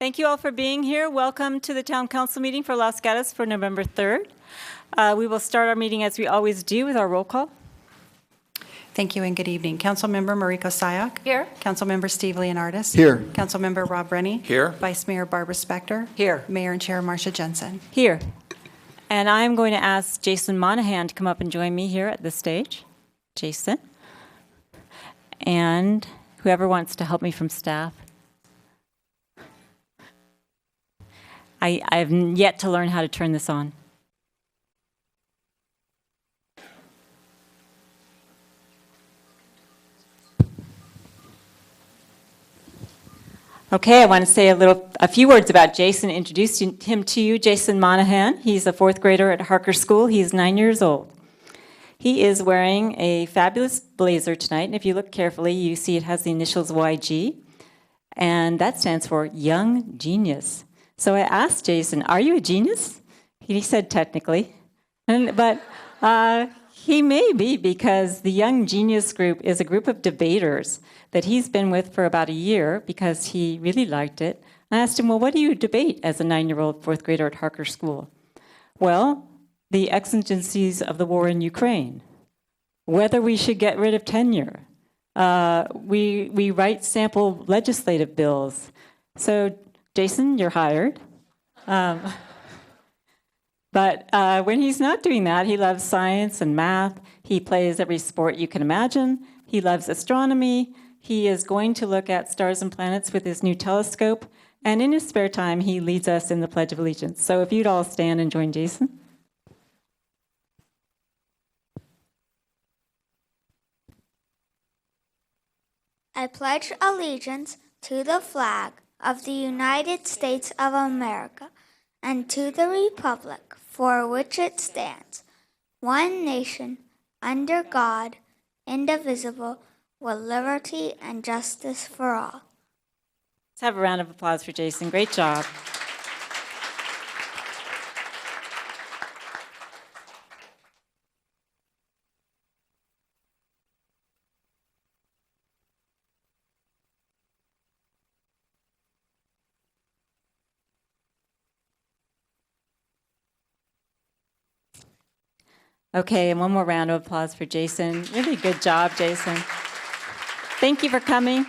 Thank you all for being here. Welcome to the Town Council meeting for Los Gatos for November 3rd. We will start our meeting as we always do with our roll call. Thank you and good evening. Councilmember Mariko Sayak. Here. Councilmember Steve Leonardis. Here. Councilmember Rob Rennie. Here. Vice Mayor Barbara Spector. Here. Mayor and Chair Marcia Jensen. Here. And I'm going to ask Jason Monahan to come up and join me here at the stage. Jason. And whoever wants to help me from staff. I've yet to learn how to turn this on. Okay, I want to say a few words about Jason, introducing him to you. Jason Monahan, he's a fourth grader at Harker School. He's 9 years old. He is wearing a fabulous blazer tonight, and if you look carefully, you see it has the initials YG, and that stands for Young Genius. So I asked Jason, are you a genius? He said technically, but he may be, because the Young Genius group is a group of debaters that he's been with for about a year because he really liked it. I asked him, well, what do you debate as a 9-year-old fourth grader at Harker School? Well, the exigencies of the war in Ukraine, whether we should get rid of tenure. We write sample legislative bills. So Jason, you're hired. But when he's not doing that, he loves science and math. He plays every sport you can imagine. He loves astronomy. He is going to look at stars and planets with his new telescope. And in his spare time, he leads us in the Pledge of Allegiance. So if you'd all stand and join Jason. I pledge allegiance to the flag of the United States of America and to the republic for which it stands, one nation, under God, indivisible, with liberty and justice for all. Let's have a round of applause for Jason. Great job. Okay, and one more round of applause for Jason. Really good job, Jason. Thank you for coming.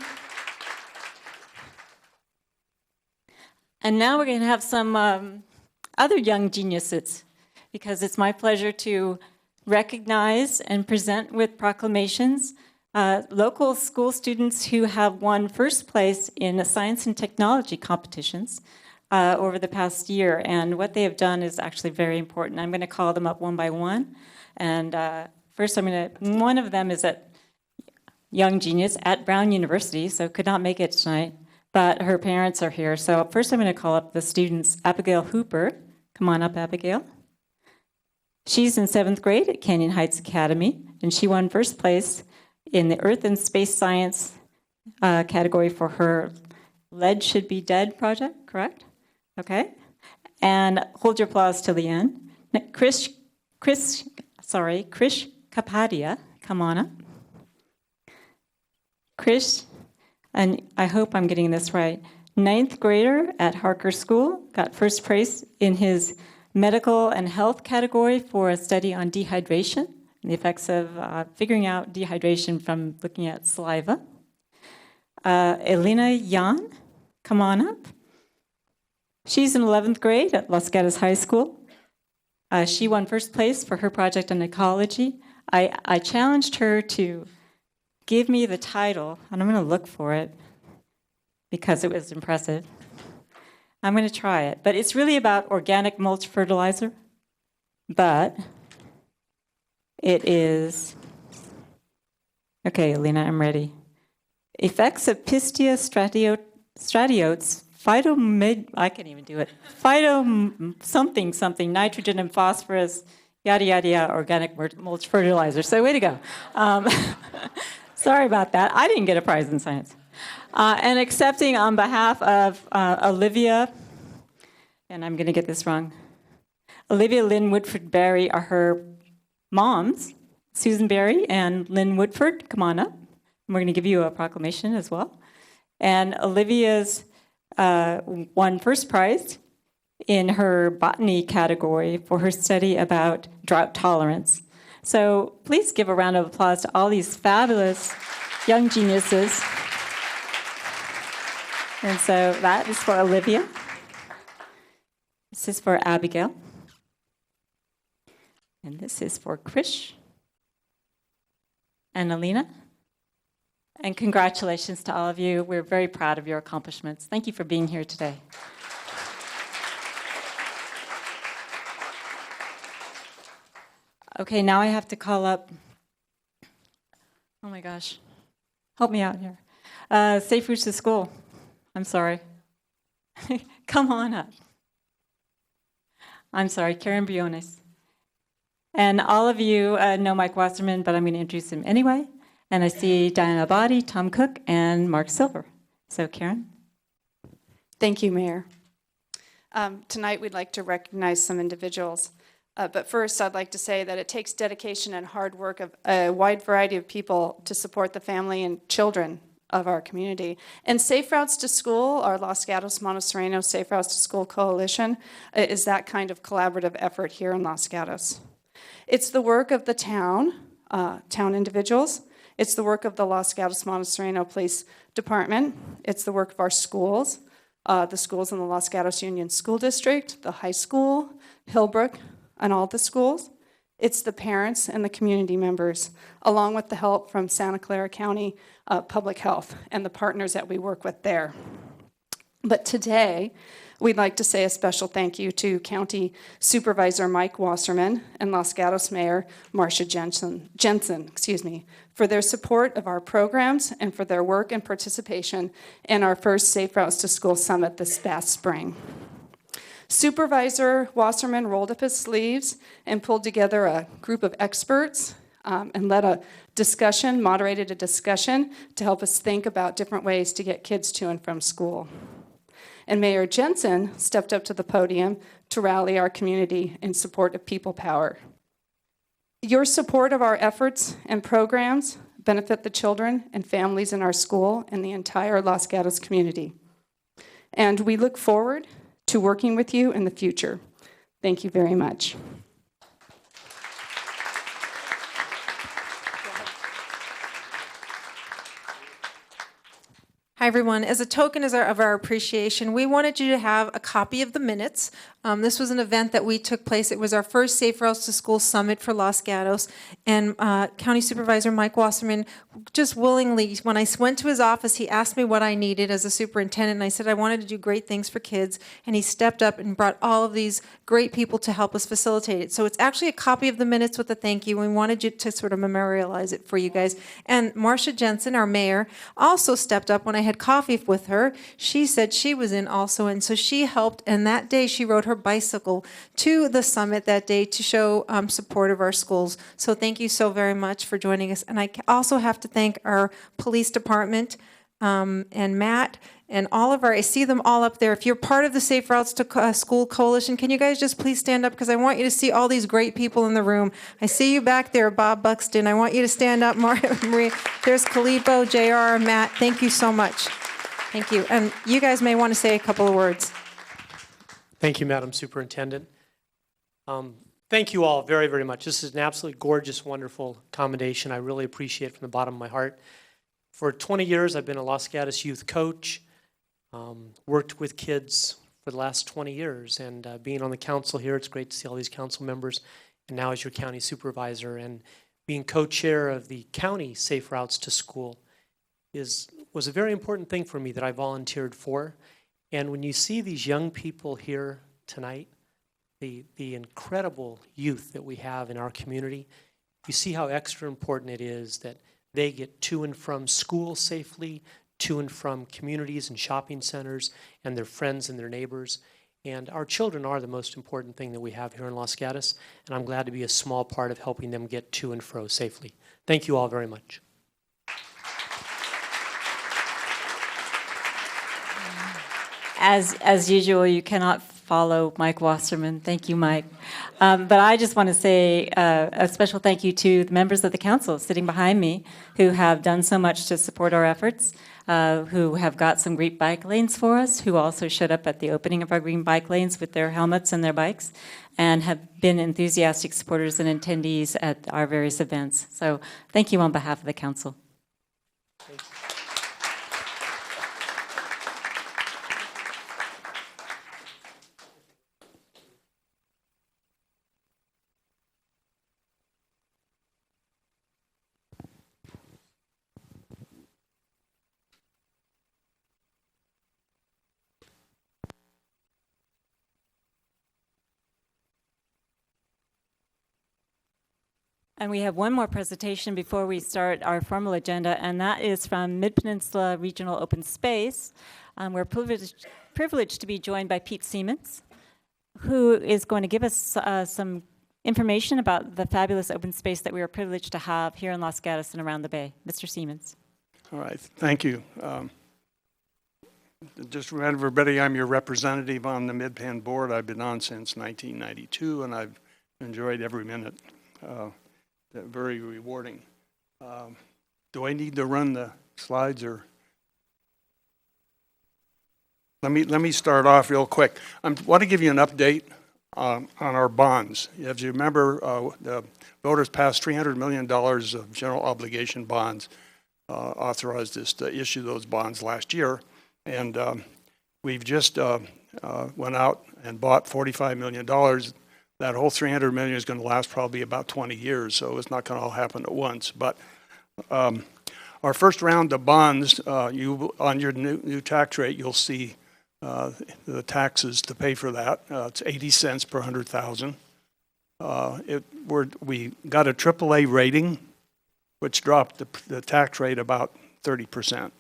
And now we're going to have some other young geniuses, because it's my pleasure to recognize and present with proclamations local school students who have won first place in science and technology competitions over the past year. And what they have done is actually very important. I'm going to call them up one by one. And first, one of them is at Young Genius at Brown University, so could not make it tonight, but her parents are here. So first I'm going to call up the students. Abigail Hooper. Come on up, Abigail. She's in 7th grade at Canyon Heights Academy, and she won first place in the Earth and Space Science category for her Lead Should Be Dead project, correct? Okay. And hold your applause till the end. Krish Kapadia, come on up. Krish, and I hope I'm getting this right, 9th grader at Harker School, got first place in his medical and health category for a study on dehydration and the effects of figuring out dehydration from looking at saliva. Elena Yan, come on up. She's in 11th grade at Los Gatos High School. She won first place for her project on ecology. I challenged her to give me the title, and I'm going to look for it because it was impressive. I'm going to try it. But it's really about organic mulch fertilizer. But it is... Okay, Alina, I'm ready. Effects of Pistia stratiotes I can't even do it. Something, nitrogen and phosphorus, yada, yada, yada, organic mulch fertilizer. So way to go. Sorry about that. I didn't get a prize in science. And accepting on behalf of Olivia, and I'm going to get this wrong, Olivia Lynn Woodford Barry are her moms, Susan Barry and Lynn Woodford. Come on up. And we're going to give you a proclamation as well. And Olivia's won first prize in her botany category for her study about drought tolerance. So please give a round of applause to all these fabulous young geniuses. And so that is for Olivia. This is for Abigail. And this is for Krish and Alina. And congratulations to all of you. We're very proud of your accomplishments. Thank you for being here today. Okay, now I have to call up, oh my gosh, help me out here. Safe Routes to School. I'm sorry. Come on up. I'm sorry, Karen Briones. And all of you know Mike Wasserman, but I'm going to introduce him anyway. And I see Diana Abadi, Tom Cook, and Mark Silver. So, Karen? Thank you, Mayor. Tonight, we'd like to recognize some individuals. But first, I'd like to say that it takes dedication and hard work of a wide variety of people to support the family and children of our community. And Safe Routes to School, our Los Gatos Montessorino Safe Routes to School Coalition, is that kind of collaborative effort here in Los Gatos. It's the work of the town individuals. It's the work of the Los Gatos Montessorino Police Department. It's the work of our schools, the schools in the Los Gatos Union School District, the high school, Hillbrook, and all the schools. It's the parents and the community members, along with the help from Santa Clara County Public Health and the partners that we work with there. But today, we'd like to say a special thank you to County Supervisor Mike Wasserman and Los Gatos Mayor Marcia Jensen, for their support of our programs and for their work and participation in our first Safe Routes to School Summit this past spring. Supervisor Wasserman rolled up his sleeves and pulled together a group of experts and moderated a discussion to help us think about different ways to get kids to and from school. And Mayor Jensen stepped up to the podium to rally our community in support of people power. Your support of our efforts and programs benefit the children and families in our school and the entire Los Gatos community. And we look forward to working with you in the future. Thank you very much. Hi, everyone. As a token of our appreciation, we wanted you to have a copy of the minutes. This was an event that we took place. It was our first Safe Routes to School Summit for Los Gatos. And County Supervisor Mike Wasserman just willingly, when I went to his office, he asked me what I needed as a superintendent. And I said I wanted to do great things for kids. And he stepped up and brought all of these great people to help us facilitate it. So it's actually a copy of the minutes with a thank you. We wanted you to sort of memorialize it for you guys. And Marcia Jensen, our mayor, also stepped up when I had coffee with her. She said she was in also, and so she helped. And that day, she rode her bicycle to the summit that day to show support of our schools. So thank you so very much for joining us. And I also have to thank our police department and Matt and all of I see them all up there. If you're part of the Safe Routes to School Coalition, can you guys just please stand up? Because I want you to see all these great people in the room. I see you back there, Bob Buxton. I want you to stand up, Marie. There's Kalipo, JR, Matt. Thank you so much. Thank you. And you guys may want to say a couple of words. Thank you, Madam Superintendent. Thank you all very, very much. This is an absolutely gorgeous, wonderful commendation. I really appreciate it from the bottom of my heart. For 20 years, I've been a Los Gatos youth coach, worked with kids for the last 20 years, and being on the council here, it's great to see all these council members, and now as your county supervisor, and being co-chair of the county Safe Routes to School was a very important thing for me that I volunteered for. And when you see these young people here tonight, the incredible youth that we have in our community, you see how extra important it is that they get to and from school safely, to and from communities and shopping centers and their friends and their neighbors. And our children are the most important thing that we have here in Los Gatos, and I'm glad to be a small part of helping them get to and fro safely. Thank you all very much. As usual, you cannot follow Mike Wasserman. Thank you, Mike. But I just want to say a special thank you to the members of the council sitting behind me who have done so much to support our efforts, who have got some great bike lanes for us, who also showed up at the opening of our green bike lanes with their helmets and their bikes, and have been enthusiastic supporters and attendees at our various events. So thank you on behalf of the council. And we have one more presentation before we start our formal agenda, and that is from Mid-Peninsula Regional Open Space. We're privileged to be joined by Pete Siemens, who is going to give us some information about the fabulous open space that we are privileged to have here in Los Gatos and around the Bay. Mr. Siemens. All right, thank you. Just to remind everybody, I'm your representative on the Mid-Pan board. I've been on since 1992, and I've enjoyed every minute. Very rewarding. Do I need to run the slides, or? Let me start off real quick. I want to give you an update on our bonds. As you remember, the voters passed $300 million of general obligation bonds, authorized us to issue those bonds last year, and we've just went out and bought $45 million. That whole $300 million is going to last probably about 20 years, so it's not going to all happen at once. But our first round of bonds, on your new tax rate, you'll see the taxes to pay for that. It's 80 cents per 100,000. We got a AAA rating, which dropped the tax rate about 30%.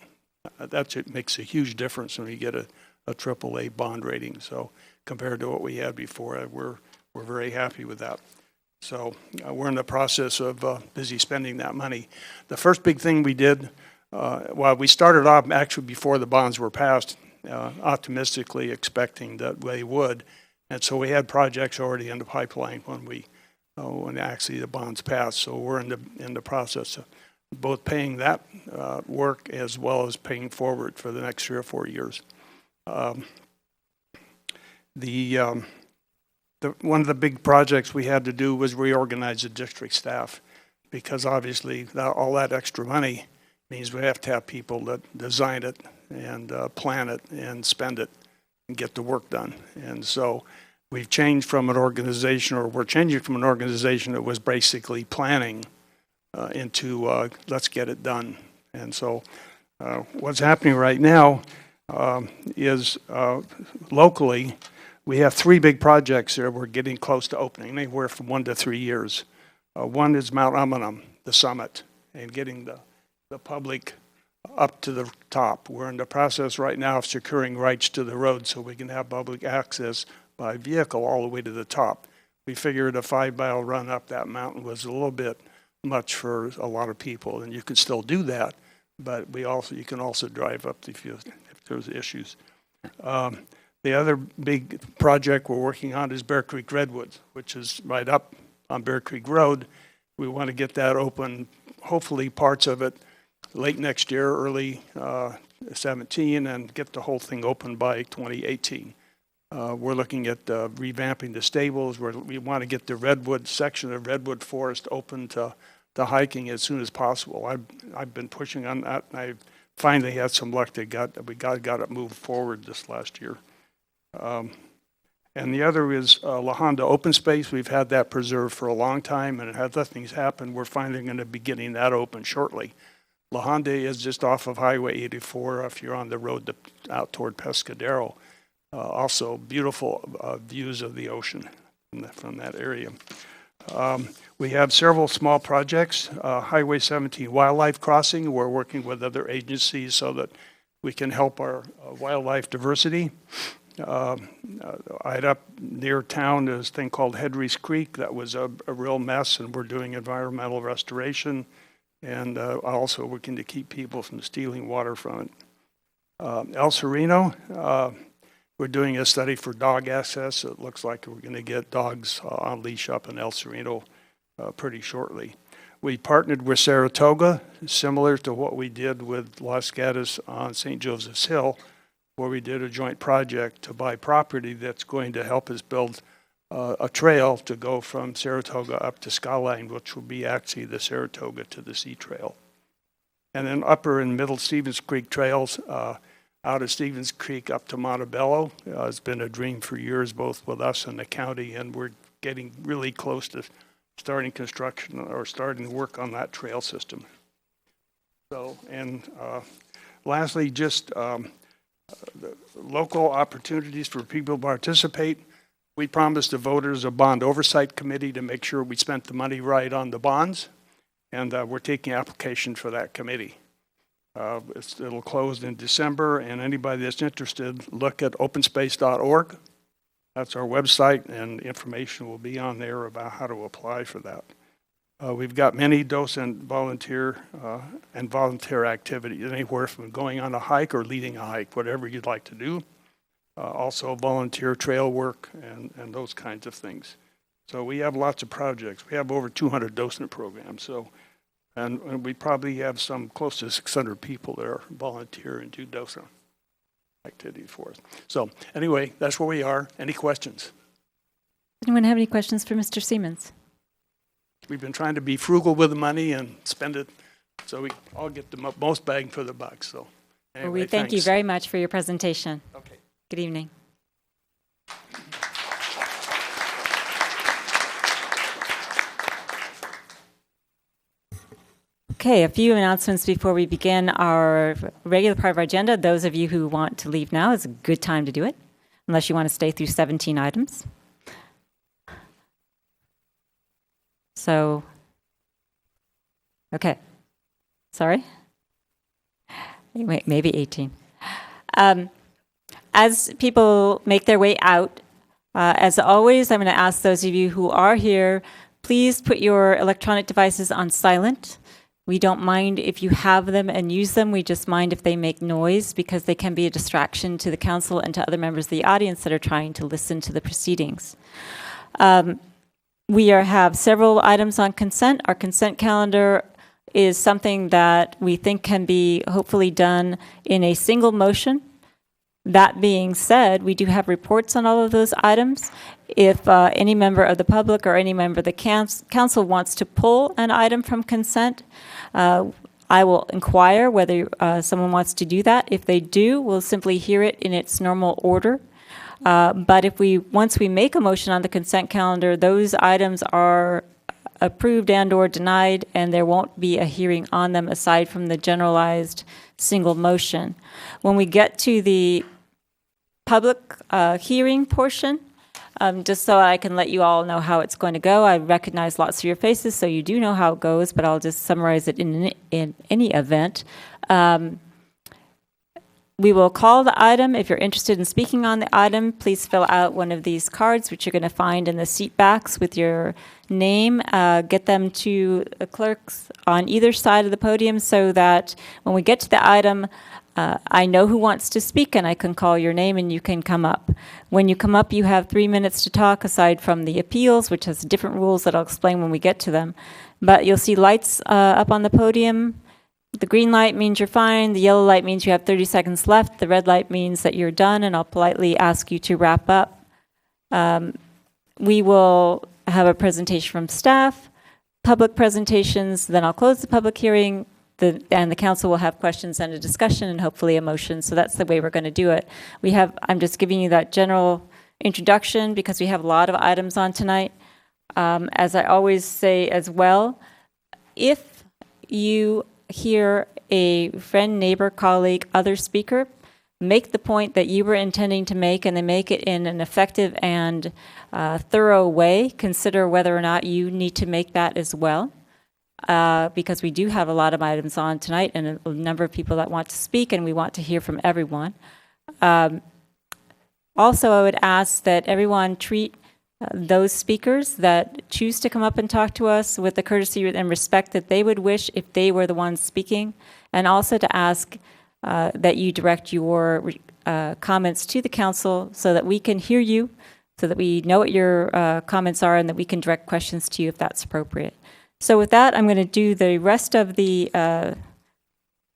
It makes a huge difference when you get a AAA bond rating. So compared to what we had before, we're very happy with that. So we're in the process of busy spending that money. The first big thing we did, we started off actually before the bonds were passed, optimistically expecting that they would. And so we had projects already in the pipeline when actually the bonds passed. So we're in the process of both paying that work as well as paying forward for the next 3 or 4 years. One of the big projects we had to do was reorganize the district staff, because obviously all that extra money means we have to have people that design it and plan it and spend it and get the work done. And so we're changing from an organization that was basically planning into let's get it done. And so what's happening right now is locally, we have 3 big projects there we're getting close to opening, anywhere from 1 to 3 years. One is Mount Amanum, the summit, and getting the public up to the top. We're in the process right now of securing rights to the road so we can have public access by vehicle all the way to the top. We figured a 5-mile run up that mountain was a little bit much for a lot of people, and you can still do that, but you can also drive up if there's issues. The other big project we're working on is Bear Creek Redwoods, which is right up on Bear Creek Road. We want to get that open, hopefully parts of it late next year, early 17, and get the whole thing open by 2018. We're looking at revamping the stables. We want to get the redwood section of Redwood Forest open to hiking as soon as possible. I've been pushing on that, and I finally had some luck. We got it moved forward this last year. And the other is La Honda Open Space. We've had that preserved for a long time, and as nothing's happened, we're finally going to be getting that open shortly. La Honda is just off of Highway 84 if you're on the road out toward Pescadero. Also beautiful views of the ocean from that area. We have several small projects. Highway 17 Wildlife Crossing, we're working with other agencies so that we can help our wildlife diversity. Right up near town, there's a thing called Hedries Creek. That was a real mess, and we're doing environmental restoration, and also working to keep people from stealing water from it. El Sereno, We're doing a study for dog access. It looks like we're going to get dogs on leash up in El Sereno pretty shortly. We partnered with Saratoga, similar to what we did with Los Gatos on St. Joseph's Hill, where we did a joint project to buy property that's going to help us build a trail to go from Saratoga up to Skyline, which will be actually the Saratoga to the Sea Trail. And then upper and middle Stevens Creek trails, out of Stevens Creek up to Montebello. It's been a dream for years, both with us and the county, and we're getting really close to starting construction or starting work on that trail system. So, and lastly, just the local opportunities for people to participate. We promised the voters a bond oversight committee to make sure we spent the money right on the bonds, and we're taking application for that committee. It'll close in December, and anybody that's interested, look at openspace.org. That's our website, and information will be on there about how to apply for that. We've got many docent volunteer and volunteer activities, anywhere from going on a hike or leading a hike, whatever you'd like to do. Also volunteer trail work and those kinds of things. So we have lots of projects. We have over 200 docent programs. So, and we probably have some close to 600 people that are volunteer and do docent activities for us. So anyway, that's where we are. Any questions? Anyone have any questions for Mr. Siemens? We've been trying to be frugal with the money and spend it so we all get the most bang for the buck. So anyway, Well, we thank you thanks. very much for your presentation. Okay. Good evening. Okay, a few announcements before we begin our regular part of our agenda. Those of you who want to leave now, is a good time to do it, unless you want to stay through 17 items. So, okay. Sorry? Wait, maybe 18. As people make their way out, as always, I'm going to ask those of you who are here, please put your electronic devices on silent. We don't mind if you have them and use them. We just mind if they make noise because they can be a distraction to the council and to other members of the audience that are trying to listen to the proceedings. We have several items on consent. Our consent calendar is something that we think can be hopefully done in a single motion. That being said, we do have reports on all of those items. If any member of the public or any member of the council wants to pull an item from consent, I will inquire whether someone wants to do that. If they do, we'll simply hear it in its normal order. But if once we make a motion on the consent calendar, those items are approved and or denied, and there won't be a hearing on them aside from the generalized single motion. When we get to the public hearing portion, just so I can let you all know how it's going to go, I recognize lots of your faces, so you do know how it goes, but I'll just summarize it in any event. We will call the item. If you're interested in speaking on the item, please fill out one of these cards, which you're going to find in the seat backs with your name. Get them to the clerks on either side of the podium so that when we get to the item, I know who wants to speak and I can call your name and you can come up. When you come up, you have 3 minutes to talk aside from the appeals, which has different rules that I'll explain when we get to them. But you'll see lights up on the podium. The green light means you're fine. The yellow light means you have 30 seconds left. The red light means that you're done, and I'll politely ask you to wrap up. We will have a presentation from staff, public presentations, then I'll close the public hearing, and the council will have questions and a discussion and hopefully a motion. So that's the way we're going to do it. I'm just giving you that general introduction because we have a lot of items on tonight. As I always say as well, if you hear a friend, neighbor, colleague, other speaker make the point that you were intending to make and they make it in an effective and thorough way, consider whether or not you need to make that as well. Because we do have a lot of items on tonight and a number of people that want to speak and we want to hear from everyone. Also, I would ask that everyone treat those speakers that choose to come up and talk to us with the courtesy and respect that they would wish if they were the ones speaking, and also to ask that you direct your comments to the council so that we can hear you, so that we know what your comments are and that we can direct questions to you if that's appropriate. So with that, I'm going to do the rest of the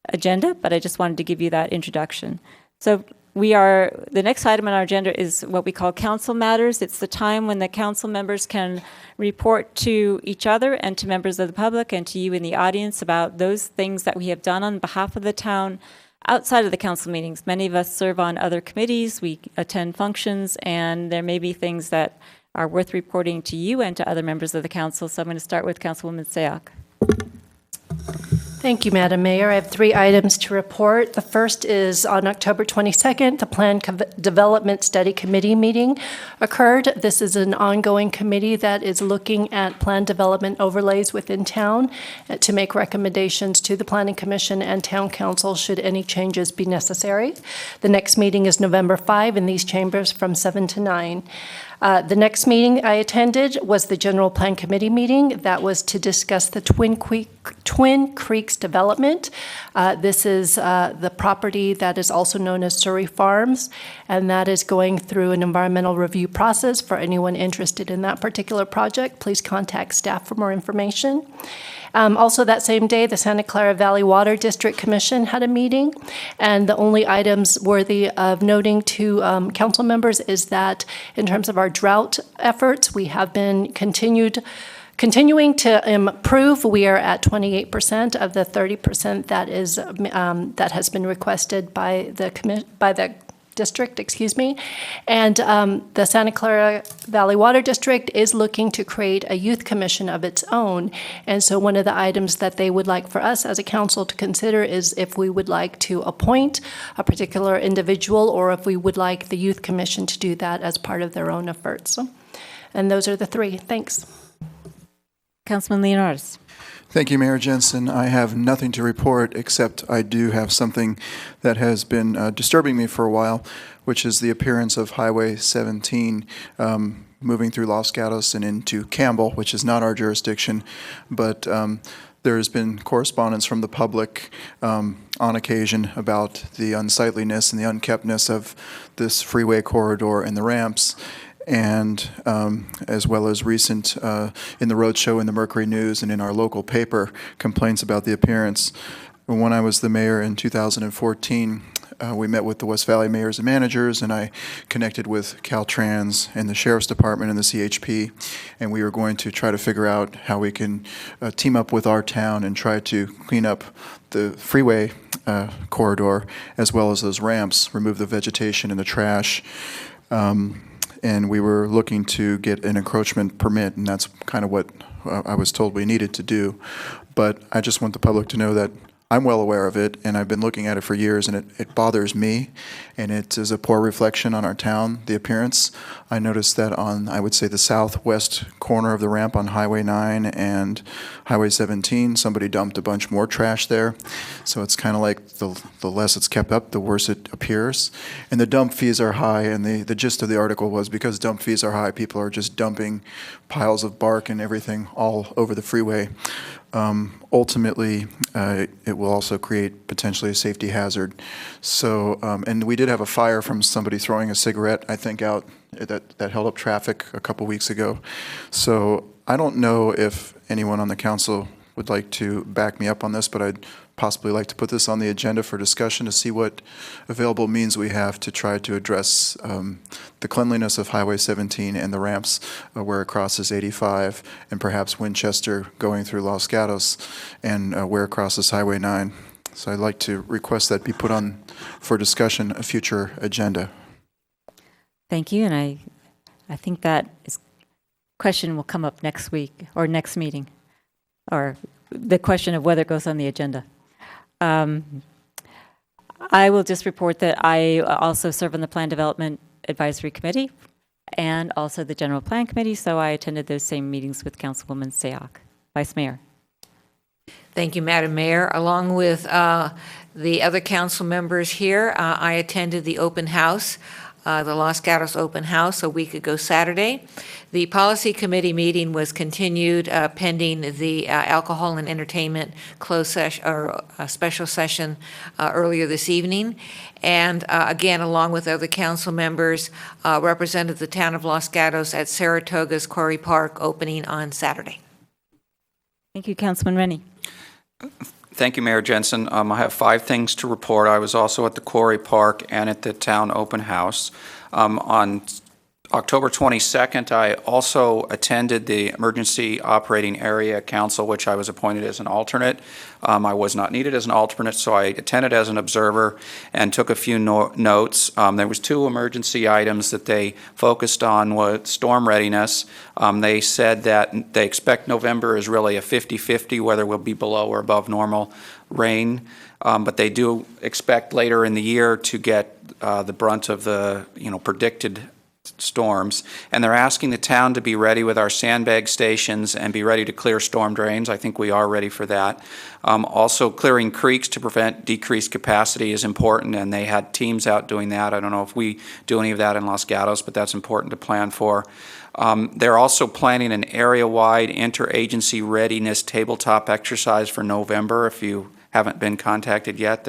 agenda, but I just wanted to give you that introduction. So the next item on our agenda is what we call council matters. It's the time when the council members can report to each other and to members of the public and to you in the audience about those things that we have done on behalf of the town outside of the council meetings. Many of us serve on other committees, we attend functions, and there may be things that are worth reporting to you and to other members of the council. So I'm going to start with Councilwoman Sayoc. Thank you, Madam Mayor. I have 3 items to report. The first is on October 22nd, the Plan Development Study Committee meeting occurred. This is an ongoing committee that is looking at plan development overlays within town to make recommendations to the Planning Commission and Town Council should any changes be necessary. The next meeting is November 5 in these chambers from 7 to 9. The next meeting I attended was the General Plan Committee meeting. That was to discuss the Twin Creeks development. This is the property that is also known as Surrey Farms, and that is going through an environmental review process. For anyone interested in that particular project, please contact staff for more information. Also that same day, the Santa Clara Valley Water District Commission had a meeting, and the only items worthy of noting to council members is that in terms of our drought efforts, we have been continuing to improve. We are at 28% of the 30% that has been requested by the district, and the Santa Clara Valley Water District is looking to create a youth commission of its own. And so one of the items that they would like for us as a council to consider is if we would like to appoint a particular individual or if we would like the youth commission to do that as part of their own efforts. And those are the 3. Thanks. Councilman Leonardis. Thank you, Mayor Jensen. I have nothing to report, except I do have something that has been disturbing me for a while, which is the appearance of Highway 17 moving through Los Gatos and into Campbell, which is not our jurisdiction, but there has been correspondence from the public on occasion about the unsightliness and the unkeptness of this freeway corridor and the ramps. And as well as recent in the roadshow, in the Mercury News, and in our local paper, complaints about the appearance. When I was the mayor in 2014, we met with the West Valley mayors and managers, and I connected with Caltrans and the Sheriff's Department and the CHP, and we were going to try to figure out how we can team up with our town and try to clean up the freeway corridor, as well as those ramps, remove the vegetation and the trash. And we were looking to get an encroachment permit, and that's kind of what I was told we needed to do. But I just want the public to know that I'm well aware of it, and I've been looking at it for years, and it bothers me, and it is a poor reflection on our town, the appearance. I noticed that on, I would say, the southwest corner of the ramp on Highway 9 and Highway 17, somebody dumped a bunch more trash there. So it's kind of like the less it's kept up, the worse it appears. And the dump fees are high, and the gist of the article was because dump fees are high, people are just dumping piles of bark and everything all over the freeway. Ultimately, it will also create potentially a safety hazard. So, and we did have a fire from somebody throwing a cigarette, I think, out that held up traffic a couple weeks ago. So I don't know if anyone on the council would like to back me up on this, but I'd possibly like to put this on the agenda for discussion to see what available means we have to try to address the cleanliness of Highway 17 and the ramps where it crosses 85, and perhaps Winchester going through Los Gatos, and where it crosses Highway 9. So I'd like to request that be put on for discussion, a future agenda. Thank you, and I think that question will come up next week or next meeting, or the question of whether it goes on the agenda. I will just report that I also serve on the Plan Development Advisory Committee and also the General Plan Committee, so I attended those same meetings with Councilwoman Sayoc. Vice Mayor. Thank you, Madam Mayor. Along with the other council members here, I attended the open house the Los Gatos Open House a week ago Saturday. The Policy Committee meeting was continued pending the alcohol and entertainment closed session or special session earlier this evening. And again, along with other council members, represented the town of Los Gatos at Saratoga's Quarry Park opening on Saturday. Thank you, Councilman Rennie. Thank you, Mayor Jensen. I have 5 things to report. I was also at the Quarry Park and at the town open house. On October 22nd, I also attended the Emergency Operating Area Council, which I was appointed as an alternate. I was not needed as an alternate, so I attended as an observer and took a few notes. There was 2 emergency items that they focused on was storm readiness. They said that they expect November is really a 50-50, whether we'll be below or above normal rain. But they do expect later in the year to get the brunt of the predicted storms, and they're asking the town to be ready with our sandbag stations and be ready to clear storm drains. I think we are ready for that. Also, clearing creeks to prevent decreased capacity is important, and they had teams out doing that. I don't know if we do any of that in Los Gatos, but that's important to plan for. They're also planning an area-wide interagency readiness tabletop exercise for November. If you haven't been contacted yet,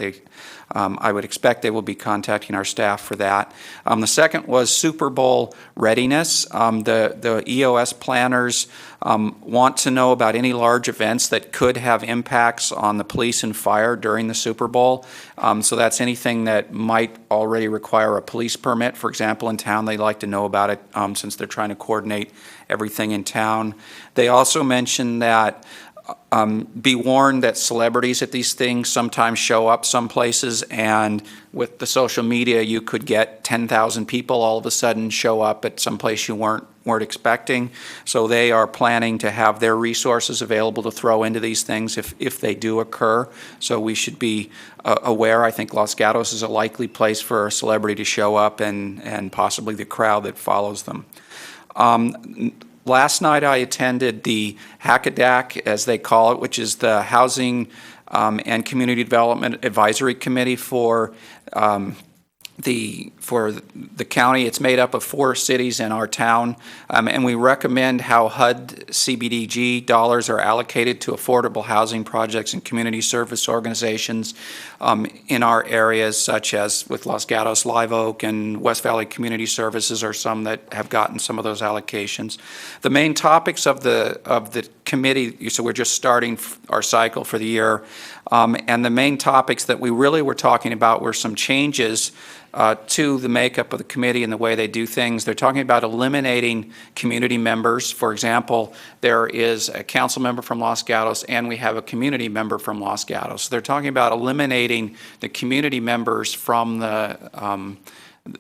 I would expect they will be contacting our staff for that. The second was Super Bowl readiness. The EOS planners want to know about any large events that could have impacts on the police and fire during the Super Bowl. So that's anything that might already require a police permit. For example, in town, they'd like to know about it since they're trying to coordinate everything in town. They also mentioned that be warned that celebrities at these things sometimes show up some places, and with the social media, you could get 10,000 people all of a sudden show up at some place you weren't expecting. So they are planning to have their resources available to throw into these things if they do occur. So we should be aware. I think Los Gatos is a likely place for a celebrity to show up and possibly the crowd that follows them. Last night I attended the HACADAC, as they call it, which is the Housing and Community Development Advisory Committee for the county. It's made up of 4 cities in our town, and we recommend how HUD CBDG dollars are allocated to affordable housing projects and community service organizations in our areas, such as with Los Gatos, Live Oak, and West Valley Community Services are some that have gotten some of those allocations. The main topics of the committee, so we're just starting our cycle for the year, and the main topics that we really were talking about were some changes to the makeup of the committee and the way they do things. They're talking about eliminating community members. For example, there is a council member from Los Gatos and we have a community member from Los Gatos. So they're talking about eliminating the community members from the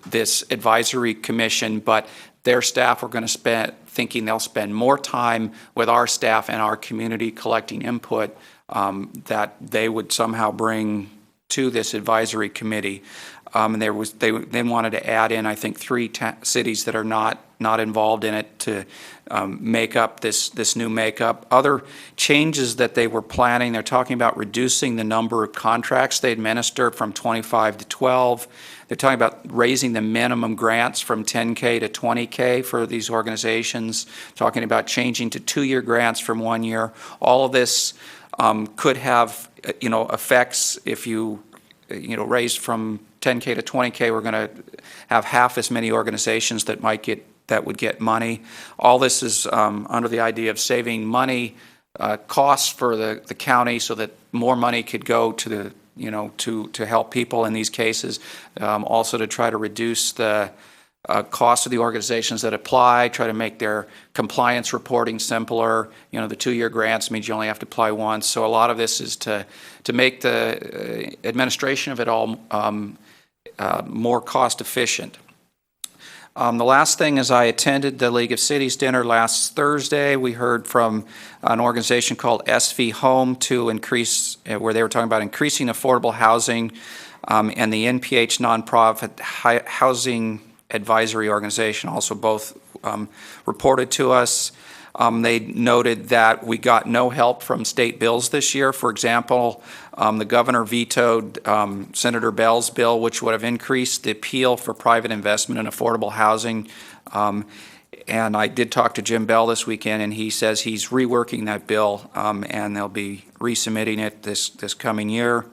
this advisory commission, but their staff are going to thinking they'll spend more time with our staff and our community collecting input that they would somehow bring to this advisory committee. And they then wanted to add in, I think, 3 cities that are not involved in it to make up this new makeup. Other changes that they were planning, they're talking about reducing the number of contracts they administer from 25 to 12. They're talking about raising the minimum grants from 10K to 20K for these organizations, talking about changing to 2-year grants from 1 year. All of this could have, effects if you raise from 10K to 20K. We're going to have half as many organizations that would get money. All this is under the idea of saving money, costs for the county, so that more money could go to the to help people in these cases. Also to try to reduce the cost of the organizations that apply, try to make their compliance reporting simpler. The 2-year grants means you only have to apply once. So a lot of this is to make the administration of it all more cost efficient. The last thing is I attended the League of Cities dinner last Thursday. We heard from an organization called SV Home to increase, where they were talking about increasing affordable housing, and the NPH nonprofit housing advisory organization also both reported to us. They noted that we got no help from state bills this year. For example, the governor vetoed Senator Bell's bill, which would have increased the appeal for private investment in affordable housing. And I did talk to Jim Bell this weekend, and he says he's reworking that bill, and they'll be resubmitting it this coming year.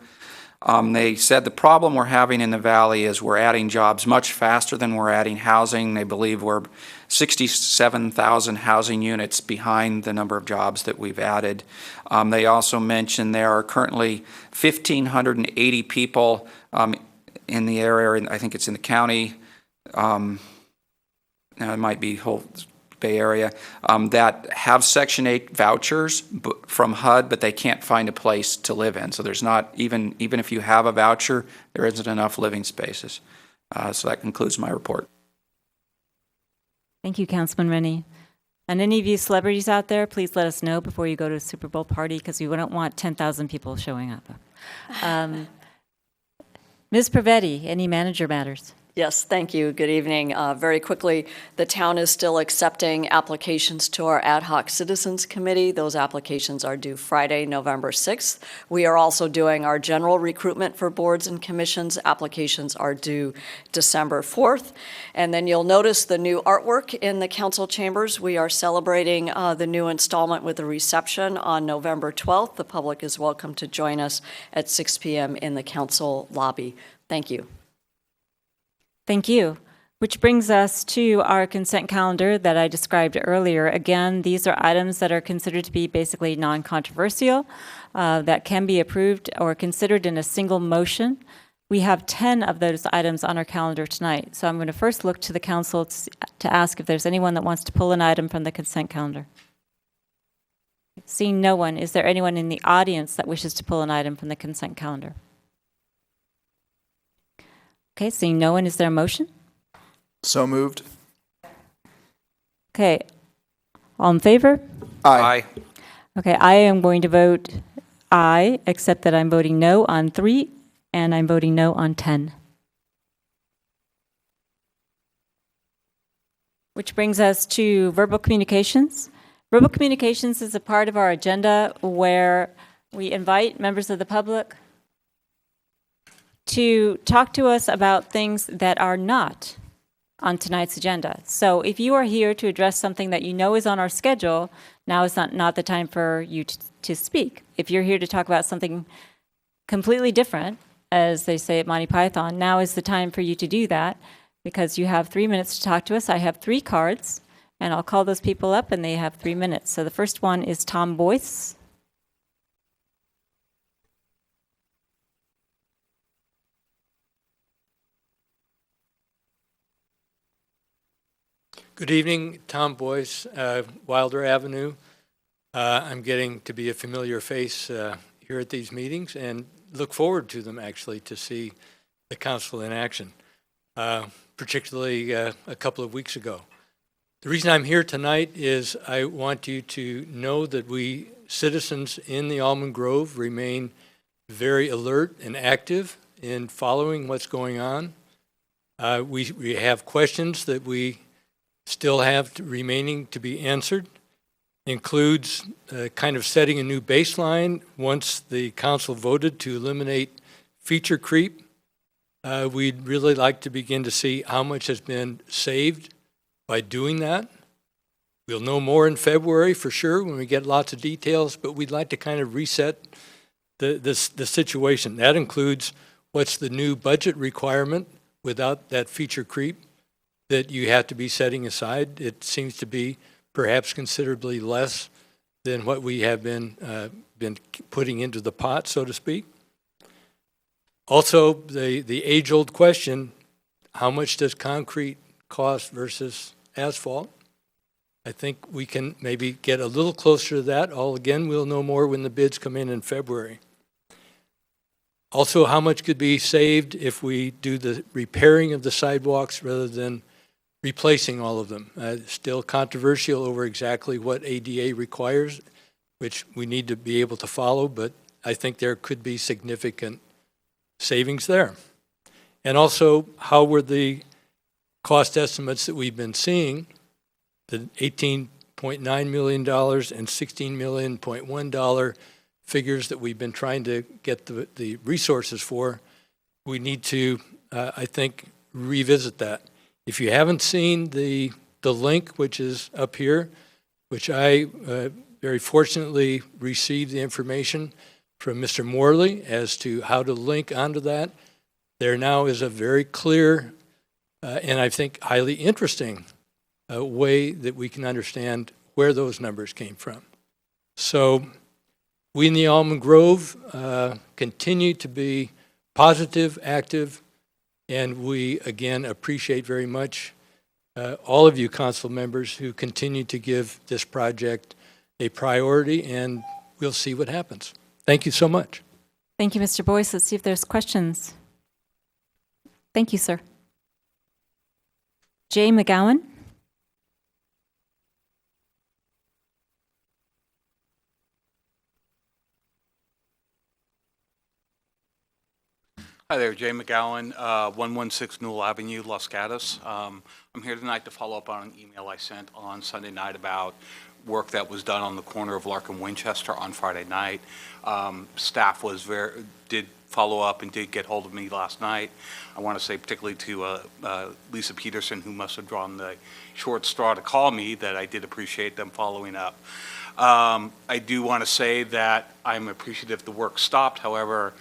They said the problem we're having in the valley is we're adding jobs much faster than we're adding housing. They believe we're 67,000 housing units behind the number of jobs that we've added. They also mentioned there are currently 1,580 people in the area, I think it's in the county, now it might be whole Bay Area, that have Section 8 vouchers from HUD, but they can't find a place to live in. So there's not, even if you have a voucher, there isn't enough living spaces. So that concludes my report. Thank you, Councilman Rennie. And any of you celebrities out there, please let us know before you go to a Super Bowl party, because we don't want 10,000 people showing up. Ms. Pravetti, any manager matters? Yes, thank you. Good evening. Very quickly, the town is still accepting applications to our Ad Hoc Citizens Committee. Those applications are due Friday, November 6th. We are also doing our general recruitment for boards and commissions. Applications are due December 4th. And then you'll notice the new artwork in the council chambers. We are celebrating the new installment with a reception on November 12th. The public is welcome to join us at 6 p.m. in the council lobby. Thank you. Thank you. Which brings us to our consent calendar that I described earlier. Again, these are items that are considered to be basically non-controversial, that can be approved or considered in a single motion. We have 10 of those items on our calendar tonight. So I'm going to first look to the council to ask if there's anyone that wants to pull an item from the consent calendar. Seeing no one, is there anyone in the audience that wishes to pull an item from the consent calendar? Okay, seeing no one, is there a motion? So moved. Okay, all in favor? Aye. Okay, I am going to vote aye, except that I'm voting no on 3, and I'm voting no on 10. Which brings us to verbal communications. Verbal communications is a part of our agenda where we invite members of the public to talk to us about things that are not on tonight's agenda. So if you are here to address something that you know is on our schedule, now is not the time for you to speak. If you're here to talk about something completely different, as they say at Monty Python, now is the time for you to do that, because you have 3 minutes to talk to us. I have 3 cards, and I'll call those people up, and they have 3 minutes. So the first one is Tom Boyce. Good evening, Tom Boyce, Wilder Avenue. I'm getting to be a familiar face here at these meetings and look forward to them, actually, to see the council in action, particularly a couple of weeks ago. The reason I'm here tonight is I want you to know that we citizens in the Almond Grove remain very alert and active in following what's going on. We have questions that we still have remaining to be answered. Includes kind of setting a new baseline once the council voted to eliminate feature creep. We'd really like to begin to see how much has been saved by doing that. We'll know more in February for sure when we get lots of details, but we'd like to kind of reset the situation. That includes what's the new budget requirement without that feature creep that you have to be setting aside. It seems to be perhaps considerably less than what we have been putting into the pot, so to speak. Also, the age-old question, how much does concrete cost versus asphalt? I think we can maybe get a little closer to that. Again, we'll know more when the bids come in February. Also, how much could be saved if we do the repairing of the sidewalks rather than replacing all of them? Still controversial over exactly what ADA requires, which we need to be able to follow, but I think there could be significant savings there. And also, how were the cost estimates that we've been seeing, the $16.9 million and $16.1 million figures that we've been trying to get the resources for. We need to, I think, revisit that. If you haven't seen the link, which is up here, which I very fortunately received the information from Mr. Morley as to how to link onto that, there now is a very clear and I think highly interesting way that we can understand where those numbers came from. So we in the Almond Grove continue to be positive, active, and we, again, appreciate very much all of you council members who continue to give this project a priority, and we'll see what happens. Thank you so much. Thank you, Mr. Boyce. Let's see if there's questions. Thank you, sir. Jay McGowan. Hi there, Jay McGowan, 116 Newell Avenue, Los Gatos. I'm here tonight to follow up on an email I sent on Sunday night about work that was done on the corner of Lark and Winchester on Friday night. Staff did follow up and did get hold of me last night. I want to say particularly to Lisa Peterson, who must have drawn the short straw to call me, that I did appreciate them following up. I do want to say that I'm appreciative the work stopped. However,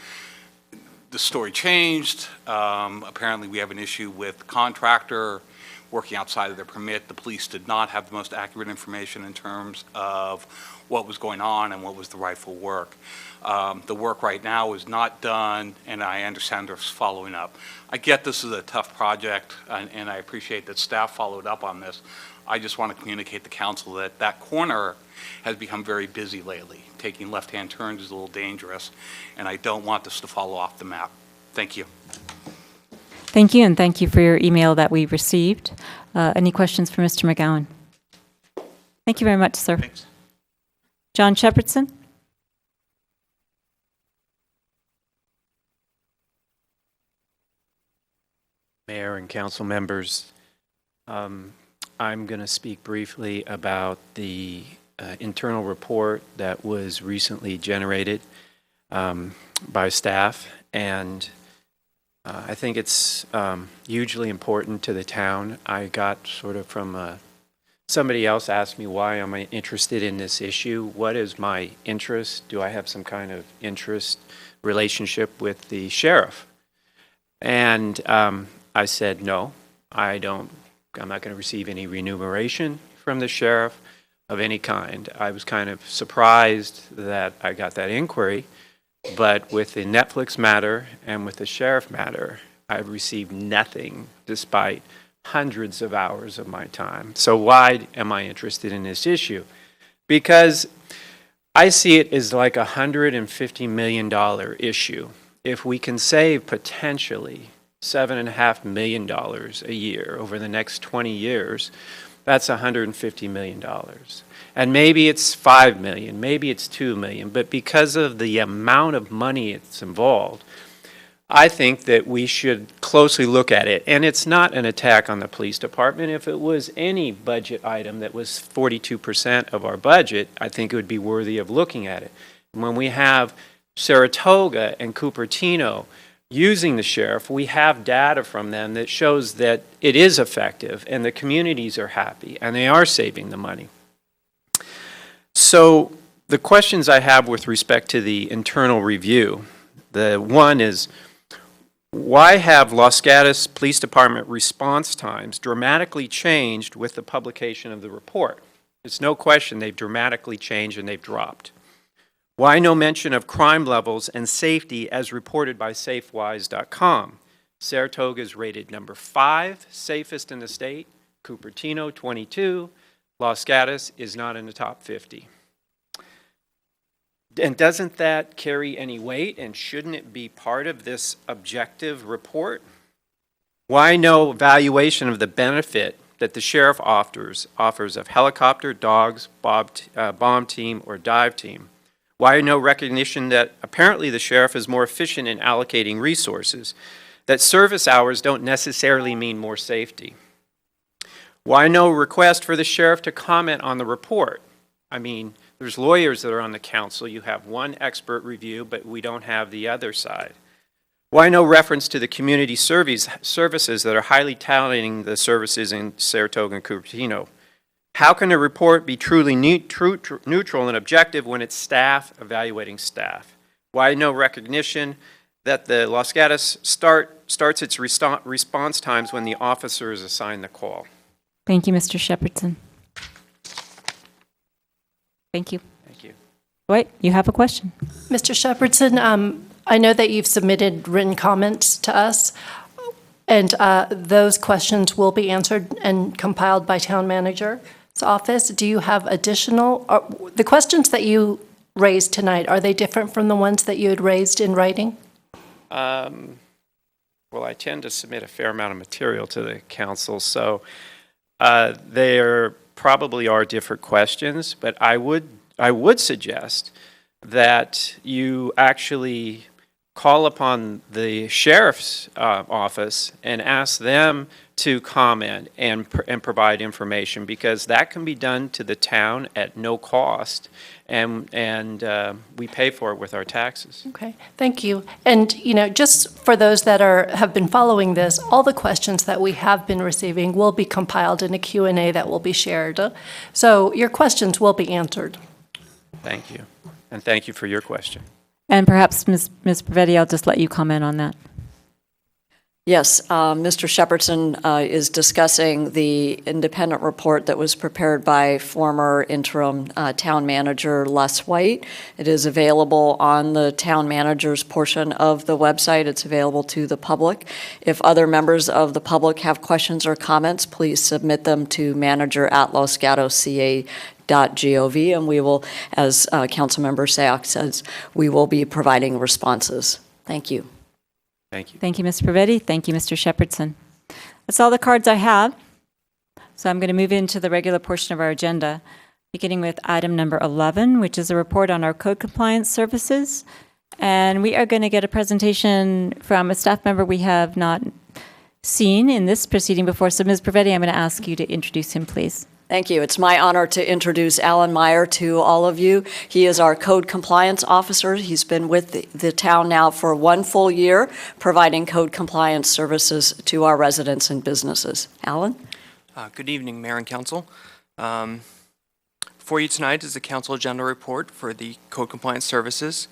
the story changed. Apparently we have an issue with the contractor working outside of their permit. The police did not have the most accurate information in terms of what was going on and what was the rightful work. The work right now is not done, and I understand they're following up. I get this is a tough project, and I appreciate that staff followed up on this. I just want to communicate to council that that corner has become very busy lately. Taking left-hand turns is a little dangerous, and I don't want this to fall off the map. Thank you. Thank you, and thank you for your email that we received. Any questions for Mr. McGowan? Thank you very much, sir. Thanks. John Shepherdson? Mayor and council members, I'm going to speak briefly about the internal report that was recently generated by staff, and I think it's hugely important to the town. I got sort of from somebody else asked me why am I interested in this issue. What is my interest? Do I have some kind of interest relationship with the sheriff? And I said no, I don't. I'm not going to receive any remuneration from the sheriff of any kind. I was kind of surprised that I got that inquiry, but with the Netflix matter and with the sheriff matter, I've received nothing despite hundreds of hours of my time. So why am I interested in this issue? Because I see it as like a $150 million issue. If we can save potentially $7.5 million a year over the next 20 years, that's $150 million. And maybe it's $5 million, maybe it's $2 million, but because of the amount of money it's involved, I think that we should closely look at it. And it's not an attack on the police department. If it was any budget item that was 42% of our budget, I think it would be worthy of looking at it. When we have Saratoga and Cupertino using the sheriff, we have data from them that shows that it is effective and the communities are happy and they are saving the money. So the questions I have with respect to the internal review, the one is, why have Los Gatos Police Department response times dramatically changed with the publication of the report? It's no question they've dramatically changed and they've dropped. Why no mention of crime levels and safety as reported by SafeWise.com? Saratoga is rated number 5, safest in the state. Cupertino, 22. Los Gatos is not in the top 50. And doesn't that carry any weight, and shouldn't it be part of this objective report? Why no evaluation of the benefit that the sheriff offers of helicopter, dogs, bomb team, or dive team? Why no recognition that apparently the sheriff is more efficient in allocating resources, that service hours don't necessarily mean more safety? Why no request for the sheriff to comment on the report? I mean, there's lawyers that are on the council. You have one expert review, but we don't have the other side. Why no reference to the community services that are highly touting the services in Saratoga and Cupertino? How can a report be truly neutral and objective when it's staff evaluating staff? Why no recognition that the Los Gatos starts its response times when the officer is assigned the call? Thank you, Mr. Shepherdson. Thank you. Thank you. Wait, you have a question? Mr. Shepherdson, I know that you've submitted written comments to us, and those questions will be answered and compiled by Town Manager's office. Do you have additional, the questions that you raised tonight, are they different from the ones that you had raised in writing? Well, I tend to submit a fair amount of material to the council, so there probably are different questions, but I would suggest that you actually call upon the sheriff's office and ask them to comment and provide information, because that can be done to the town at no cost, and we pay for it with our taxes. Okay, thank you. And, you know, just for those that have been following this, all the questions that we have been receiving will be compiled in a Q&A that will be shared. So your questions will be answered. Thank you. And thank you for your question. And perhaps, Ms. Pavetti, I'll just let you comment on that. Yes, Mr. Shepherdson is discussing the independent report that was prepared by former interim town manager Les White. It is available on the town manager's portion of the website. It's available to the public. If other members of the public have questions or comments, please submit them to manager@losgatosca.gov, and we will, as Councilmember Sayoc says, we will be providing responses. Thank you. Thank you. Thank you, Mr. Pavetti. Thank you, Mr. Shepherdson. That's all the cards I have. So I'm going to move into the regular portion of our agenda, beginning with item number 11, which is a report on our code compliance services. And we are going to get a presentation from a staff member we have not seen in this proceeding before. So Ms. Pavetti, I'm going to ask you to introduce him, please. Thank you. It's my honor to introduce Alan Meyer to all of you. He is our code compliance officer. He's been with the town now for 1 full year, providing code compliance services to our residents and businesses. Alan? Good evening, Mayor and Council. For you tonight is the council agenda report for the code compliance services.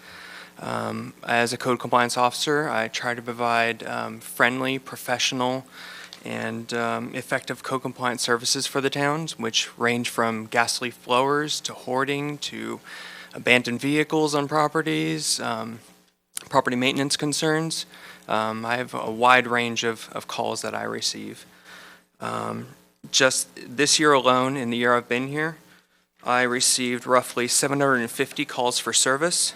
As a code compliance officer, I try to provide friendly, professional, and effective code compliance services for the towns, which range from gas leaf blowers to hoarding to abandoned vehicles on properties, property maintenance concerns. I have a wide range of calls that I receive. Just this year alone, in the year I've been here, I received roughly 750 calls for service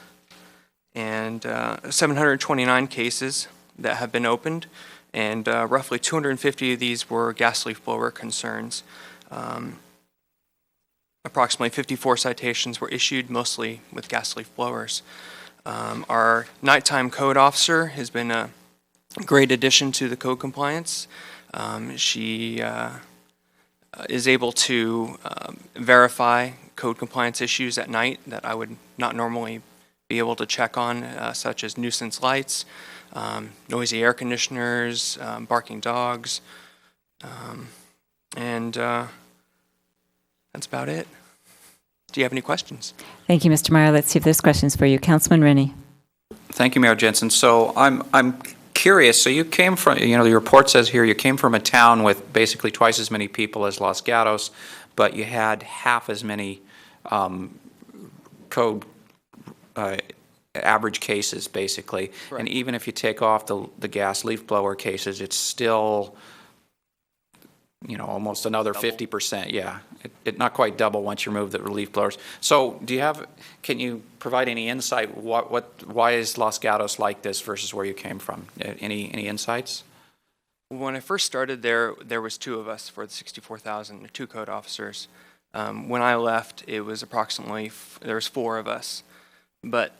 and 729 cases that have been opened. And roughly 250 of these were gas leaf blower concerns. Approximately 54 citations were issued, mostly with gas leaf blowers. Our nighttime code officer has been a great addition to the code compliance. She is able to verify code compliance issues at night that I would not normally be able to check on, such as nuisance lights, noisy air conditioners, barking dogs, and that's about it. Do you have any questions? Thank you, Mr. Meyer. Let's see if there's questions for you. Councilman Rennie. Thank you, Mayor Jensen. So I'm curious. So you came from, the report says here you came from a town with basically twice as many people as Los Gatos, but you had half as many code average cases, basically. Correct. And even if you take off the gas leaf blower cases, it's still, almost another double. 50%. Yeah, it not quite double once you remove the leaf blowers. So can you provide any insight? Why is Los Gatos like this versus where you came from? Any insights? When I first started there was 2 of us for the 64,000, 2 code officers. When I left, it was approximately, there was 4 of us. but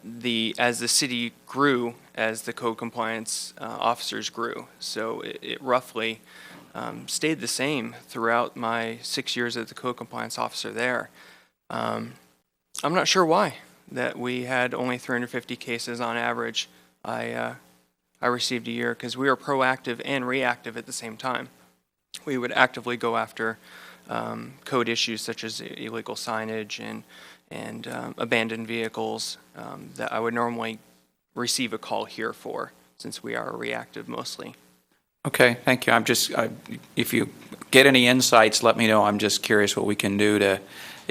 as the city grew, as the code compliance officers grew, so it roughly stayed the same throughout my 6 years as the code compliance officer there. I'm not sure why that we had only 350 cases on average I received a year, because we were proactive and reactive at the same time. We would actively go after code issues such as illegal signage and abandoned vehicles that I would normally receive a call here for, since we are reactive mostly. Okay, thank you. If you get any insights, let me know. I'm just curious what we can do to,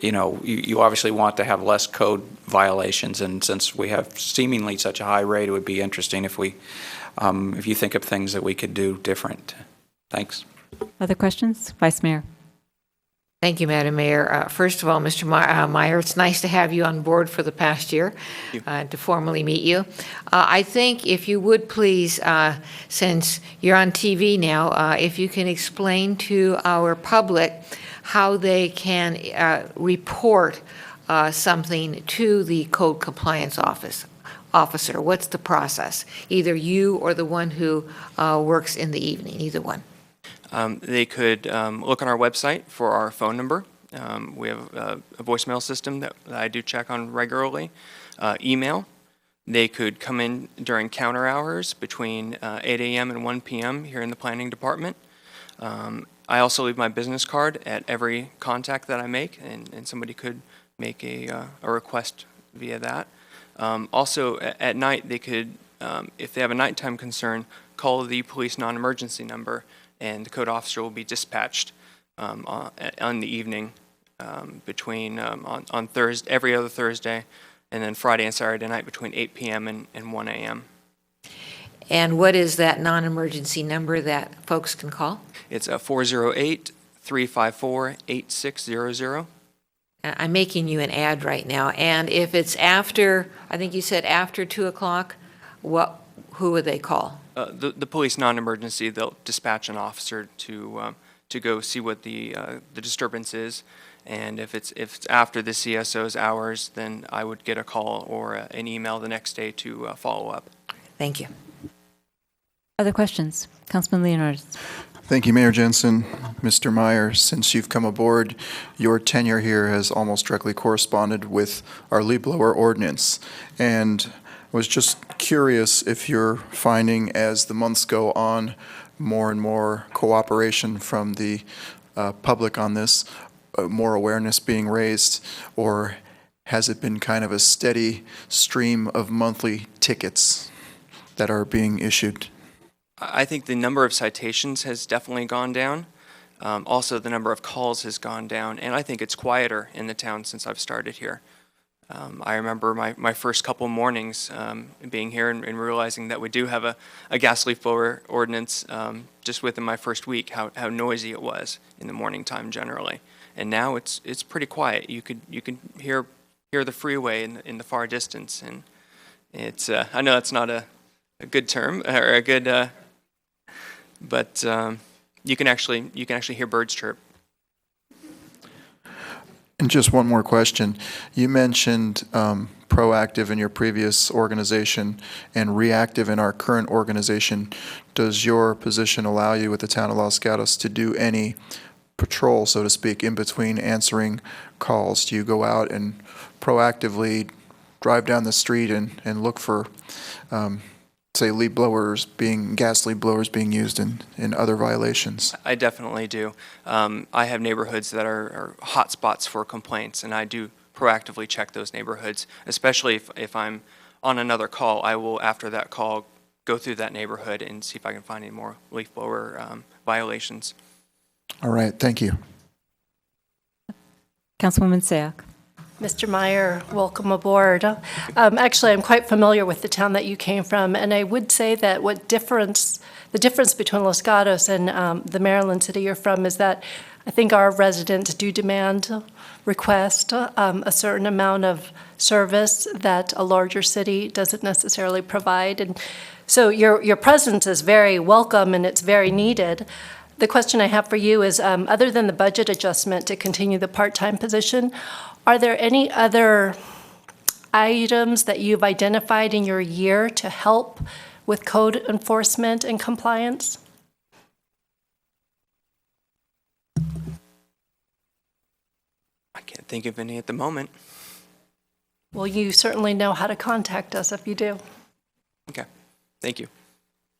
you obviously want to have less code violations, and since we have seemingly such a high rate, it would be interesting if if you think of things that we could do different. Thanks. Other questions? Vice Mayor. Thank you, Madam Mayor. First of all, Mr. Meyer, it's nice to have you on board for the past year, to formally meet you. I think if you would please, since you're on TV now, if you can explain to our public how they can report something to the Code Compliance Officer. What's the process? Either you or the one who works in the evening, either one. They could look on our website for our phone number. We have a voicemail system that I do check on regularly. Email. They could come in during counter hours between 8 a.m. and 1 p.m. here in the planning department. I also leave my business card at every contact that I make, and somebody could make a request via that. Also, at night, they could, if they have a nighttime concern, call the police non-emergency number, and the code officer will be dispatched on the evening between on Thursday, every other Thursday, and then Friday and Saturday night between 8 p.m. and 1 a.m. And what is that non-emergency number that folks can call? It's 408-354-8600. I'm making you an ad right now, and if it's after, I think you said after 2 o'clock, who would they call? The police non-emergency, they'll dispatch an officer to go see what the disturbance is, and if it's after the CSO's hours, then I would get a call or an email the next day to follow up. Thank you. Other questions? Councilman Leonardis. Thank you, Mayor Jensen. Mr. Meyer, since you've come aboard, your tenure here has almost directly corresponded with our leaf blower ordinance. And I was just curious if you're finding, as the months go on, more and more cooperation from the public on this, more awareness being raised, or has it been kind of a steady stream of monthly tickets that are being issued? I think the number of citations has definitely gone down. Also, the number of calls has gone down, and I think it's quieter in the town since I've started here. I remember my first couple mornings being here and realizing that we do have a gas leaf blower ordinance just within my first week, how noisy it was in the morning time generally. And now it's pretty quiet. You can hear the freeway in the far distance, and it's I know that's not a good term or a good but you can actually hear birds chirp. And just one more question. You mentioned proactive in your previous organization and reactive in our current organization. Does your position allow you with the town of Los Gatos to do any patrol, so to speak, in between answering calls? Do you go out and proactively drive down the street and look for say gas leaf blowers being used in other violations? I definitely do. I have neighborhoods that are hot spots for complaints, and I do proactively check those neighborhoods, especially if I'm on another call. I will, after that call, go through that neighborhood and see if I can find any more leaf blower violations. All right, thank you. Councilwoman Sayak. Mr. Meyer, welcome aboard. Actually, I'm quite familiar with the town that you came from, and I would say that the difference between Los Gatos and the Maryland city you're from is that I think our residents do request a certain amount of service that a larger city doesn't necessarily provide. And so your presence is very welcome and it's very needed. The question I have for you is, other than the budget adjustment to continue the part-time position, are there any other items that you've identified in your year to help with code enforcement and compliance? I can't think of any at the moment. Well, you certainly know how to contact us if you do. Okay, thank you.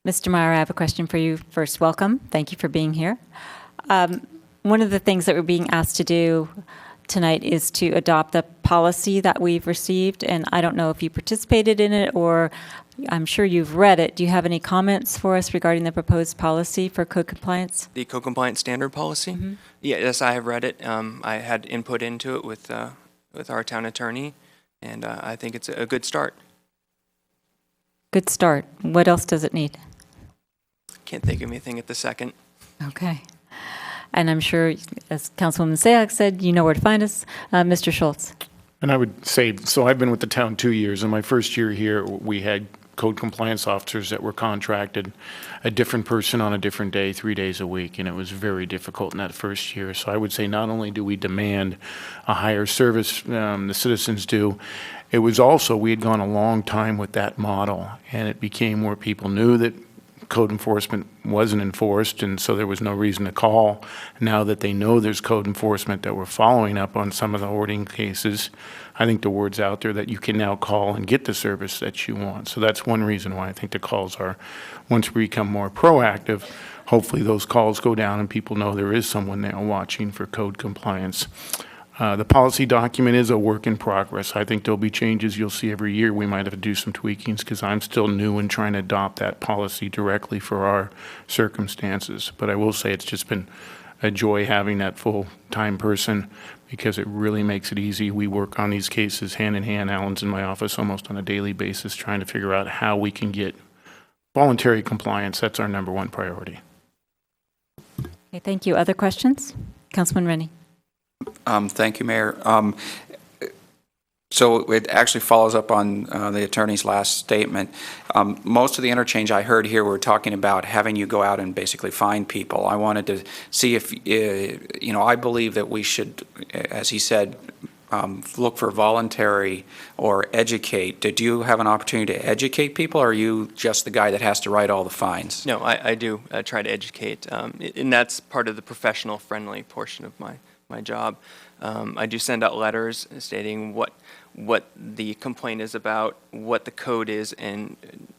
Mr. Meyer, I have a question for you. First, welcome. Thank you for being here. One of the things that we're being asked to do tonight is to adopt the policy that we've received, and I don't know if you participated in it or I'm sure you've read it. Do you have any comments for us regarding the proposed policy for code compliance? The code compliance standard policy? Mm-hmm. Yeah, yes, I have read it. I had input into it with our town attorney, and I think it's a good start. Good start. What else does it need? Can't think of anything at the second. Okay. And I'm sure, as Councilwoman Sayak said, you know where to find us. Mr. Schultz. And I would say, so I've been with the town 2 years. In my first year here, we had code compliance officers that were contracted, a different person on a different day, 3 days a week, and it was very difficult in that first year. So I would say not only do we demand a higher service, the citizens do, it was also, we had gone a long time with that model, and it became where people knew that code enforcement wasn't enforced, and so there was no reason to call. Now that they know there's code enforcement, that we're following up on some of the hoarding cases, I think the word's out there that you can now call and get the service that you want. So that's one reason why I think the calls are, once we become more proactive, hopefully those calls go down and people know there is someone there watching for code compliance. The policy document is a work in progress. I think there'll be changes you'll see every year. We might have to do some tweakings because I'm still new in trying to adopt that policy directly for our circumstances. But I will say it's just been a joy having that full-time person because it really makes it easy. We work on these cases hand in hand. Alan's in my office almost on a daily basis trying to figure out how we can get voluntary compliance. That's our number one priority. Okay, thank you. Other questions? Councilman Rennie. Thank you, Mayor. So it actually follows up on the attorney's last statement. Most of the interchange I heard here were talking about having you go out and basically find people. I wanted to see if, I believe that we should, as he said, look for voluntary or educate. Did you have an opportunity to educate people, or are you just the guy that has to write all the fines? No, I do try to educate, and that's part of the professional friendly portion of my job. I do send out letters stating what the complaint is about, what the code is, and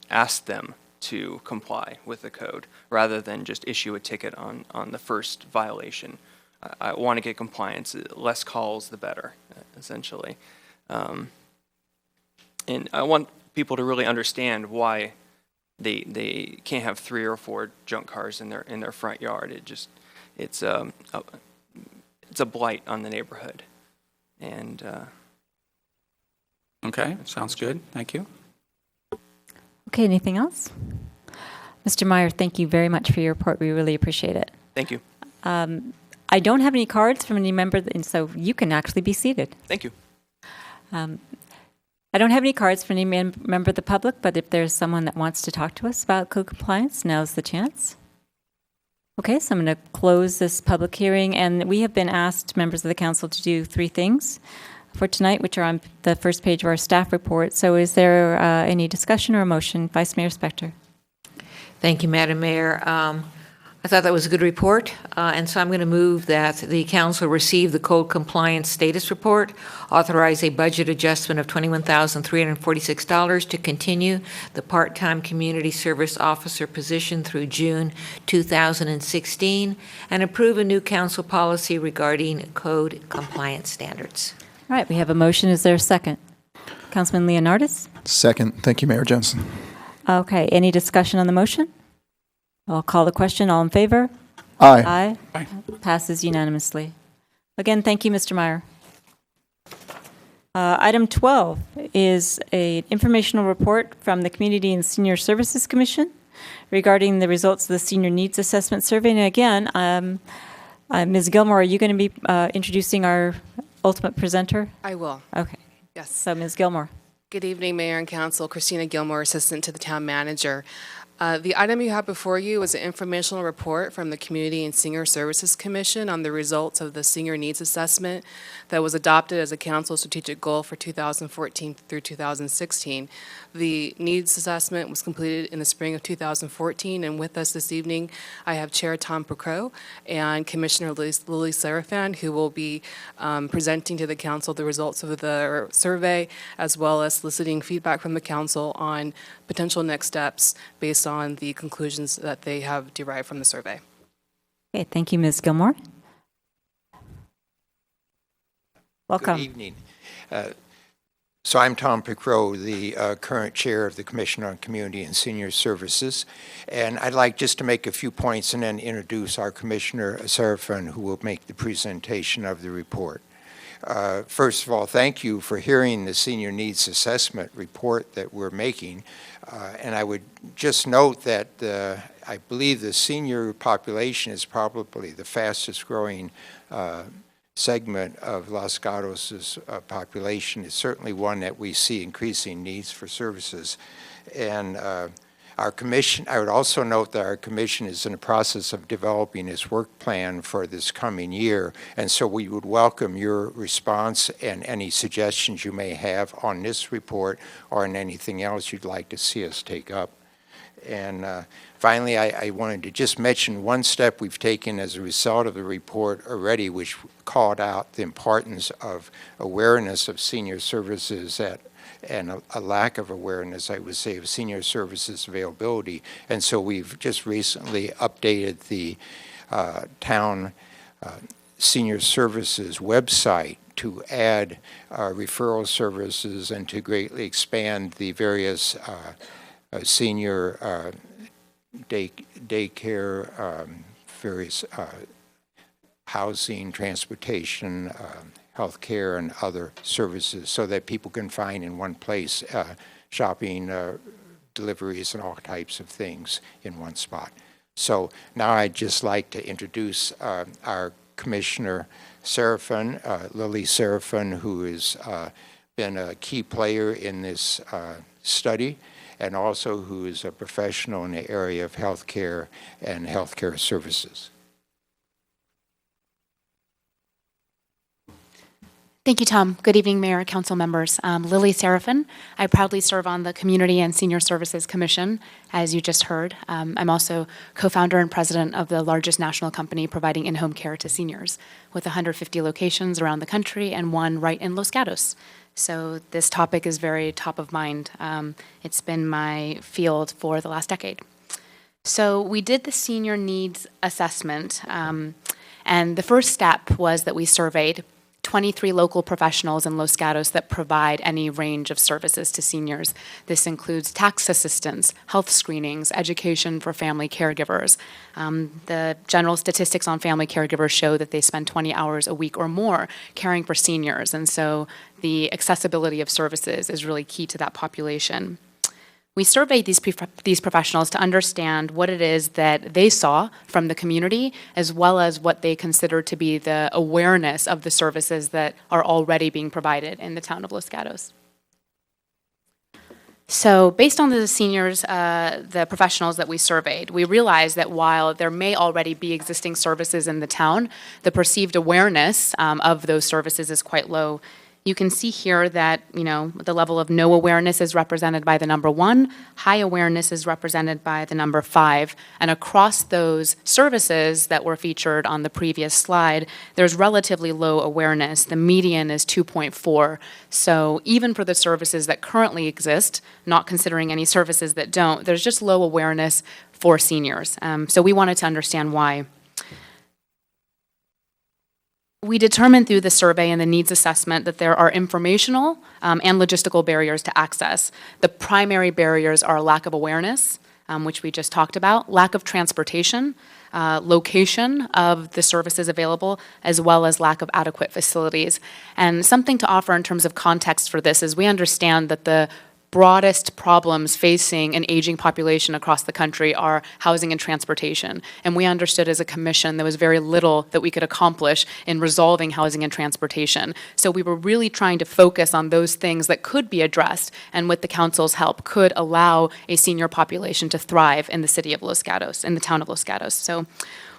ask them to comply with the code rather than just issue a ticket on the first violation. I want to get compliance. Less calls, the better, essentially. And I want people to really understand why they can't have 3 or 4 junk cars in their front yard. It's a blight on the neighborhood. And okay, sounds good. Thank you. Okay, anything else? Mr. Meyer, thank you very much for your report. We really appreciate it. Thank you. I don't have any cards from any member, and so you can actually be seated. Thank you. I don't have any cards for any member of the public, but if there's someone that wants to talk to us about code compliance, now's the chance. Okay, so I'm going to close this public hearing, and we have been asked, members of the council, to do 3 things for tonight, which are on the first page of our staff report. So is there any discussion or a motion? Vice Mayor Spector. Thank you, Madam Mayor. I thought that was a good report, and so I'm going to move that the council receive the code compliance status report, authorize a budget adjustment of $21,346 to continue the part-time community service officer position through June 2016, and approve a new council policy regarding code compliance standards. All right, we have a motion. Is there a second? Councilman Leonardis? Second. Thank you, Mayor Jensen. Okay, any discussion on the motion? I'll call the question. All in favor? Aye. Aye. Aye. Passes unanimously. Again, thank you, Mr. Meyer. Item 12 is an informational report from the Community and Senior Services Commission regarding the results of the Senior Needs Assessment Survey. And again, Ms. Gilmore, are you going to be introducing our ultimate presenter? I will. Okay. Yes. So, Ms. Gilmore. Good evening, Mayor and Council. Christina Gilmore, Assistant to the Town Manager. The item you have before you is an informational report from the Community and Senior Services Commission on the results of the Senior Needs Assessment that was adopted as a council strategic goal for 2014 through 2016. The needs assessment was completed in the spring of 2014, and with us this evening, I have Chair Tom Pecrow and Commissioner Lily Serafan, who will be presenting to the council the results of the survey, as well as soliciting feedback from the council on potential next steps based on the conclusions that they have derived from the survey. Okay, thank you, Ms. Gilmore. Welcome. Good evening. So I'm Tom Pecrow, the current chair of the Commission on Community and Senior Services, and I'd like just to make a few points and then introduce our Commissioner Serafan, who will make the presentation of the report. First of all, thank you for hearing the Senior Needs Assessment report that we're making, and I would just note that I believe the senior population is probably the fastest growing segment of Los Gatos' population. Is certainly one that we see increasing needs for services. And our commission, I would also note that our commission is in the process of developing its work plan for this coming year, and so we would welcome your response and any suggestions you may have on this report or on anything else you'd like to see us take up. And finally, I wanted to just mention one step we've taken as a result of the report already, which called out the importance of awareness of senior services and a lack of awareness, I would say, of senior services availability. And so we've just recently updated the town senior services website to add referral services and to greatly expand the various senior daycare, various housing, transportation, healthcare, and other services, so that people can find in one place shopping, deliveries, and all types of things in one spot. So now I'd just like to introduce our Commissioner Serafan, Lily Serafan, who has been a key player in this study, and also who is a professional in the area of healthcare and healthcare services. Thank you, Tom. Good evening, Mayor, Council members. Lily Serafan. I proudly serve on the Community and Senior Services Commission, as you just heard. I'm also co-founder and president of the largest national company providing in-home care to seniors, with 150 locations around the country and one right in Los Gatos. So this topic is very top of mind. It's been my field for the last decade. So we did the senior needs assessment, and the first step was that we surveyed 23 local professionals in Los Gatos that provide any range of services to seniors. This includes tax assistance, health screenings, education for family caregivers. The general statistics on family caregivers show that they spend 20 hours a week or more caring for seniors, and so the accessibility of services is really key to that population. We surveyed these professionals to understand what it is that they saw from the community, as well as what they consider to be the awareness of the services that are already being provided in the town of Los Gatos. So based on the seniors, the professionals that we surveyed, we realized that while there may already be existing services in the town, the perceived awareness of those services is quite low. You can see here that, the level of no awareness is represented by the number 1, high awareness is represented by the number 5, and across those services that were featured on the previous slide, there's relatively low awareness. The median is 2.4. So even for the services that currently exist, not considering any services that don't, there's just low awareness for seniors. So we wanted to understand why. We determined through the survey and the needs assessment that there are informational and logistical barriers to access. The primary barriers are lack of awareness, which we just talked about, lack of transportation, location of the services available, as well as lack of adequate facilities. And something to offer in terms of context for this is we understand that the broadest problems facing an aging population across the country are housing and transportation. And we understood as a commission there was very little that we could accomplish in resolving housing and transportation. So we were really trying to focus on those things that could be addressed and with the council's help could allow a senior population to thrive in the city of Los Gatos, in the town of Los Gatos. So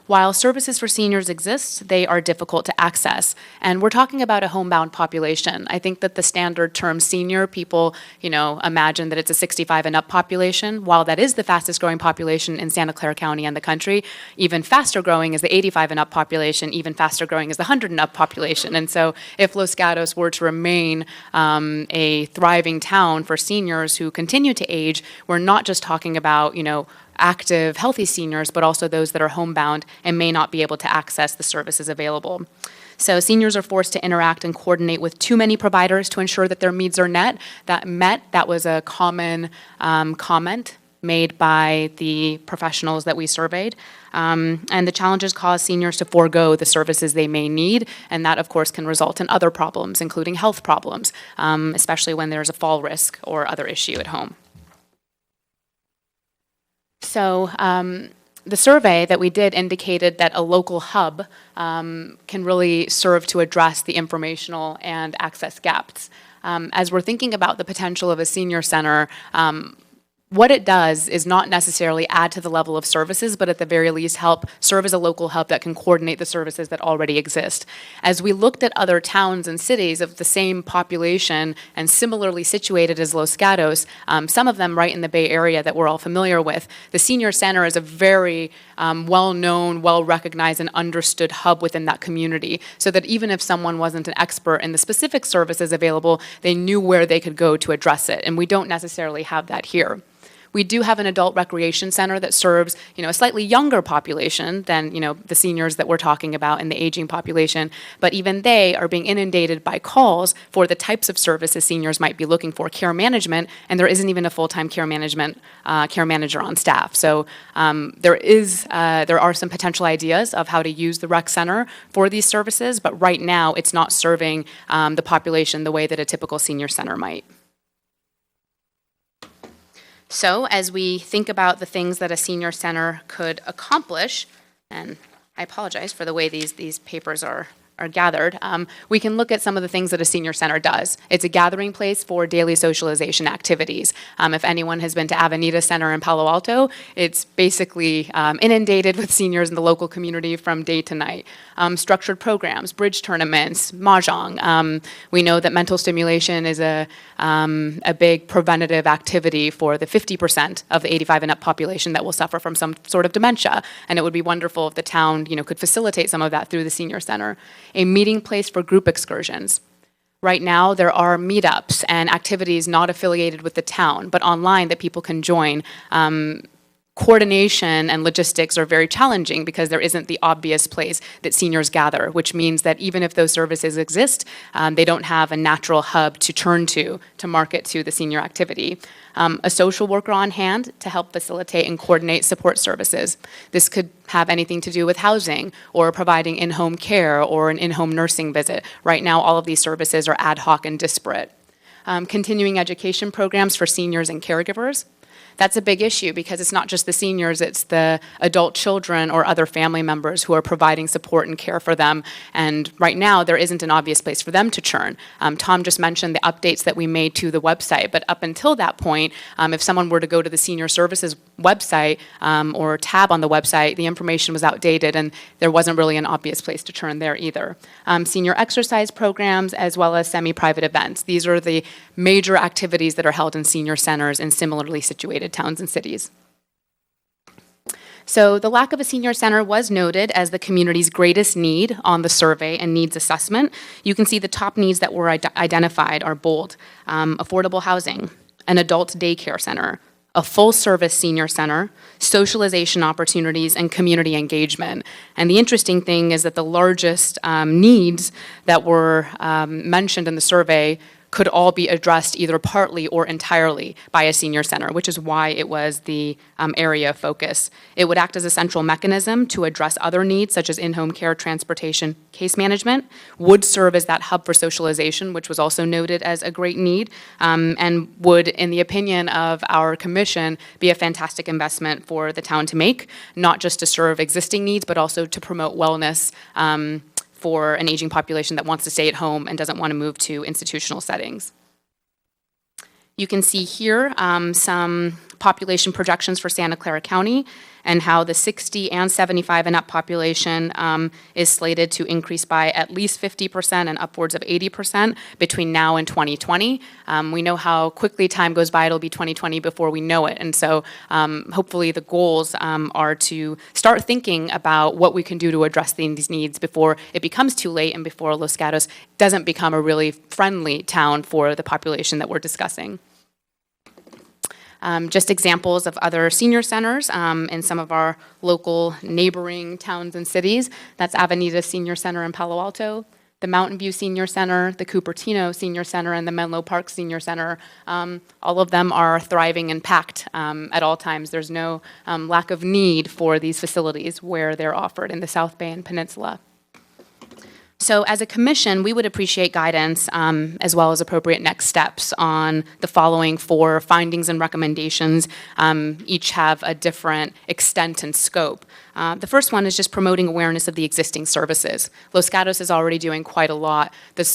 while services for seniors exist, they are difficult to access. And we're talking about a homebound population. I think that the standard term senior, people, imagine that it's a 65 and up population. While that is the fastest growing population in Santa Clara County and the country, even faster growing is the 85 and up population, even faster growing is the 100 and up population. And so if Los Gatos were to remain a thriving town for seniors who continue to age, we're not just talking about, active, healthy seniors, but also those that are homebound and may not be able to access the services available. So seniors are forced to interact and coordinate with too many providers to ensure that their needs are met. That was a common comment made by the professionals that we surveyed. And the challenges cause seniors to forego the services they may need, and that, of course, can result in other problems, including health problems, especially when there's a fall risk or other issue at home. So the survey that we did indicated that a local hub can really serve to address the informational and access gaps. As we're thinking about the potential of a senior center, what it does is not necessarily add to the level of services, but at the very least help serve as a local hub that can coordinate the services that already exist. As we looked at other towns and cities of the same population and similarly situated as Los Gatos, some of them right in the Bay Area that we're all familiar with, the senior center is a very well-known, well-recognized, and understood hub within that community, so that even if someone wasn't an expert in the specific services available, they knew where they could go to address it, and we don't necessarily have that here. We do have an adult recreation center that serves, a slightly younger population than, the seniors that we're talking about in the aging population, but even they are being inundated by calls for the types of services seniors might be looking for, care management, and there isn't even a full-time care manager on staff. So there are some potential ideas of how to use the rec center for these services, but right now it's not serving the population the way that a typical senior center might. So as we think about the things that a senior center could accomplish, and I apologize for the way these papers are gathered, we can look at some of the things that a senior center does. It's a gathering place for daily socialization activities. If anyone has been to Avenida Center in Palo Alto, it's basically inundated with seniors in the local community from day to night. Structured programs, bridge tournaments, mahjong. We know that mental stimulation is a big preventative activity for the 50% of the 85 and up population that will suffer from some sort of dementia. And it would be wonderful if the town, could facilitate some of that through the senior center. A meeting place for group excursions. Right now, there are meetups and activities not affiliated with the town, but online that people can join. Coordination and logistics are very challenging because there isn't the obvious place that seniors gather, which means that even if those services exist, they don't have a natural hub to turn to market to the senior activity. A social worker on hand to help facilitate and coordinate support services. This could have anything to do with housing or providing in-home care or an in-home nursing visit. Right now, all of these services are ad hoc and disparate. Continuing education programs for seniors and caregivers. That's a big issue because it's not just the seniors, it's the adult children or other family members who are providing support and care for them. And right now, there isn't an obvious place for them to churn. Tom just mentioned the updates that we made to the website, but up until that point, if someone were to go to the senior services website or tab on the website, the information was outdated and there wasn't really an obvious place to churn there either. Senior exercise programs as well as semi-private events. These are the major activities that are held in senior centers and similarly situated towns and cities. So the lack of a senior center was noted as the community's greatest need on the survey and needs assessment. You can see the top needs that were identified are bold. Affordable housing, an adult daycare center, a full-service senior center, socialization opportunities, and community engagement. And the interesting thing is that the largest needs that were mentioned in the survey could all be addressed either partly or entirely by a senior center, which is why it was the area of focus. It would act as a central mechanism to address other needs, such as in-home care, transportation, case management, would serve as that hub for socialization, which was also noted as a great need, and would, in the opinion of our commission, be a fantastic investment for the town to make, not just to serve existing needs, but also to promote wellness for an aging population that wants to stay at home and doesn't want to move to institutional settings. You can see here some population projections for Santa Clara County and how the 60 and 75 and up population is slated to increase by at least 50% and upwards of 80% between now and 2020. We know how quickly time goes by. It'll be 2020 before we know it. And so hopefully the goals are to start thinking about what we can do to address these needs before it becomes too late and before Los Gatos doesn't become a really friendly town for the population that we're discussing. Just examples of other senior centers in some of our local neighboring towns and cities. That's Avenida Senior Center in Palo Alto, the Mountain View Senior Center, the Cupertino Senior Center, and the Menlo Park Senior Center. All of them are thriving and packed at all times. There's no lack of need for these facilities where they're offered in the South Bay and Peninsula. So as a commission, we would appreciate guidance as well as appropriate next steps on the following 4 findings and recommendations. Each have a different extent and scope. The first one is just promoting awareness of the existing services. Los Gatos is already doing quite a lot. The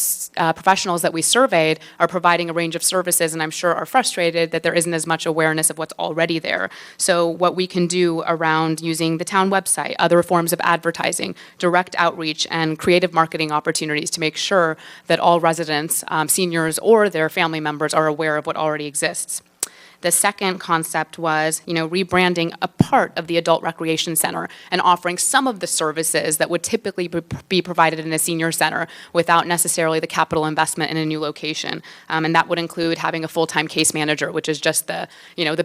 professionals that we surveyed are providing a range of services, and I'm sure are frustrated that there isn't as much awareness of what's already there. So what we can do around using the town website, other forms of advertising, direct outreach, and creative marketing opportunities to make sure that all residents, seniors or their family members, are aware of what already exists. The second concept was, rebranding a part of the adult recreation center and offering some of the services that would typically be provided in a senior center without necessarily the capital investment in a new location. And that would include having a full-time case manager, which is just the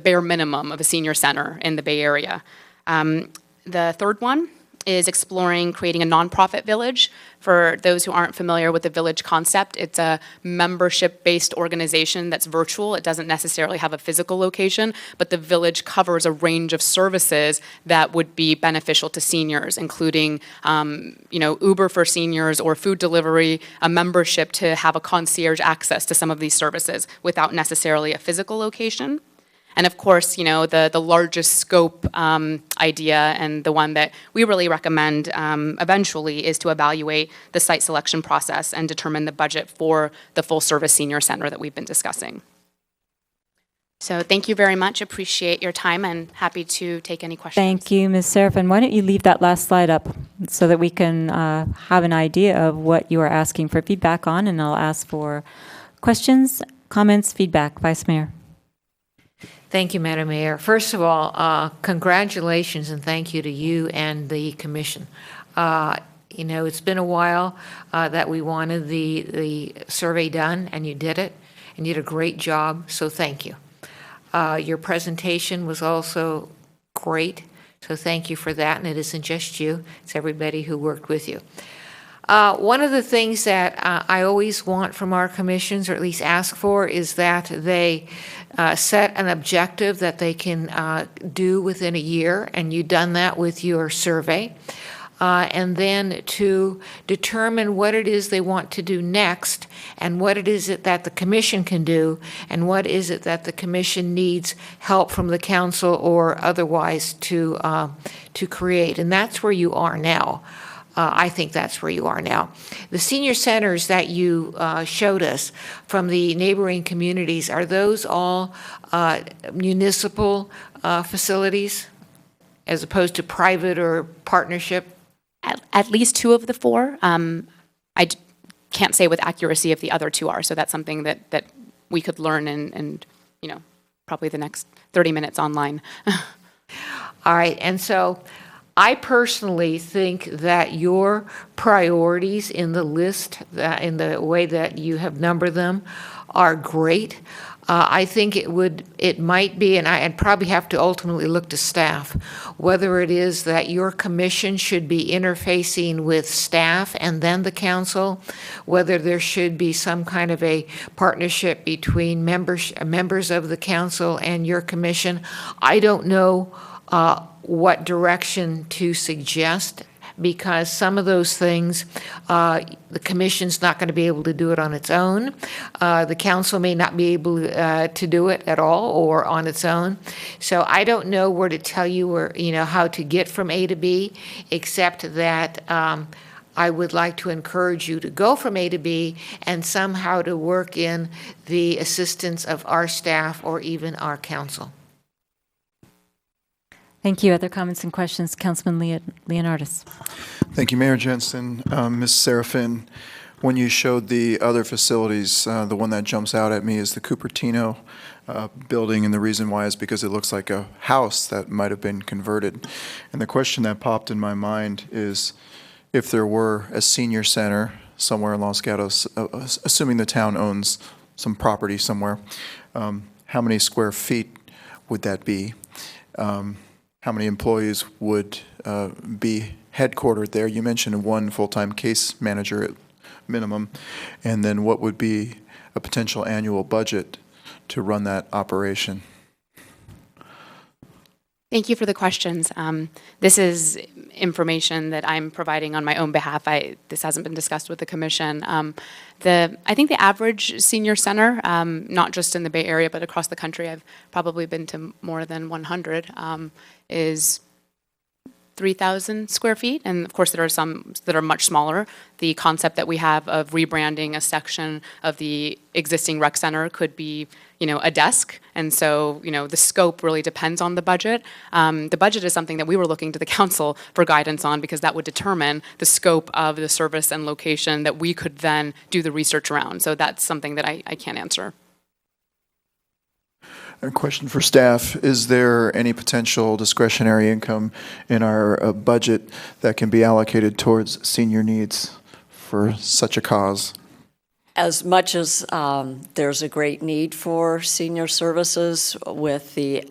bare minimum of a senior center in the Bay Area. The third one is exploring creating a nonprofit village. For those who aren't familiar with the village concept, it's a membership-based organization that's virtual. It doesn't necessarily have a physical location, but the village covers a range of services that would be beneficial to seniors, including Uber for seniors or food delivery, a membership to have a concierge access to some of these services without necessarily a physical location. And of course, the largest scope idea, and the one that we really recommend eventually, is to evaluate the site selection process and determine the budget for the full-service senior center that we've been discussing. So thank you very much. Appreciate your time and happy to take any questions. Thank you, Ms. Serafin. Why don't you leave that last slide up so that we can have an idea of what you are asking for feedback on, and I'll ask for questions, comments, feedback. Vice Mayor. Thank you, Madam Mayor. First of all, congratulations and thank you to you and the commission. It's been a while that we wanted the survey done, and you did it, and you did a great job, so thank you. Your presentation was also great, so thank you for that, and it isn't just you, it's everybody who worked with you. One of the things that I always want from our commissions, or at least ask for, is that they set an objective that they can do within a year, and you've done that with your survey. And then to determine what it is they want to do next, and what it is that the commission can do, and what is it that the commission needs help from the council or otherwise to create. And that's where you are now. I think that's where you are now. The senior centers that you showed us from the neighboring communities, are those all municipal facilities as opposed to private or partnership? At least 2 of the 4. I can't say with accuracy if the other 2 are, so that's something that we could learn in probably the next 30 minutes online. All right, and so I personally think that your priorities in the list, in the way that you have numbered them, are great. I think it might be, and I'd probably have to ultimately look to staff, whether it is that your commission should be interfacing with staff and then the council, whether there should be some kind of a partnership between members of the council and your commission. I don't know what direction to suggest, because some of those things, the commission's not going to be able to do it on its own. The council may not be able to do it at all or on its own. So I don't know where to tell you or, how to get from A to B, except that I would like to encourage you to go from A to B and somehow to work in the assistance of our staff or even our council. Thank you. Other comments and questions? Councilman Leonardis. Thank you, Mayor Jensen. Ms. Serafin, when you showed the other facilities, the one that jumps out at me is the Cupertino building, and the reason why is because it looks like a house that might have been converted. And the question that popped in my mind is, if there were a senior center somewhere in Los Gatos, assuming the town owns some property somewhere, how many square feet would that be? How many employees would be headquartered there? You mentioned one full-time case manager at minimum. And then what would be a potential annual budget to run that operation? Thank you for the questions. This is information that I'm providing on my own behalf. This hasn't been discussed with the commission. I think the average senior center, not just in the Bay Area, but across the country, I've probably been to more than 100, is 3,000 square feet. And of course, there are some that are much smaller. The concept that we have of rebranding a section of the existing rec center could be, a desk. And so, the scope really depends on the budget. The budget is something that we were looking to the council for guidance on, because that would determine the scope of the service and location that we could then do the research around. So that's something that I can't answer. A question for staff. Is there any potential discretionary income in our budget that can be allocated towards senior needs for such a cause? As much as there's a great need for senior services, with the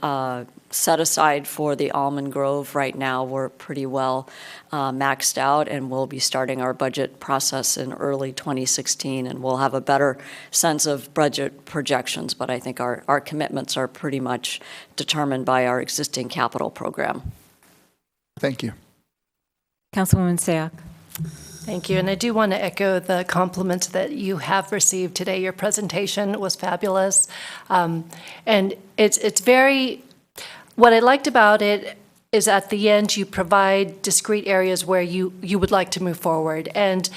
set aside for the Almond Grove right now, we're pretty well maxed out, and we'll be starting our budget process in early 2016, and we'll have a better sense of budget projections. But I think our commitments are pretty much determined by our existing capital program. Thank you. Councilwoman Sayoc. Thank you. And I do want to echo the compliments that you have received today. Your presentation was fabulous. And it's very, what I liked about it is at the end you provide discrete areas where you would like to move forward. And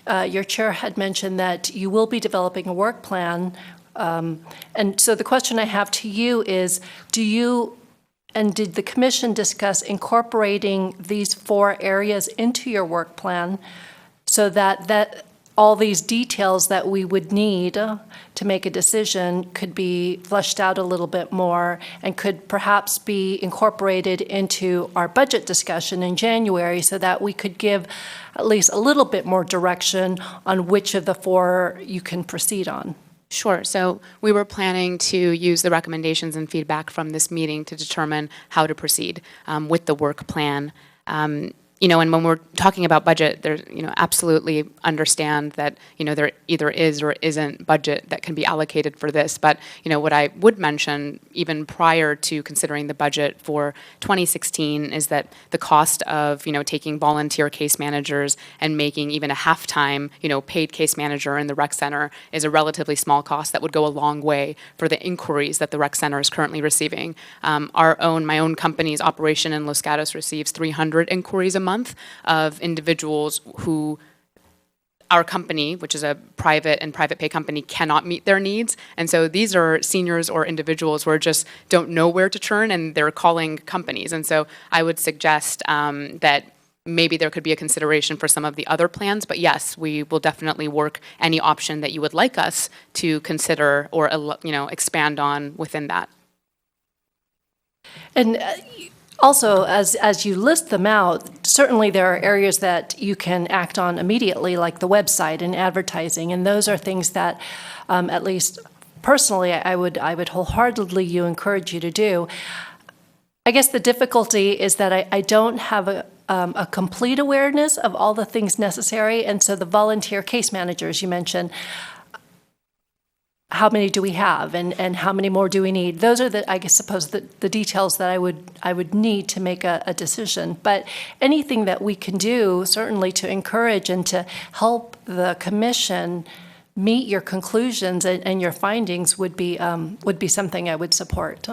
your chair had mentioned that you will be developing a work plan. And so the question I have to you is, did the commission discuss incorporating these 4 areas into your work plan, so that all these details that we would need to make a decision could be fleshed out a little bit more and could perhaps be incorporated into our budget discussion in January, so that we could give at least a little bit more direction on which of the 4 you can proceed on? Sure. So we were planning to use the recommendations and feedback from this meeting to determine how to proceed with the work plan. And when we're talking about budget, there's, absolutely understand that, there either is or isn't budget that can be allocated for this. But, what I would mention, even prior to considering the budget for 2016, is that the cost of, taking volunteer case managers and making even a half-time, paid case manager in the rec center is a relatively small cost that would go a long way for the inquiries that the rec center is currently receiving. My own company's operation in Los Gatos receives 300 inquiries a month of individuals who our company, which is a private pay company, cannot meet their needs. And so these are seniors or individuals who just don't know where to turn, and they're calling companies. And so I would suggest that maybe there could be a consideration for some of the other plans. But yes, we will definitely work any option that you would like us to consider or expand on within that. And also, as you list them out, certainly there are areas that you can act on immediately, like the website and advertising, and those are things that, at least personally, I would wholeheartedly encourage you to do. I guess the difficulty is that I don't have a complete awareness of all the things necessary, and so the volunteer case managers you mentioned, how many do we have, and how many more do we need? Those are the details that I would need to make a decision. But anything that we can do, certainly to encourage and to help the commission meet your conclusions and your findings, would be something I would support.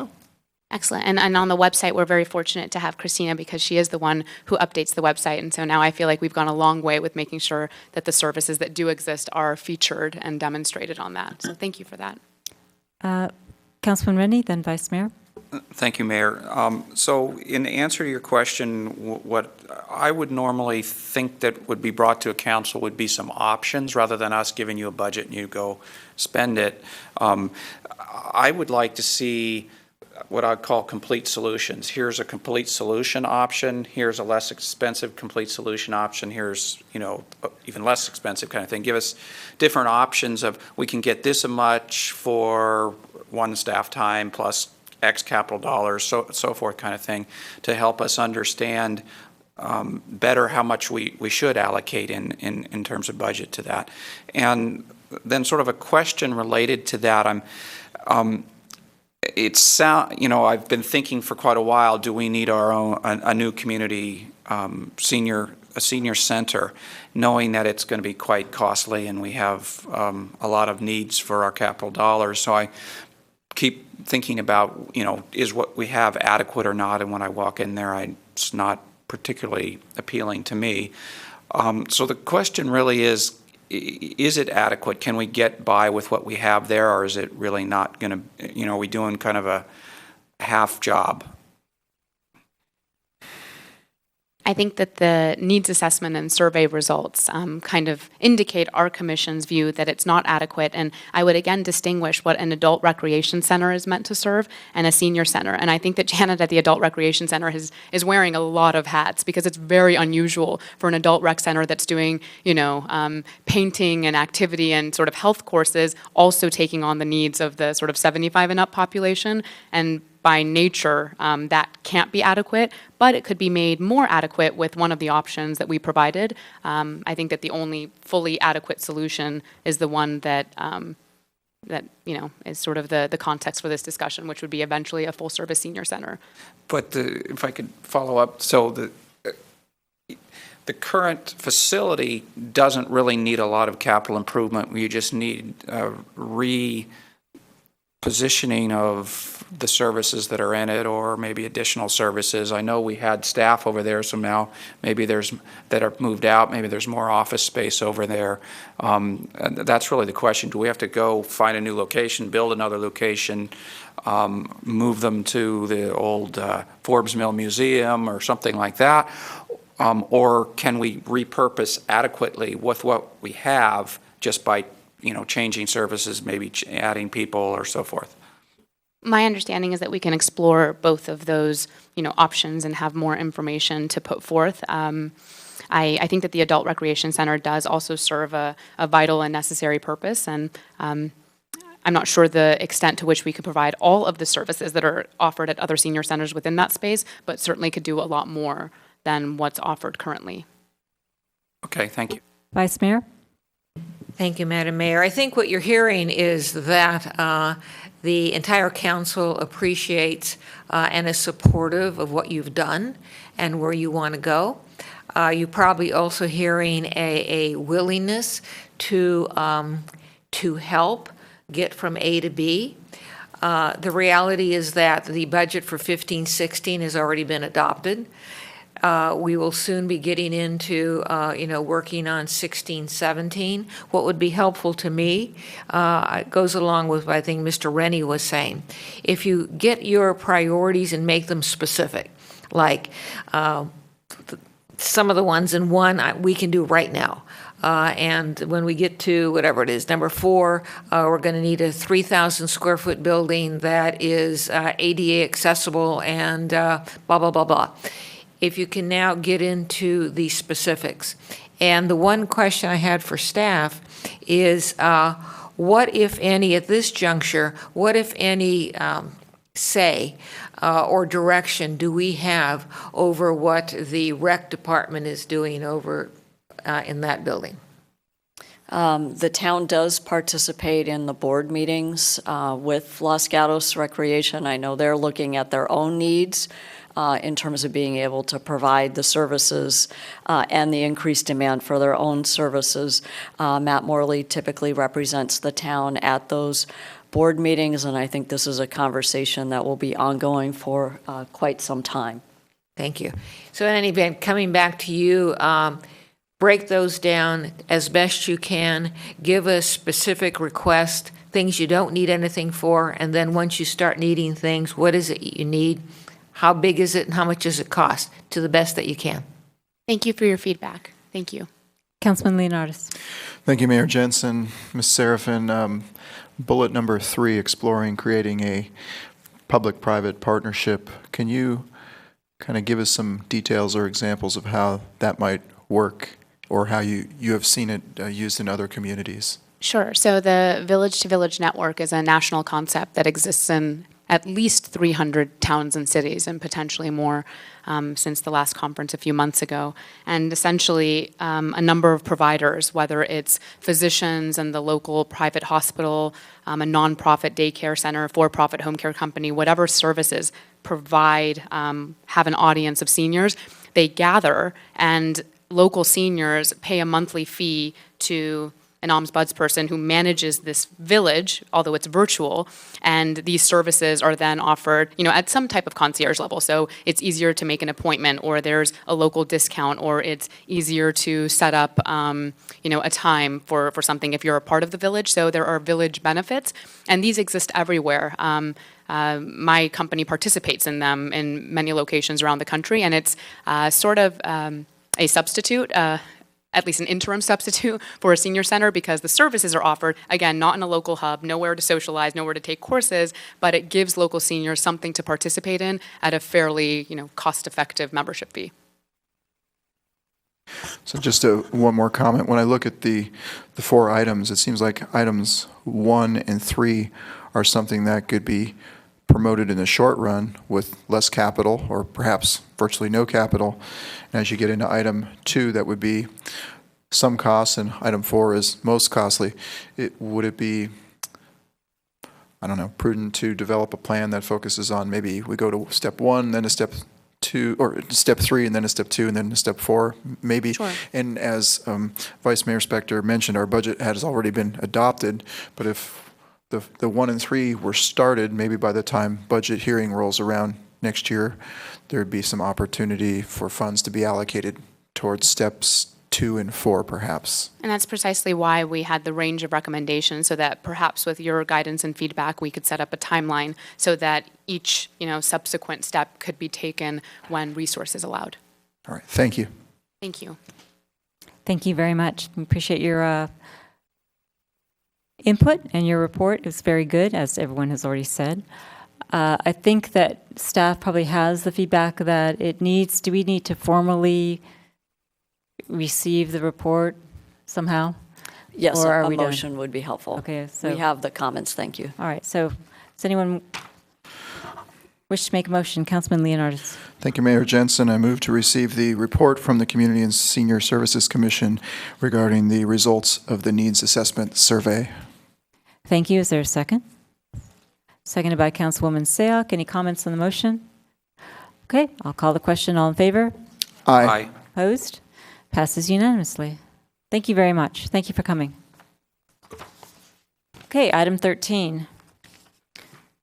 Excellent. And on the website, we're very fortunate to have Christina because she is the one who updates the website. And so now I feel like we've gone a long way with making sure that the services that do exist are featured and demonstrated on that. So thank you for that. Councilman Rennie, then Vice Mayor. Thank you, Mayor. So in answer to your question, what I would normally think that would be brought to a council would be some options rather than us giving you a budget and you go spend it. I would like to see what I'd call complete solutions. Here's a complete solution option. Here's a less expensive complete solution option. Here's, even less expensive kind of thing. Give us different options of we can get this much for one staff time plus X capital dollars, so forth kind of thing, to help us understand better how much we should allocate in terms of budget to that. And then sort of a question related to that, I've been thinking for quite a while, do we need our own, a new community senior center, knowing that it's going to be quite costly and we have a lot of needs for our capital dollars. So I keep thinking about, is what we have adequate or not? And when I walk in there, it's not particularly appealing to me. So the question really is it adequate? Can we get by with what we have there, or is it really not going to, are we doing kind of a half job? I think that the needs assessment and survey results kind of indicate our commission's view that it's not adequate. And I would again distinguish what an adult recreation center is meant to serve and a senior center. And I think that Janet at the adult recreation center is wearing a lot of hats because it's very unusual for an adult rec center that's doing, painting and activity and sort of health courses, also taking on the needs of the sort of 75 and up population. And by nature, that can't be adequate, but it could be made more adequate with one of the options that we provided. I think that the only fully adequate solution is the one that is sort of the context for this discussion, which would be eventually a full-service senior center. But if I could follow up, so the current facility doesn't really need a lot of capital improvement. You just need repositioning of the services that are in it, or maybe additional services. I know we had staff over there, so now maybe that are moved out, maybe there's more office space over there. And that's really the question. Do we have to go find a new location, build another location, move them to the old Forbes Mill Museum or something like that? Or can we repurpose adequately with what we have just by changing services, maybe adding people or so forth? My understanding is that we can explore both of those, options and have more information to put forth. I think that the Adult Recreation Center does also serve a vital and necessary purpose, and I'm not sure the extent to which we could provide all of the services that are offered at other senior centers within that space, but certainly could do a lot more than what's offered currently. Okay, thank you. Vice Mayor? Thank you, Madam Mayor. I think what you're hearing is that the entire council appreciates and is supportive of what you've done and where you want to go. You're probably also hearing a willingness to help get from A to B. The reality is that the budget for 15-16 has already been adopted. We will soon be getting into, working on 16-17. What would be helpful to me, it goes along with what I think Mr. Rennie was saying. If you get your priorities and make them specific, like some of the ones in one we can do right now. And when we get to whatever it is, number 4, we're going to need a 3,000 square foot building that is ADA accessible and blah, blah, blah, blah. If you can now get into the specifics. And the one question I had for staff is what, if any, at this juncture, what, if any, say or direction do we have over what the rec department is doing over in that building? The town does participate in the board meetings with Los Gatos Recreation. I know they're looking at their own needs in terms of being able to provide the services and the increased demand for their own services. Matt Morley typically represents the town at those board meetings, and I think this is a conversation that will be ongoing for quite some time. Thank you. So in any event, coming back to you, break those down as best you can, give us specific requests, things you don't need anything for, and then once you start needing things, what is it you need? How big is it and how much does it cost, to the best that you can? Thank you for your feedback. Thank you. Councilman Leonardis. Thank you, Mayor Jensen. Ms. Serafin, bullet number 3, exploring creating a public-private partnership. Can you kind of give us some details or examples of how that might work, or how you have seen it used in other communities? Sure. So the Village to Village Network is a national concept that exists in at least 300 towns and cities, and potentially more since the last conference a few months ago. And essentially, a number of providers, whether it's physicians and the local private hospital, a nonprofit daycare center, for-profit home care company, whatever services provide, have an audience of seniors, they gather, and local seniors pay a monthly fee to an ombudsperson who manages this village, although it's virtual, and these services are then offered, at some type of concierge level. So it's easier to make an appointment, or there's a local discount, or it's easier to set up, a time for something if you're a part of the village. So there are village benefits, and these exist everywhere. My company participates in them in many locations around the country, and it's sort of a substitute, at least an interim substitute for a senior center, because the services are offered, again, not in a local hub, nowhere to socialize, nowhere to take courses, but it gives local seniors something to participate in at a fairly, cost-effective membership fee. So just one more comment. When I look at the 4 items, it seems like items 1 and 3 are something that could be promoted in the short run with less capital, or perhaps virtually no capital. And as you get into item 2, that would be some costs, and item 4 is most costly. Would it be, I don't know, prudent to develop a plan that focuses on, maybe we go to step 1, then to step 2, or step 3, and then to step 2, and then to step 4, maybe? Sure. And as Vice Mayor Spector mentioned, our budget has already been adopted, but if the 1 and 3 were started, maybe by the time budget hearing rolls around next year, there'd be some opportunity for funds to be allocated towards steps 2 and 4, perhaps. And that's precisely why we had the range of recommendations, so that perhaps with your guidance and feedback, we could set up a timeline so that each, subsequent step could be taken when resources allowed. All right, thank you. Thank you. Thank you very much. We appreciate your input, and your report is very good, as everyone has already said. I think that staff probably has the feedback that it needs. Do we need to formally receive the report somehow? Yes, Or are a we done? motion would be helpful. Okay, so We have the comments, thank you. all right. So does anyone wish to make a motion? Councilman Leonardis. Thank you, Mayor Jensen. I move to receive the report from the Community and Senior Services Commission regarding the results of the needs assessment survey. Thank you. Is there a second? Seconded by Councilwoman Sayoc. Any comments on the motion? Okay, I'll call the question. All in favor? Aye. Opposed? Passes unanimously. Thank you very much. Thank you for coming. Okay, item 13,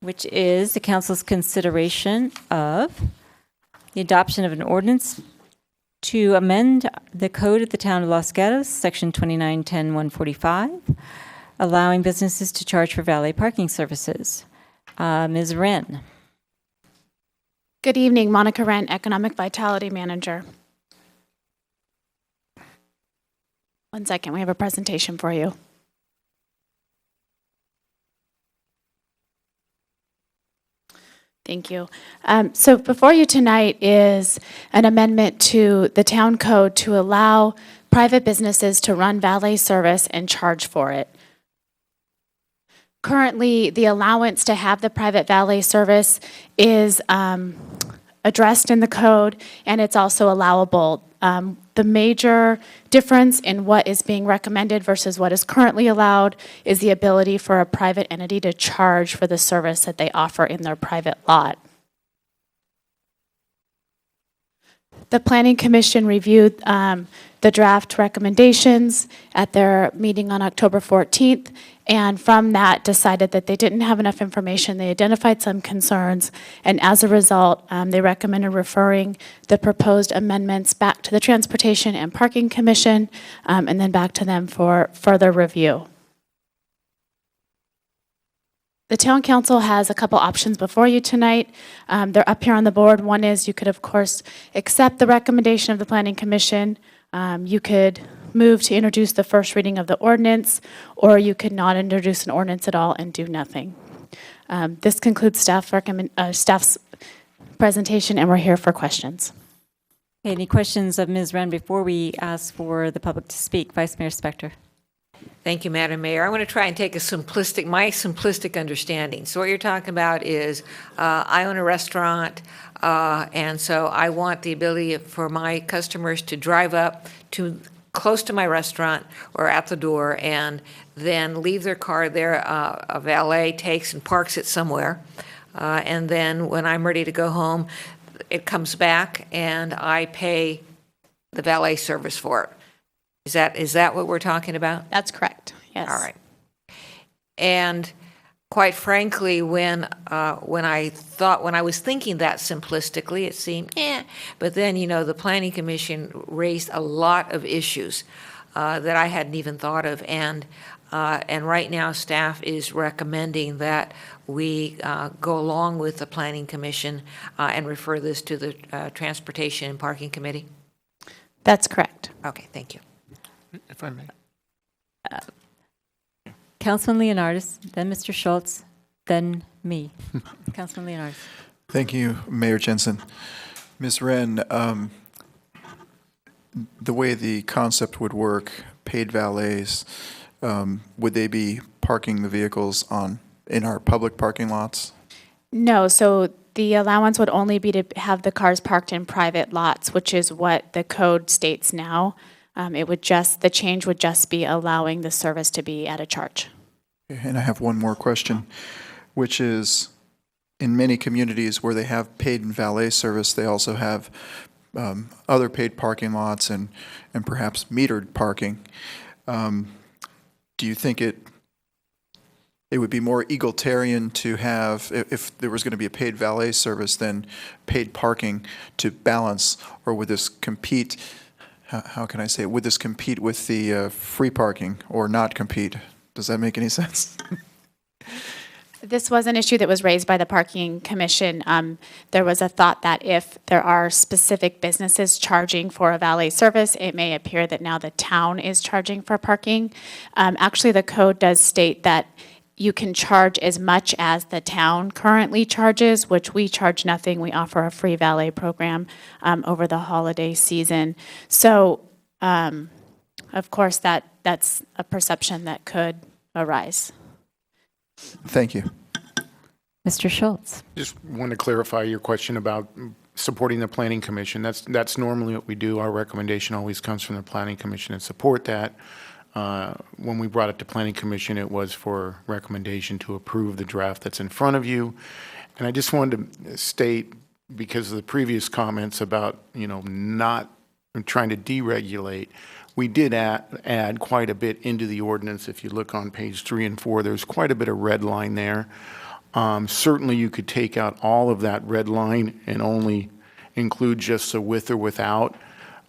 which is the council's consideration of the adoption of an ordinance to amend the code of the town of Los Gatos, section 2910-145, allowing businesses to charge for valet parking services. Ms. Wren. Good evening, Monica Wren, Economic Vitality Manager. One second, we have a presentation for you. Thank you. So before you tonight is an amendment to the town code to allow private businesses to run valet service and charge for it. Currently, the allowance to have the private valet service is addressed in the code, and it's also allowable. The major difference in what is being recommended versus what is currently allowed is the ability for a private entity to charge for the service that they offer in their private lot. The Planning Commission reviewed the draft recommendations at their meeting on October 14th, and from that decided that they didn't have enough information. They identified some concerns, and as a result, they recommended referring the proposed amendments back to the Transportation and Parking Commission, and then back to them for further review. The Town Council has a couple options before you tonight. They're up here on the board. One is you could, of course, accept the recommendation of the Planning Commission. You could move to introduce the first reading of the ordinance, or you could not introduce an ordinance at all and do nothing. This concludes staff's presentation, and we're here for questions. Any questions of Ms. Wren before we ask for the public to speak? Vice Mayor Spector. Thank you, Madam Mayor. I want to try and take my simplistic understanding. So what you're talking about is I own a restaurant, and so I want the ability for my customers to drive up to close to my restaurant or at the door and then leave their car there. A valet takes and parks it somewhere. And then when I'm ready to go home, it comes back and I pay the valet service for it. Is that what we're talking about? That's correct, yes. All right. And quite frankly, when I was thinking that simplistically, it seemed, but then, the Planning Commission raised a lot of issues that I hadn't even thought of, and right now staff is recommending that we go along with the Planning Commission and refer this to the Transportation and Parking Committee. That's correct. Okay, thank you. If I may. Councilman Leonardis, then Mr. Schultz, then me. Councilman Leonardis. Thank you, Mayor Jensen. Ms. Wren, the way the concept would work, paid valets, would they be parking the vehicles in our public parking lots? No, so the allowance would only be to have the cars parked in private lots, which is what the code states now. The change would just be allowing the service to be at a charge. And I have one more question, which is, in many communities where they have paid and valet service, they also have other paid parking lots and perhaps metered parking. Do you think it would be more egalitarian to have, if there was going to be a paid valet service, than paid parking to balance, or would this compete? How can I say it? Would this compete with the free parking or not compete? Does that make any sense? This was an issue that was raised by the Parking Commission. There was a thought that if there are specific businesses charging for a valet service, it may appear that now the town is charging for parking. Actually, the code does state that you can charge as much as the town currently charges, which we charge nothing. We offer a free valet program over the holiday season. So, of course, that's a perception that could arise. Thank you. Mr. Schultz. Just want to clarify your question about supporting the Planning Commission. That's normally what we do. Our recommendation always comes from the Planning Commission and support that. When we brought it to Planning Commission, it was for recommendation to approve the draft that's in front of you. And I just wanted to state, because of the previous comments about, not trying to deregulate, we did add quite a bit into the ordinance. If you look on page 3 and 4, there's quite a bit of red line there. Certainly you could take out all of that red line and only include just the with or without.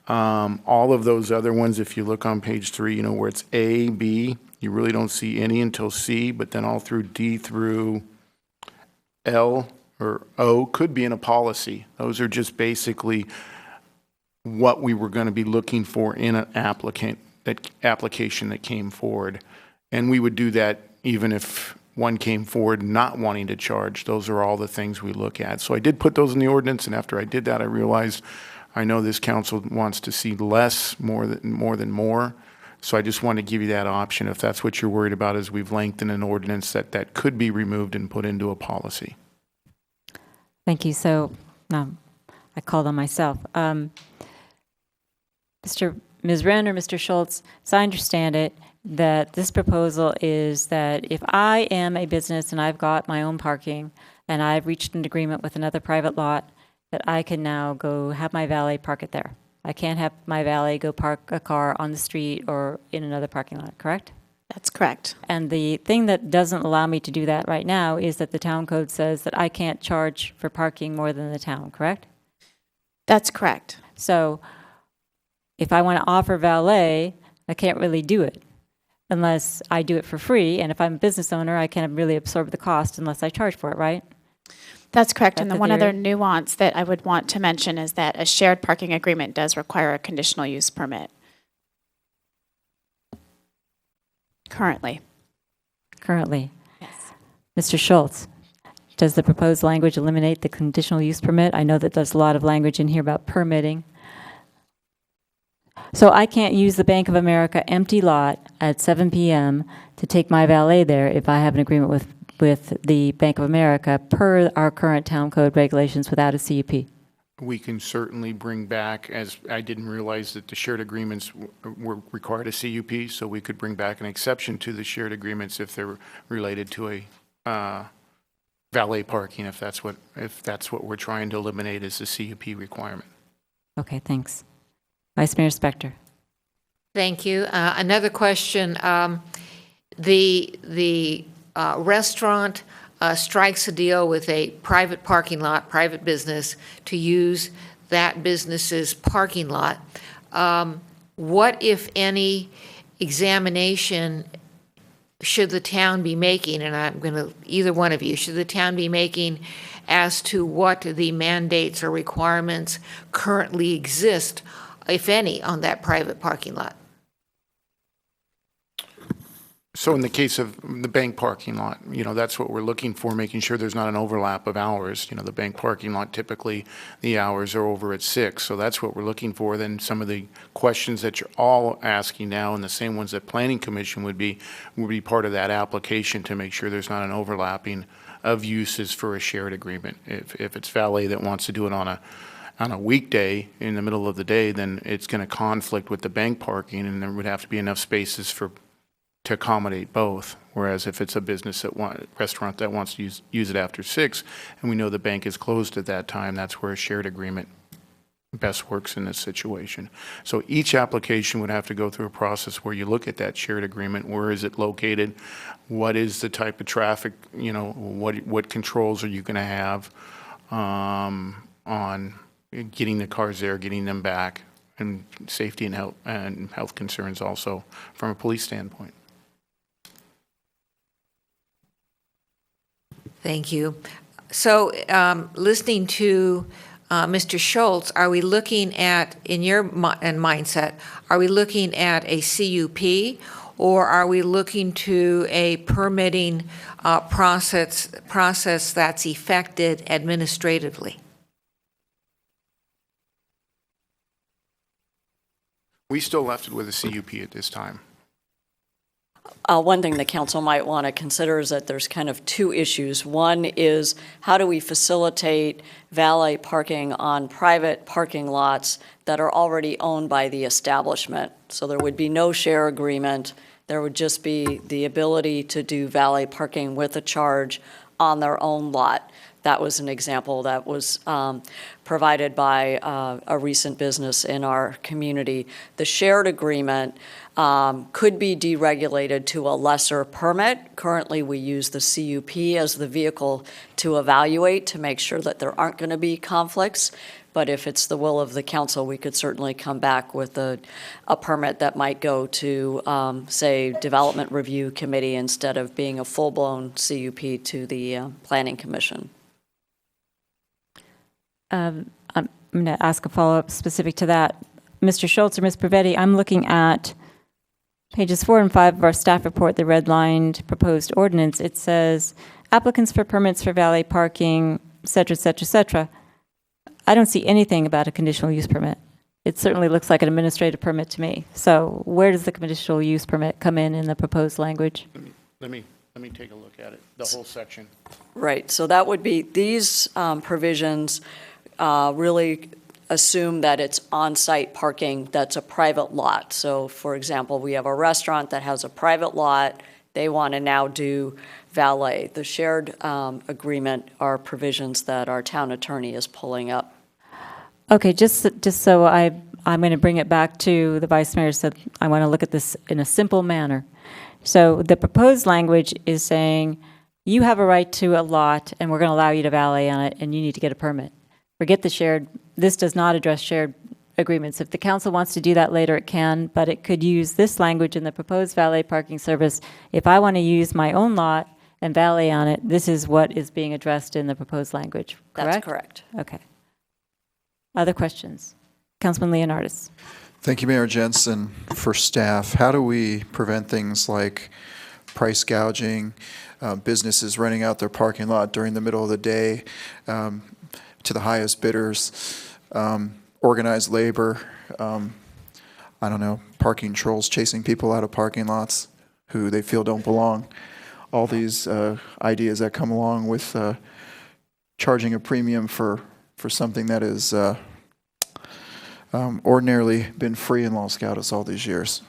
All of those other ones, if you look on page 3, where it's A, B, you really don't see any until C, but then all through D through L or O could be in a policy. Those are just basically what we were going to be looking for in an application that came forward. And we would do that even if one came forward not wanting to charge. Those are all the things we look at. So I did put those in the ordinance, and after I did that, I realized I know this council wants to see less more than more. So I just want to give you that option if that's what you're worried about, is we've lengthened an ordinance that could be removed and put into a policy. Thank you. So, I called on myself. Ms. Wren or Mr. Schultz, as I understand it, that this proposal is that if I am a business and I've got my own parking and I've reached an agreement with another private lot, that I can now go have my valet park it there. I can't have my valet go park a car on the street or in another parking lot, correct? That's correct. And the thing that doesn't allow me to do that right now is that the town code says that I can't charge for parking more than the town, correct? That's correct. So if I want to offer valet, I can't really do it unless I do it for free. And if I'm a business owner, I can't really absorb the cost unless I charge for it, right? That's correct. That's And the the one other theory? nuance that I would want to mention is that a shared parking agreement does require a conditional use permit. Currently. Currently. Yes. Mr. Schultz, does the proposed language eliminate the conditional use permit? I know that there's a lot of language in here about permitting. So I can't use the Bank of America empty lot at 7 p.m. to take my valet there if I have an agreement with the Bank of America per our current town code regulations without a CUP. We can certainly bring back, as I didn't realize that the shared agreements were required a CUP, so we could bring back an exception to the shared agreements if they're related to a valet parking, if that's what we're trying to eliminate is the CUP requirement. Okay, thanks. Vice Mayor Spector. Thank you. Another question. The restaurant strikes a deal with a private parking lot, private business, to use that business's parking lot. What, if any, examination should the town be making, and I'm going to, either one of you, should the town be making as to what the mandates or requirements currently exist, if any, on that private parking lot? So in the case of the bank parking lot, that's what we're looking for, making sure there's not an overlap of hours. The bank parking lot, typically the hours are over at 6, so that's what we're looking for. Then some of the questions that you're all asking now, and the same ones that Planning Commission would be part of that application to make sure there's not an overlapping of uses for a shared agreement. If it's valet that wants to do it on a weekday in the middle of the day, then it's going to conflict with the bank parking, and there would have to be enough spaces to accommodate both. Whereas if it's a restaurant that wants to use it after 6, and we know the bank is closed at that time, that's where a shared agreement best works in this situation. So each application would have to go through a process where you look at that shared agreement. Where is it located? What is the type of traffic? What controls are you going to have on getting the cars there, getting them back, and safety and health concerns also from a police standpoint. Thank you. So listening to Mr. Schultz, are we looking at, in your mindset, are we looking at a CUP, or are we looking to a permitting process that's effected administratively? We still left it with a CUP at this time. One thing the council might want to consider is that there's kind of two issues. One is, how do we facilitate valet parking on private parking lots that are already owned by the establishment? So there would be no share agreement. There would just be the ability to do valet parking with a charge on their own lot. That was an example that was provided by a recent business in our community. The shared agreement could be deregulated to a lesser permit. Currently, we use the CUP as the vehicle to evaluate to make sure that there aren't going to be conflicts. But if it's the will of the council, we could certainly come back with a permit that might go to, say, Development Review Committee instead of being a full-blown CUP to the Planning Commission. I'm going to ask a follow-up specific to that. Mr. Schultz or Ms. Pravetti, I'm looking at pages 4 and 5 of our staff report, the redlined proposed ordinance. It says, applicants for permits for valet parking, et cetera, et cetera, et cetera. I don't see anything about a conditional use permit. it certainly looks like an administrative permit to me. So where does the conditional use permit come in the proposed language? Let me take a look at it, the whole section. Right, so that would be, these provisions really assume that it's on-site parking that's a private lot. So for example, we have a restaurant that has a private lot. They want to now do valet. The shared agreement are provisions that our town attorney is pulling up. Okay, just so I'm going to bring it back to the Vice Mayor said, I want to look at this in a simple manner. So the proposed language is saying, you have a right to a lot, and we're going to allow you to valet on it, and you need to get a permit. Forget the shared, this does not address shared agreements. If the council wants to do that later, it can, but it could use this language in the proposed valet parking service. If I want to use my own lot and valet on it, this is what is being addressed in the proposed language, correct? That's correct. Okay. Other questions? Councilman Leonardis. Thank you, Mayor Jensen. For staff, how do we prevent things like price gouging, businesses renting out their parking lot during the middle of the day to the highest bidders, organized labor, I don't know, parking trolls chasing people out of parking lots who they feel don't belong? All these ideas that come along with charging a premium for something that is ordinarily been free in Los Gatos all these years.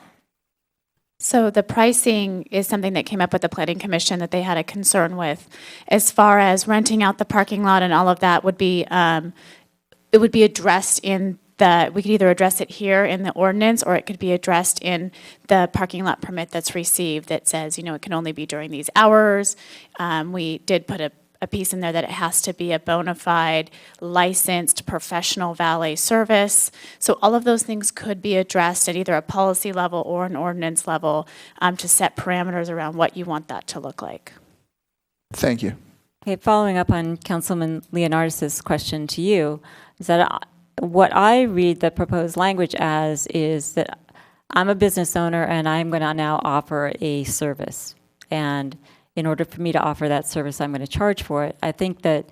So the pricing is something that came up with the Planning Commission that they had a concern with. As far as renting out the parking lot and all of that would be, it would be addressed in the, we could either address it here in the ordinance, or it could be addressed in the parking lot permit that's received that says, you know, it can only be during these hours. We did put a piece in there that it has to be a bona fide, licensed, professional valet service. So all of those things could be addressed at either a policy level or an ordinance level to set parameters around what you want that to look like. Thank you. Okay, following up on Councilman Leonardis' question to you, is that what I read the proposed language as is that I'm a business owner and I'm going to now offer a service. And in order for me to offer that service, I'm going to charge for it. I think that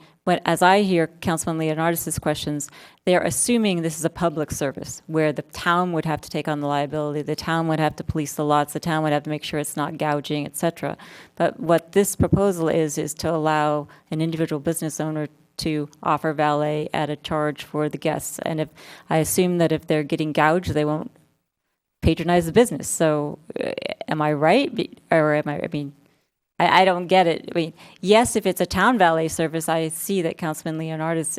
as I hear Councilman Leonardis' questions, they're assuming this is a public service where the town would have to take on the liability, the town would have to police the lots, the town would have to make sure it's not gouging, et cetera. But what this proposal is to allow an individual business owner to offer valet at a charge for the guests. And if I assume that if they're getting gouged, they won't patronize the business. So am I right? Or am I mean, I don't get it. I mean, yes, if it's a town valet service, I see that Councilman Leonardis'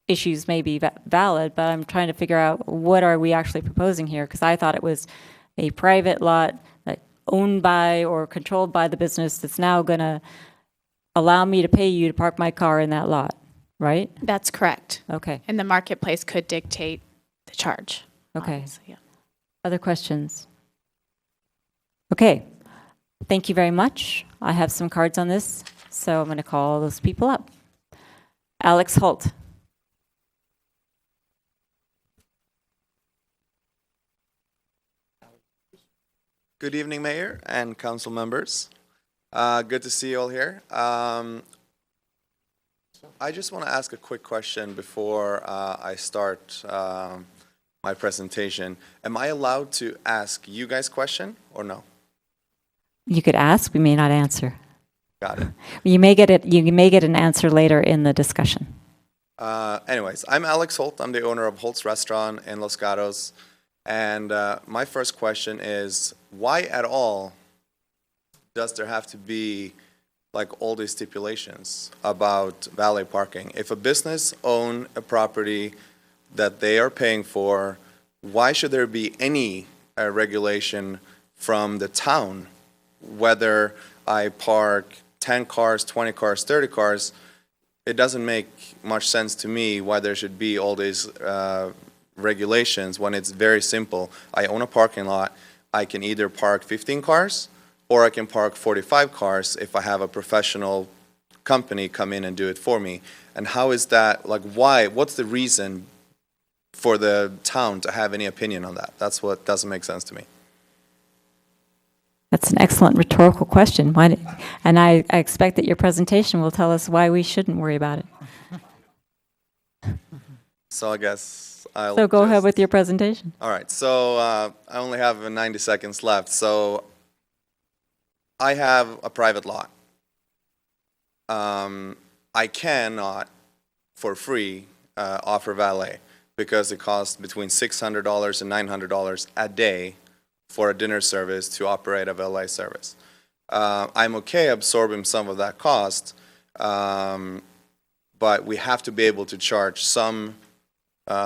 issues may be valid, but I'm trying to figure out what are we actually proposing here, because I thought it was a private lot owned by or controlled by the business that's now going to allow me to pay you to park my car in that lot, right? That's correct. Okay. And the marketplace could dictate the charge. Okay. Yeah. Other questions? Okay. Thank you very much. I have some cards on this, so I'm going to call those people up. Alex Holt. Good evening, Mayor and council members. Good to see you all here. I just want to ask a quick question before I start my presentation. Am I allowed to ask you guys a question or no? You could ask, we may not answer. Got it. You may get an answer later in the discussion. Anyways, I'm Alex Holt. I'm the owner of Holt's Restaurant in Los Gatos. And my first question is, why at all does there have to be like all these stipulations about valet parking? If a business owns a property that they are paying for, why should there be any regulation from the town? Whether I park 10 cars, 20 cars, 30 cars, it doesn't make much sense to me why there should be all these regulations when it's very simple. I own a parking lot. I can either park 15 cars or I can park 45 cars if I have a professional company come in and do it for me. And how is that, like, why, what's the reason for the town to have any opinion on that? That's what doesn't make sense to me. That's an excellent rhetorical question. And I expect that your presentation will tell us why we shouldn't worry about it. So I guess I'll So go ahead just- with your presentation. All right, so I only have 90 seconds left. So I have a private lot. I cannot, for free, offer valet because it costs between $600 and $900 a day for a dinner service to operate a valet service. I'm okay absorbing some of that cost, but we have to be able to charge some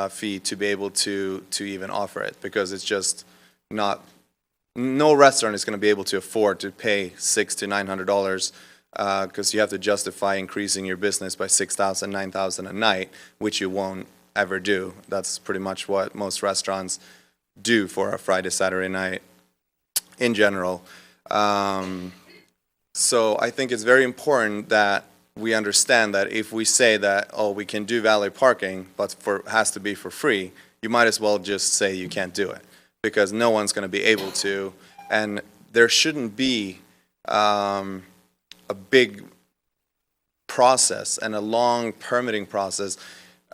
fee to be able to even offer it, because it's just not, no restaurant is going to be able to afford to pay $600 to $900 because you have to justify increasing your business by $6,000, $9,000 a night, which you won't ever do. That's pretty much what most restaurants do for a Friday, Saturday night in general. So I think it's very important that we understand that if we say that, oh, we can do valet parking, but has to be for free, you might as well just say you can't do it, because no one's going to be able to, and there shouldn't be a big process and a long permitting process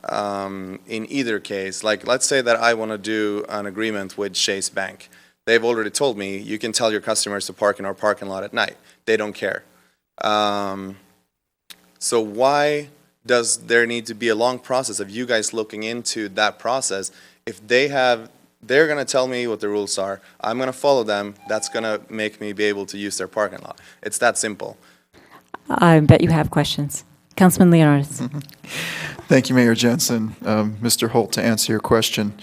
in either case. Like, let's say that I want to do an agreement with Chase Bank. They've already told me you can tell your customers to park in our parking lot at night. They don't care. So why does there need to be a long process of you guys looking into that process? If they're going to tell me what the rules are, I'm going to follow them. That's going to make me be able to use their parking lot. It's that simple. I bet you have questions. Councilman Leonardis. Thank you, Mayor Jensen. Mr. Holt, to answer your question,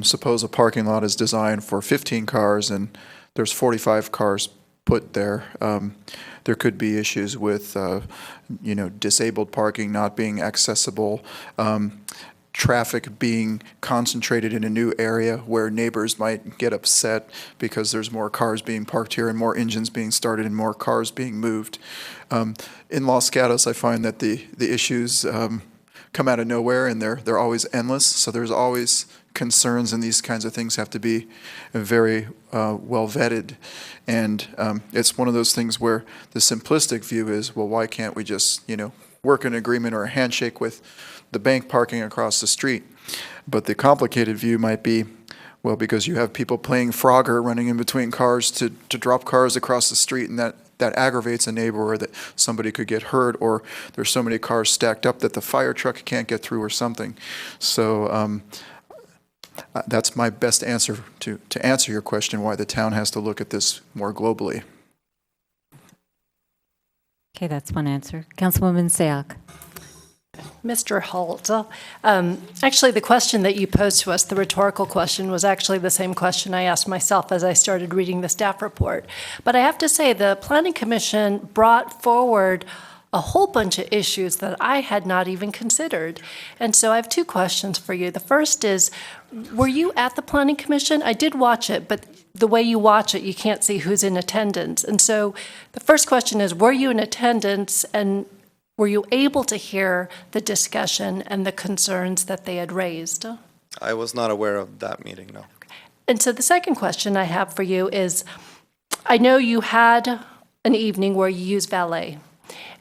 suppose a parking lot is designed for 15 cars and there's 45 cars put there. There could be issues with, disabled parking not being accessible, traffic being concentrated in a new area where neighbors might get upset because there's more cars being parked here and more engines being started and more cars being moved. In Los Gatos, I find that the issues come out of nowhere and they're always endless. So there's always concerns, and these kinds of things have to be very well vetted. And it's one of those things where the simplistic view is, well, why can't we just, work an agreement or a handshake with the bank parking across the street? But the complicated view might be, well, because you have people playing Frogger running in between cars to drop cars across the street, and that aggravates a neighbor, or that somebody could get hurt, or there's so many cars stacked up that the fire truck can't get through or something. So that's my best answer to answer your question, why the town has to look at this more globally. Okay, that's one answer. Councilwoman Sayoc. Mr. Holt, actually the question that you posed to us, the rhetorical question, was actually the same question I asked myself as I started reading the staff report. But I have to say the Planning Commission brought forward a whole bunch of issues that I had not even considered. And so I have two questions for you. The first is, were you at the Planning Commission? I did watch it, but the way you watch it, you can't see who's in attendance. And so the first question is, were you in attendance, and were you able to hear the discussion and the concerns that they had raised? I was not aware of that meeting, no. And so the second question I have for you is, I know you had an evening where you used valet.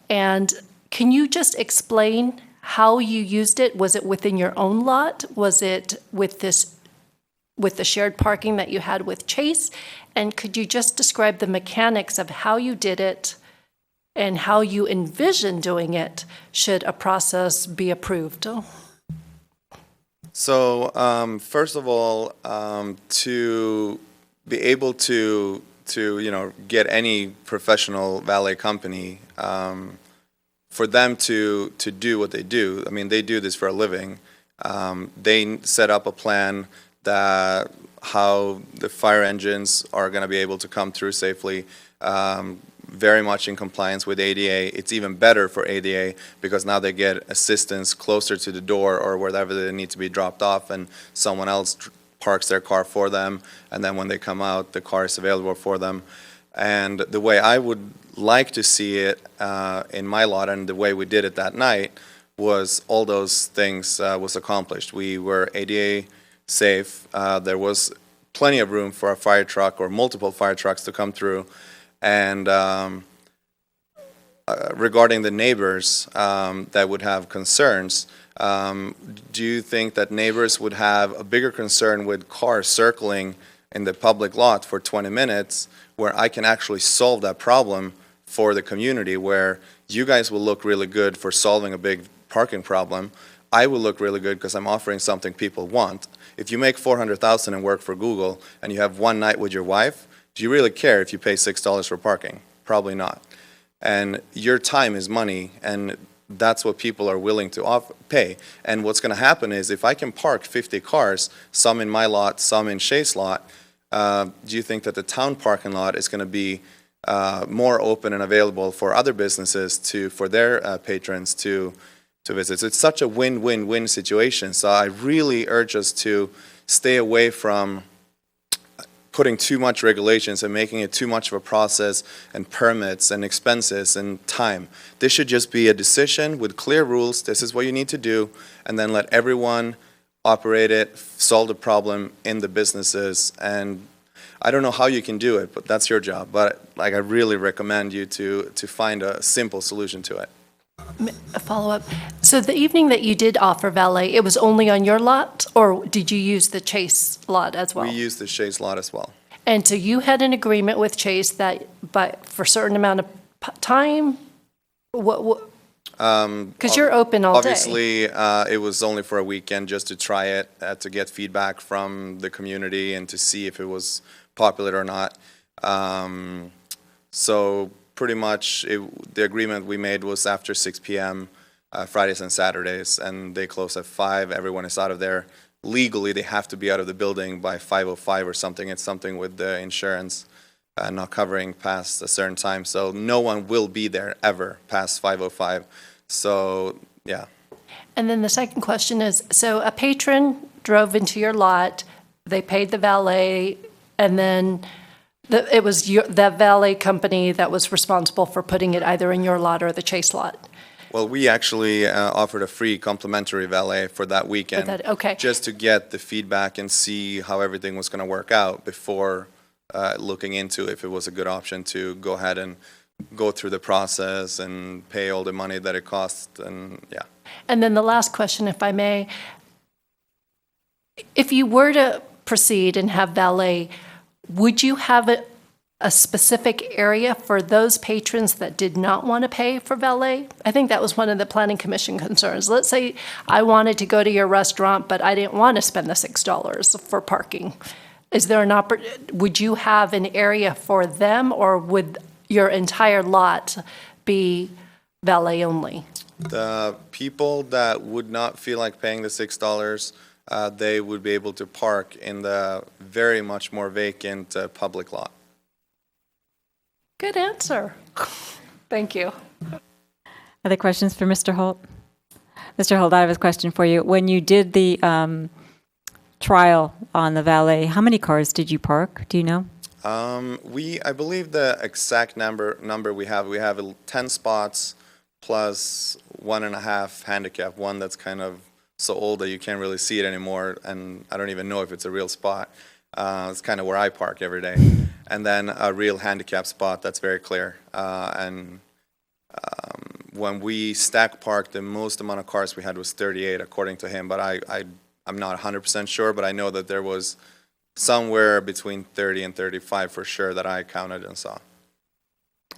And can you just explain how you used it? Was it within your own lot? Was it with the shared parking that you had with Chase? And could you just describe the mechanics of how you did it and how you envision doing it should a process be approved? So first of all, to be able to get any professional valet company, for them to do what they do, I mean, they do this for a living. They set up a plan that how the fire engines are going to be able to come through safely, very much in compliance with ADA. It's even better for ADA because now they get assistance closer to the door or wherever they need to be dropped off, and someone else parks their car for them, and then when they come out, the car is available for them. And the way I would like to see it in my lot, and the way we did it that night, was all those things was accomplished. We were ADA safe. There was plenty of room for a fire truck or multiple fire trucks to come through. And regarding the neighbors that would have concerns, Do you think that neighbors would have a bigger concern with cars circling in the public lot for 20 minutes where I can actually solve that problem for the community, where you guys will look really good for solving a big parking problem? I will look really good because I'm offering something people want. If you make $400,000 and work for Google and you have one night with your wife, do you really care if you pay $6 for parking? Probably not. And your time is money, and that's what people are willing to pay. And what's going to happen is if I can park 50 cars, some in my lot, some in Shay's lot, do you think that the town parking lot is going to be more open and available for other businesses for their patrons to visit? So it's such a win-win-win situation. So I really urge us to stay away from putting too much regulations and making it too much of a process and permits and expenses and time. This should just be a decision with clear rules. This is what you need to do, and then let everyone operate it, solve the problem in the businesses. And I don't know how you can do it, but that's your job. But like, I really recommend you to find a simple solution to it. A follow-up. So the evening that you did offer valet, it was only on your lot, or did you use the Chase lot as well? We used the Shay's lot as well. And so you had an agreement with Chase that, but for a certain amount of time, what? Because you're open all day. Obviously, it was only for a weekend just to try it, to get feedback from the community and to see if it was popular or not. So pretty much the agreement we made was after 6 p.m. Fridays and Saturdays, and they close at 5. Everyone is out of there. Legally, they have to be out of the building by 5:05 or something. It's something with the insurance not covering past a certain time. So no one will be there ever past 5:05. So, yeah. And then the second question is, so a patron drove into your lot, they paid the valet, and then it was the valet company that was responsible for putting it either in your lot or the Chase lot? Well, we actually offered a free complimentary valet for that weekend. Okay. Just to get the feedback and see how everything was going to work out before looking into if it was a good option to go ahead and go through the process and pay all the money that it costs, and yeah. And then the last question, if I may. If you were to proceed and have valet, would you have a specific area for those patrons that did not want to pay for valet? I think that was one of the Planning Commission concerns. Let's say I wanted to go to your restaurant, but I didn't want to spend the $6 for parking. Is there would you have an area for them, or would your entire lot be valet only? The people that would not feel like paying the $6, they would be able to park in the very much more vacant public lot. Good answer. Thank you. Other questions for Mr. Holt? Mr. Holt, I have a question for you. When you did the trial on the valet, how many cars did you park? Do you know? I believe the exact number we have 10 spots plus 1.5 handicap, one that's kind of so old that you can't really see it anymore, and I don't even know if it's a real spot. It's kind of where I park every day. And then a real handicap spot that's very clear. When we stack parked, the most amount of cars we had was 38, according to him, but I'm not 100% sure, but I know that there was somewhere between 30 and 35 for sure that I counted and saw.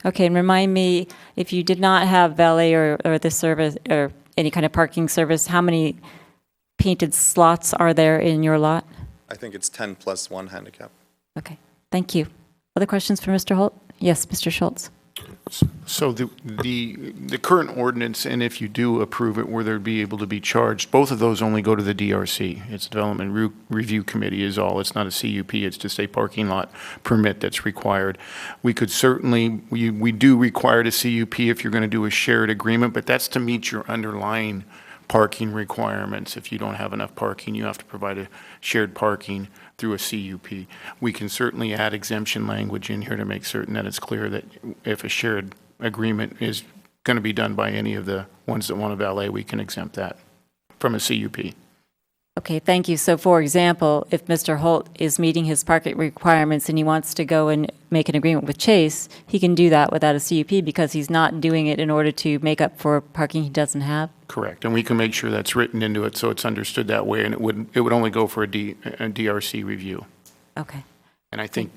Okay, and remind me, if you did not have valet or the service or any kind of parking service, how many painted slots are there in your lot? I think it's 10 plus 1 handicap. Okay, thank you. Other questions for Mr. Holt? Yes, Mr. Schultz. So the current ordinance, and if you do approve it, where they'd be able to be charged, both of those only go to the DRC. It's Development Review Committee is all. It's not a CUP. It's just a parking lot permit that's required. We could certainly, we do require a CUP if you're going to do a shared agreement, but that's to meet your underlying parking requirements. If you don't have enough parking, you have to provide a shared parking through a CUP. We can certainly add exemption language in here to make certain that it's clear that if a shared agreement is going to be done by any of the ones that want to valet, we can exempt that from a CUP. Okay, thank you. So for example, if Mr. Holt is meeting his parking requirements and he wants to go and make an agreement with Chase, he can do that without a CUP because he's not doing it in order to make up for parking he doesn't have? Correct, and we can make sure that's written into it so it's understood that way, and it would only go for a DRC review. Okay. And I think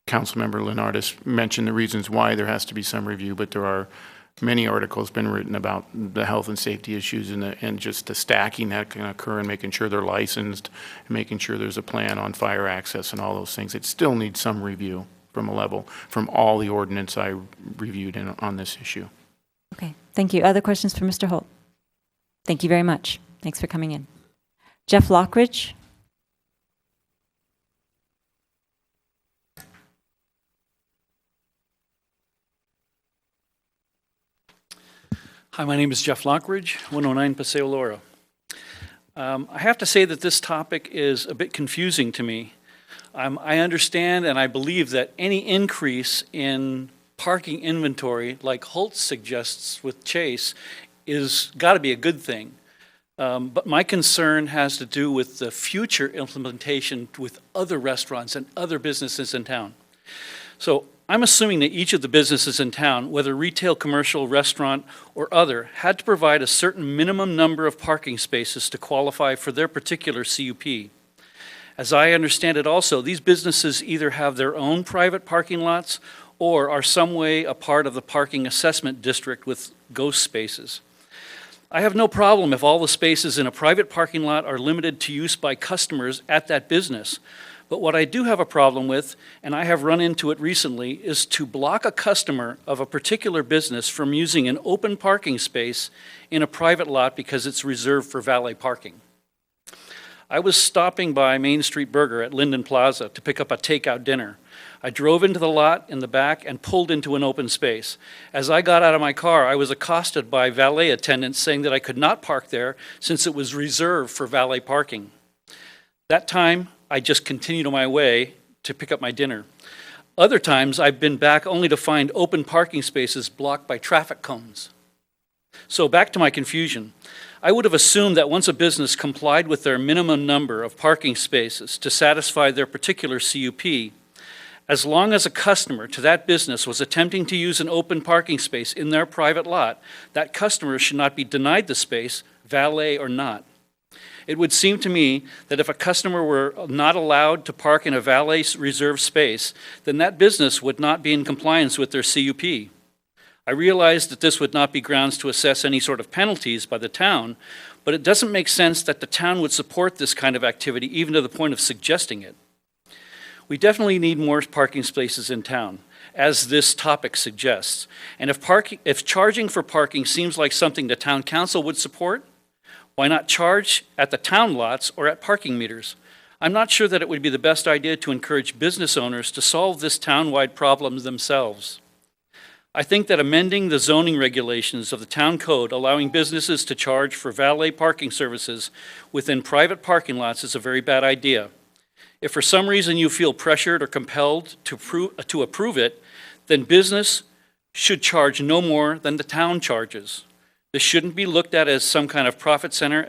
Councilmember Leonardis mentioned the reasons why there has to be some review, but there are many articles been written about the health and safety issues and just the stacking that can occur and making sure they're licensed and making sure there's a plan on fire access and all those things. It still needs some review from all the ordinance I reviewed on this issue. Okay, thank you. Other questions for Mr. Holt? Thank you very much. Thanks for coming in. Jeff Lockridge? Hi, my name is Jeff Lockridge, 109 Paseo Loro. I have to say that this topic is a bit confusing to me. I understand and I believe that any increase in parking inventory, like Holt suggests with Chase, is got to be a good thing. But my concern has to do with the future implementation with other restaurants and other businesses in town. So I'm assuming that each of the businesses in town, whether retail, commercial, restaurant, or other, had to provide a certain minimum number of parking spaces to qualify for their particular CUP. As I understand it also, these businesses either have their own private parking lots or are some way a part of the parking assessment district with ghost spaces. I have no problem if all the spaces in a private parking lot are limited to use by customers at that business. But what I do have a problem with, and I have run into it recently, is to block a customer of a particular business from using an open parking space in a private lot because it's reserved for valet parking. I was stopping by Main Street Burger at Linden Plaza to pick up a takeout dinner. I drove into the lot in the back and pulled into an open space. As I got out of my car, I was accosted by valet attendants saying that I could not park there since it was reserved for valet parking. That time, I just continued on my way to pick up my dinner. Other times, I've been back only to find open parking spaces blocked by traffic cones. So back to my confusion. I would have assumed that once a business complied with their minimum number of parking spaces to satisfy their particular CUP, as long as a customer to that business was attempting to use an open parking space in their private lot, that customer should not be denied the space, valet or not. It would seem to me that if a customer were not allowed to park in a valet reserved space, then that business would not be in compliance with their CUP. I realize that this would not be grounds to assess any sort of penalties by the town, but it doesn't make sense that the town would support this kind of activity even to the point of suggesting it. We definitely need more parking spaces in town, as this topic suggests. And if charging for parking seems like something the town council would support, why not charge at the town lots or at parking meters? I'm not sure that it would be the best idea to encourage business owners to solve this town-wide problem themselves. I think that amending the zoning regulations of the town code allowing businesses to charge for valet parking services within private parking lots is a very bad idea. If for some reason you feel pressured or compelled to approve it, then business should charge no more than the town charges. This shouldn't be looked at as some kind of profit center,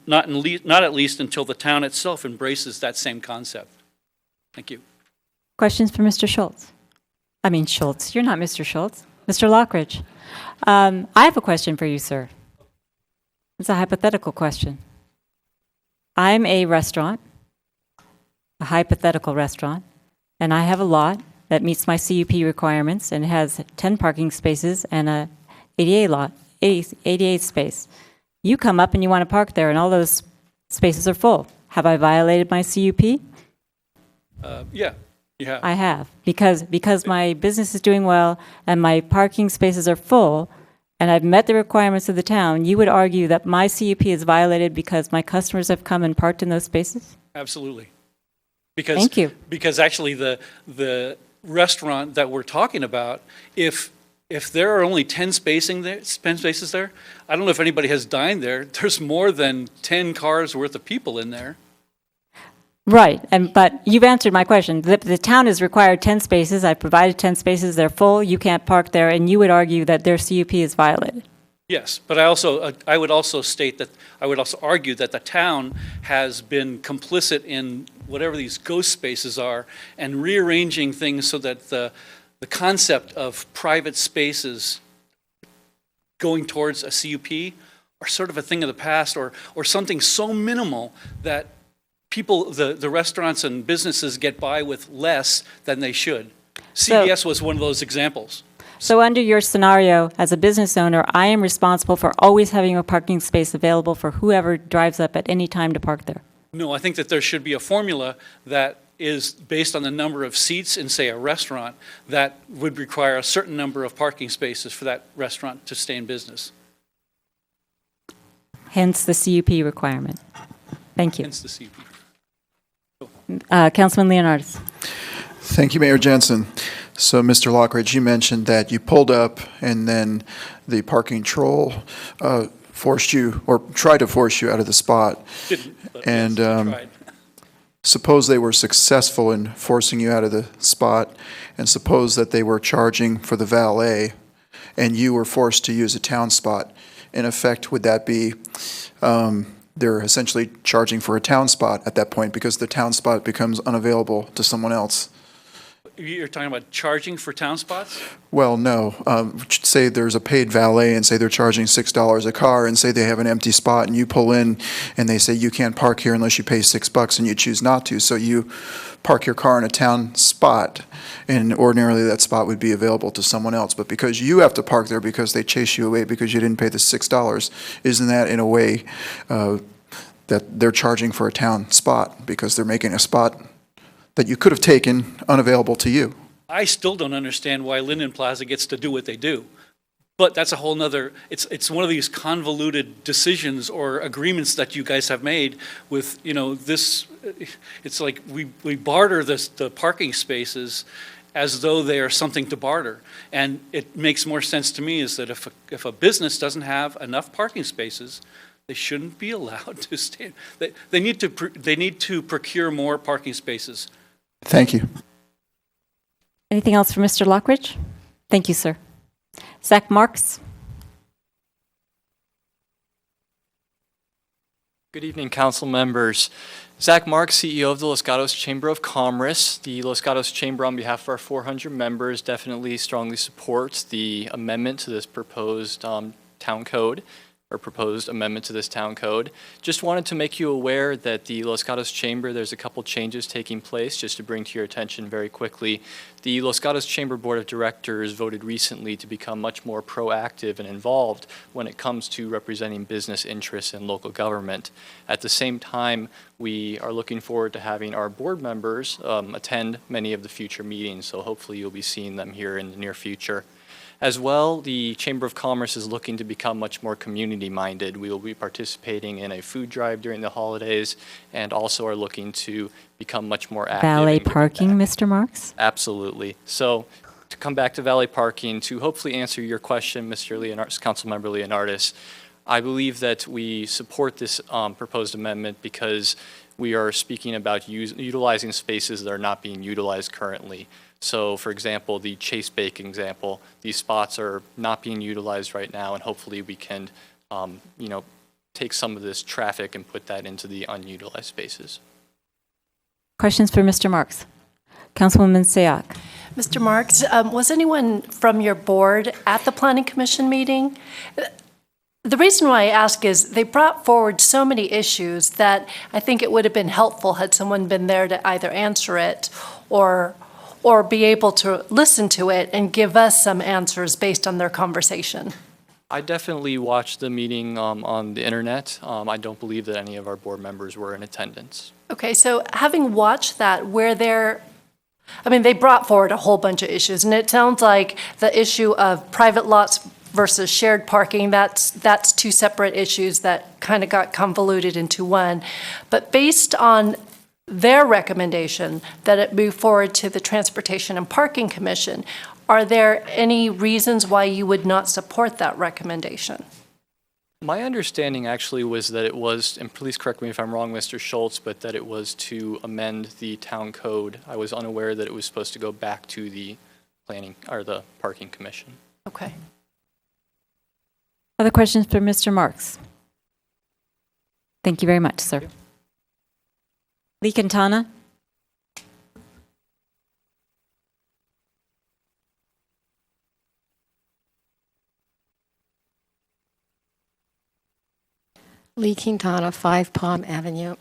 not at least until the town itself embraces that same concept. Thank you. Questions for Mr. Schultz? I mean Schultz, you're not Mr. Schultz. Mr. Lockridge. I have a question for you, sir. It's a hypothetical question. I'm a restaurant, a hypothetical restaurant, and I have a lot that meets my CUP requirements and has 10 parking spaces and a 88 space. You come up and you want to park there and all those spaces are full. Have I violated my CUP? Yeah, you have. I have, because my business is doing well and my parking spaces are full and I've met the requirements of the town. You would argue that my CUP is violated because my customers have come and parked in those spaces? Absolutely. Thank you. Because actually the restaurant that we're talking about, if there are only 10 spaces there, I don't know if anybody has dined there, there's more than 10 cars worth of people in there. Right, but you've answered my question. The town has required 10 spaces. I provided 10 spaces. They're full. You can't park there, and you would argue that their CUP is violated. Yes, but I would also state that, I would also argue that the town has been complicit in whatever these ghost spaces are and rearranging things so that the concept of private spaces going towards a CUP are sort of a thing of the past, or something so minimal that people, the restaurants and businesses get by with less than they should. CVS was one of those examples. So under your scenario, as a business owner, I am responsible for always having a parking space available for whoever drives up at any time to park there. No, I think that there should be a formula that is based on the number of seats in, say, a restaurant that would require a certain number of parking spaces for that restaurant to stay in business. Hence the CUP requirement. Thank you. Hence the CUP. Councilman Leonardis. Thank you, Mayor Jensen. So, Mr. Lockridge, you mentioned that you pulled up and then the parking troll forced you, or tried to force you out of the spot. Didn't, but and yes, tried. suppose they were successful in forcing you out of the spot, and suppose that they were charging for the valet, and you were forced to use a town spot. In effect, would that be they're essentially charging for a town spot at that point because the town spot becomes unavailable to someone else? You're talking about charging for town spots? Well, no. Say there's a paid valet and say they're charging $6 a car, and say they have an empty spot and you pull in and they say you can't park here unless you pay $6 and you choose not to. So you park your car in a town spot, and ordinarily that spot would be available to someone else. But because you have to park there because they chase you away because you didn't pay the $6, isn't that in a way that they're charging for a town spot because they're making a spot that you could have taken unavailable to you? I still don't understand why Linden Plaza gets to do what they do. But that's a whole nother, it's one of these convoluted decisions or agreements that you guys have made with, this, it's like we barter the parking spaces as though they are something to barter. And it makes more sense to me is that if a business doesn't have enough parking spaces, they shouldn't be allowed to stay. They need to procure more parking spaces. Thank you. Anything else for Mr. Lockridge? Thank you, sir. Zach Marks. Good evening, council members. Zach Marks, CEO of the Los Gatos Chamber of Commerce. The Los Gatos Chamber, on behalf of our 400 members, definitely strongly supports the amendment to this proposed town code, or proposed amendment to this town code. Just wanted to make you aware that the Los Gatos Chamber, there's a couple changes taking place, just to bring to your attention very quickly. The Los Gatos Chamber Board of Directors voted recently to become much more proactive and involved when it comes to representing business interests in local government. At the same time, we are looking forward to having our board members attend many of the future meetings, so hopefully you'll be seeing them here in the near future. As well, the Chamber of Commerce is looking to become much more community-minded. We will be participating in a food drive during the holidays, and also are looking to become much more active. Valet parking, Mr. Marks? Absolutely. So to come back to valet parking, to hopefully answer your question, Mr. Leonardis, Councilmember Leonardis, I believe that we support this proposed amendment because we are speaking about utilizing spaces that are not being utilized currently. So, for example, the Chase Bake example, these spots are not being utilized right now, and hopefully we can, take some of this traffic and put that into the unutilized spaces. Questions for Mr. Marks? Councilwoman Sayak. Mr. Marks, was anyone from your board at the Planning Commission meeting? The reason why I ask is they brought forward so many issues that I think it would have been helpful had someone been there to either answer it or be able to listen to it and give us some answers based on their conversation. I definitely watched the meeting on the internet. I don't believe that any of our board members were in attendance. Okay, so having watched that, they brought forward a whole bunch of issues, and it sounds like the issue of private lots versus shared parking, that's two separate issues that kind of got convoluted into one. But based on their recommendation that it move forward to the Transportation and Parking Commission, are there any reasons why you would not support that recommendation? My understanding actually was that it was, and please correct me if I'm wrong, Mr. Schultz, but that it was to amend the town code. I was unaware that it was supposed to go back to the planning or the Parking Commission. Okay. Other questions for Mr. Marks? Thank you very much, sir. Lee Quintana? Lee Quintana, 5 Palm Avenue.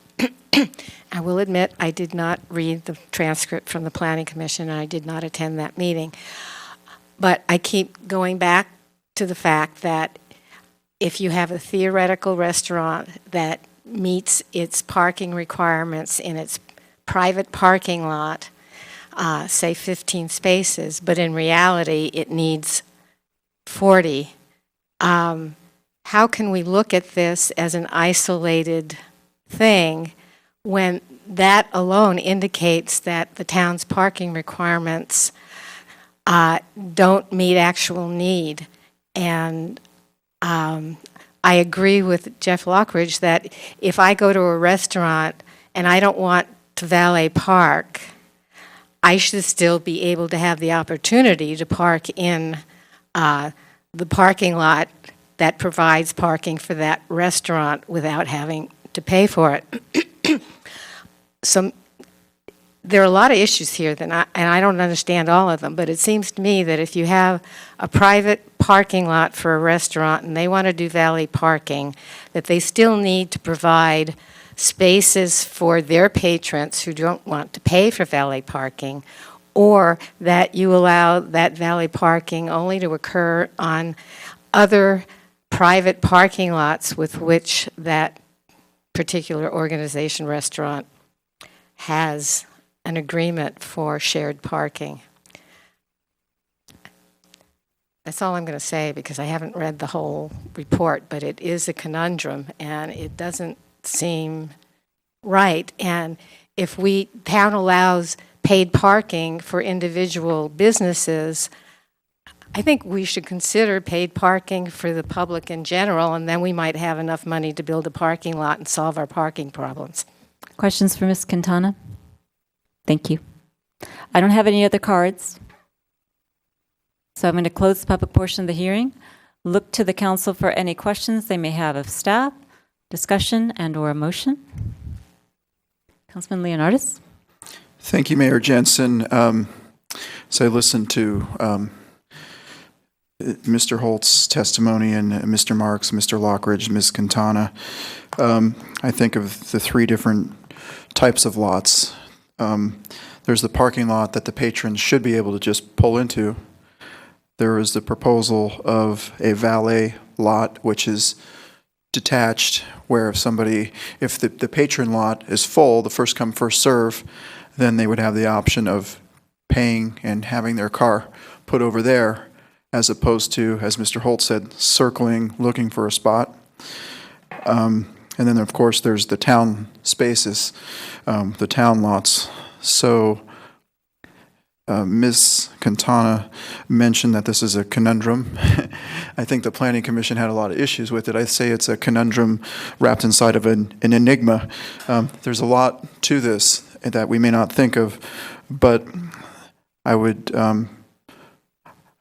I will admit I did not read the transcript from the Planning Commission, and I did not attend that meeting. But I keep going back to the fact that if you have a theoretical restaurant that meets its parking requirements in its private parking lot, say 15 spaces, but in reality it needs 40, how can we look at this as an isolated thing when that alone indicates that the town's parking requirements don't meet actual need? And I agree with Jeff Lockridge that if I go to a restaurant and I don't want to valet park, I should still be able to have the opportunity to park in the parking lot that provides parking for that restaurant without having to pay for it. So there are a lot of issues here and I don't understand all of them, but it seems to me that if you have a private parking lot for a restaurant and they want to do valet parking, that they still need to provide spaces for their patrons who don't want to pay for valet parking, or that you allow that valet parking only to occur on other private parking lots with which that particular organization restaurant has an agreement for shared parking. That's all I'm going to say because I haven't read the whole report, but it is a conundrum and it doesn't seem right. And if town allows paid parking for individual businesses, I think we should consider paid parking for the public in general, and then we might have enough money to build a parking lot and solve our parking problems. Questions for Ms. Quintana? Thank you. I don't have any other cards. So I'm going to close the public portion of the hearing. Look to the council for any questions they may have of staff, discussion, and/or a motion. Councilman Leonardis? Thank you, Mayor Jensen. So I listened to Mr. Holt's testimony and Mr. Marks, Mr. Lockridge, Ms. Quintana. I think of the 3 different types of lots. There's the parking lot that the patrons should be able to just pull into. There is the proposal of a valet lot, which is detached, where if the patron lot is full, the first come, first serve, then they would have the option of paying and having their car put over there, as opposed to, as Mr. Holt said, circling, looking for a spot. And then, of course, there's the town spaces, the town lots. So Ms. Quintana mentioned that this is a conundrum. I think the Planning Commission had a lot of issues with it. I say it's a conundrum wrapped inside of an enigma. There's a lot to this that we may not think of, but I would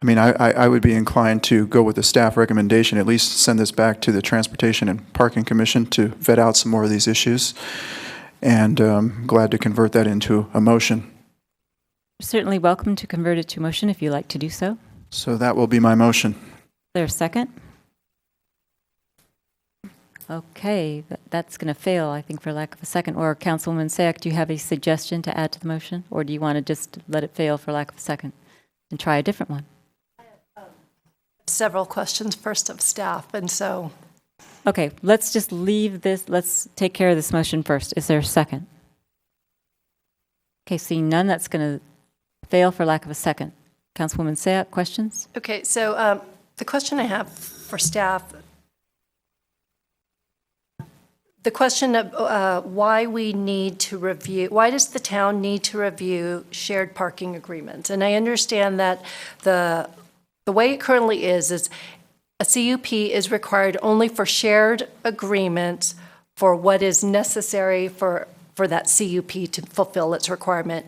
I would be inclined to go with the staff recommendation, at least send this back to the Transportation and Parking Commission to vet out some more of these issues, and glad to convert that into a motion. You're certainly welcome to convert it to motion if you like to do so. So that will be my motion. Is there a second? Okay, that's going to fail, I think, for lack of a second. Or Councilwoman Sayak, do you have a suggestion to add to the motion? Or do you want to just let it fail for lack of a second and try a different one? Several questions first of staff, and so. Okay, let's just leave this. Let's take care of this motion first. Is there a second? Okay, seeing none, that's going to fail for lack of a second. Councilwoman Sayak, questions? Okay, so the question I have for staff, the question of why we need to review, why does the town need to review shared parking agreements? And I understand that the way it currently is a CUP is required only for shared agreements for what is necessary for that CUP to fulfill its requirement.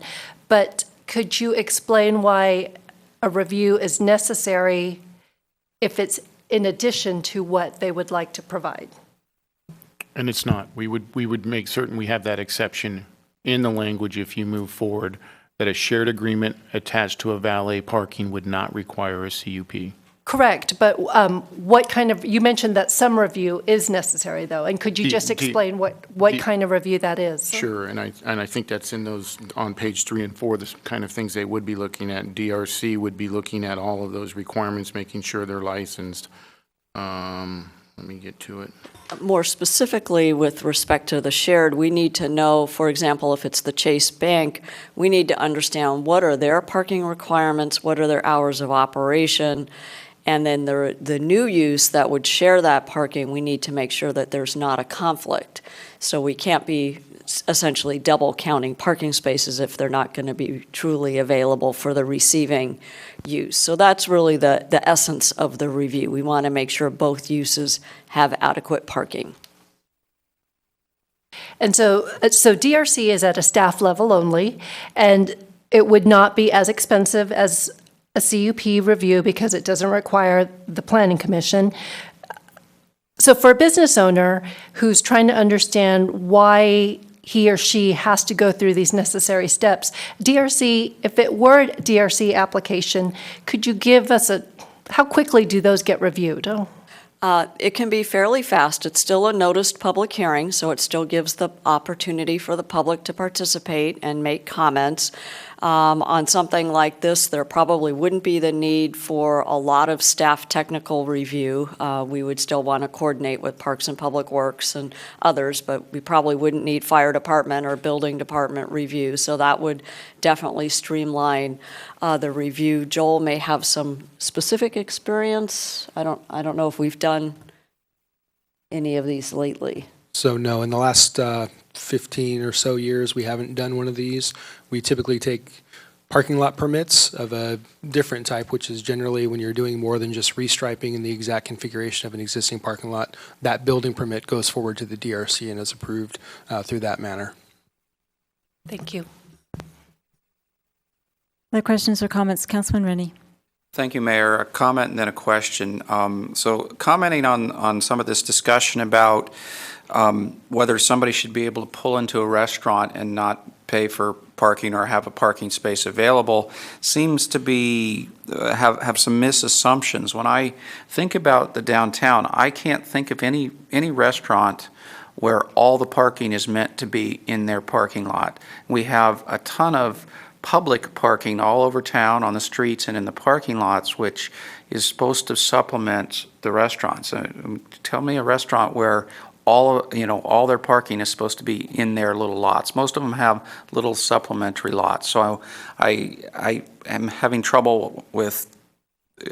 But could you explain why a review is necessary if it's in addition to what they would like to provide. And it's not. We would make certain we have that exception in the language if you move forward, that a shared agreement attached to a valet parking would not require a CUP. Correct, but what kind of, you mentioned that some review is necessary, though, and could you just explain what kind of review that is? Sure, and I think that's in those, on page 3 and 4, the kind of things they would be looking at. DRC would be looking at all of those requirements, making sure they're licensed. Let me get to it. More specifically, with respect to the shared, we need to know, for example, if it's the Chase Bank, we need to understand what are their parking requirements, what are their hours of operation, and then the new use that would share that parking, we need to make sure that there's not a conflict. So we can't be essentially double counting parking spaces if they're not going to be truly available for the receiving use. So that's really the essence of the review. We want to make sure both uses have adequate parking. And so DRC is at a staff level only, and it would not be as expensive as a CUP review because it doesn't require the Planning Commission. So for a business owner who's trying to understand why he or she has to go through these necessary steps, DRC, if it were a DRC application, could you give us how quickly do those get reviewed? It can be fairly fast. It's still a noticed public hearing, so it still gives the opportunity for the public to participate and make comments. On something like this, there probably wouldn't be the need for a lot of staff technical review. We would still want to coordinate with Parks and Public Works and others, but we probably wouldn't need fire department or building department review. So that would definitely streamline the review. Joel may have some specific experience. I don't know if we've done any of these lately. So no, in the last 15 or so years, we haven't done one of these. We typically take parking lot permits of a different type, which is generally when you're doing more than just restriping in the exact configuration of an existing parking lot, that building permit goes forward to the DRC and is approved through that manner. Thank you. Other questions or comments? Councilman Rennie. Thank you, Mayor. A comment and then a question. So commenting on some of this discussion about whether somebody should be able to pull into a restaurant and not pay for parking or have a parking space available seems to be have some misassumptions. When I think about the downtown, I can't think of any restaurant where all the parking is meant to be in their parking lot. We have a ton of public parking all over town on the streets and in the parking lots, which is supposed to supplement the restaurants. Tell me a restaurant where all their parking is supposed to be in their little lots. Most of them have little supplementary lots. So I am having trouble with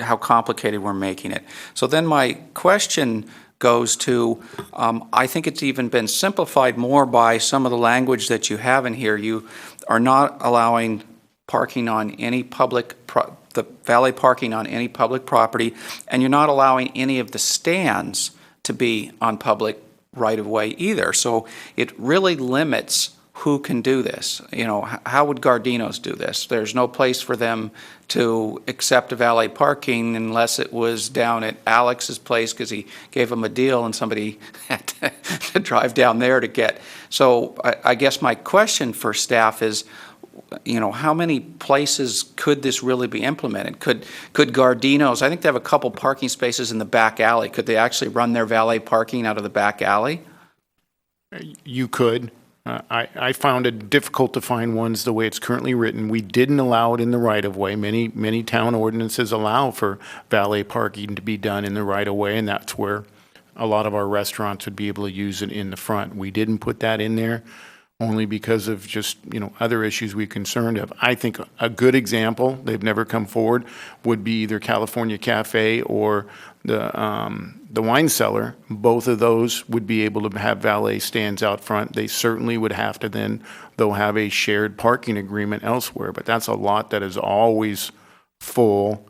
how complicated we're making it. So then my question goes to, I think it's even been simplified more by some of the language that you have in here. You are not allowing parking on any the valet parking on any public property, and you're not allowing any of the stands to be on public right-of-way either. So it really limits who can do this. You know, how would Gardino's do this? There's no place for them to accept a valet parking unless it was down at Alex's place because he gave them a deal and somebody had to drive down there to get. So I guess my question for staff is, you know, how many places could this really be implemented? Could Gardino's, I think they have a couple parking spaces in the back alley. Could they actually run their valet parking out of the back alley? You could. I found it difficult to find ones the way it's currently written. We didn't allow it in the right-of-way. Many town ordinances allow for valet parking to be done in the right-of-way, and that's where a lot of our restaurants would be able to use it in the front. We didn't put that in there only because of just, you know, other issues we're concerned of. I think a good example, they've never come forward, would be either California Cafe or the wine cellar. Both of those would be able to have valet stands out front. They certainly would have to then, though, have a shared parking agreement elsewhere, but that's a lot that is always full.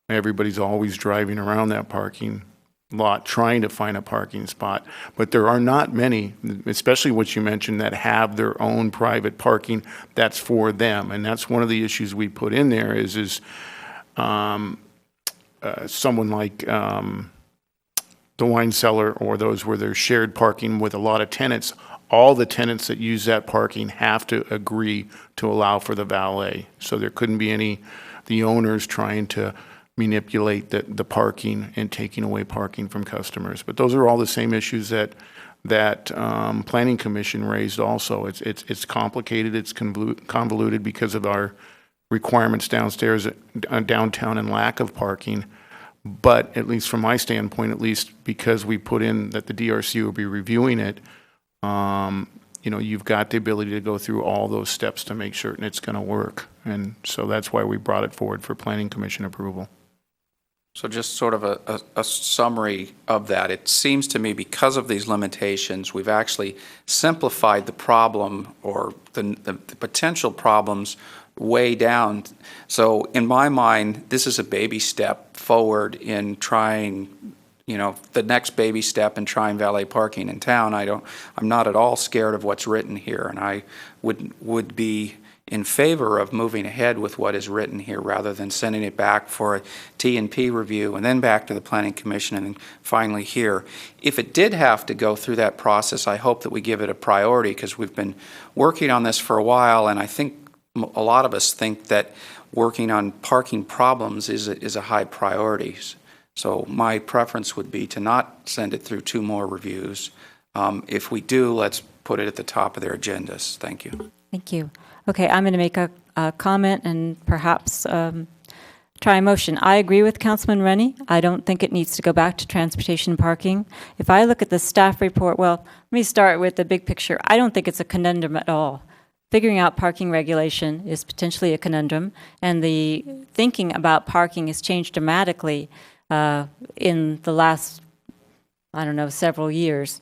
Everybody's always driving around that parking lot trying to find a parking spot. But there are not many, especially what you mentioned, that have their own private parking that's for them. And that's one of the issues we put in there is someone like the wine cellar or those where there's shared parking with a lot of tenants, all the tenants that use that parking have to agree to allow for the valet. So there couldn't be the owners trying to manipulate the parking and taking away parking from customers. But those are all the same issues that Planning Commission raised also. It's complicated, it's convoluted because of our requirements downstairs, downtown, and lack of parking. But at least from my standpoint, at least because we put in that the DRC will be reviewing it, you've got the ability to go through all those steps to make certain it's going to work. And so that's why we brought it forward for Planning Commission approval. So just sort of a summary of that. It seems to me because of these limitations, we've actually simplified the problem or the potential problems way down. So in my mind, this is a baby step forward in trying, the next baby step in trying valet parking in town. I'm not at all scared of what's written here, and I would be in favor of moving ahead with what is written here rather than sending it back for a T&P review and then back to the Planning Commission and then finally here. If it did have to go through that process, I hope that we give it a priority because we've been working on this for a while, and I think a lot of us think that working on parking problems is a high priority. So my preference would be to not send it through 2 more reviews. If we do, let's put it at the top of their agendas. Thank you. Thank you. Okay, I'm going to make a comment and perhaps try a motion. I agree with Councilman Rennie. I don't think it needs to go back to transportation and parking. If I look at the staff report, well, let me start with the big picture. I don't think it's a conundrum at all. Figuring out parking regulation is potentially a conundrum, and the thinking about parking has changed dramatically in the last, several years.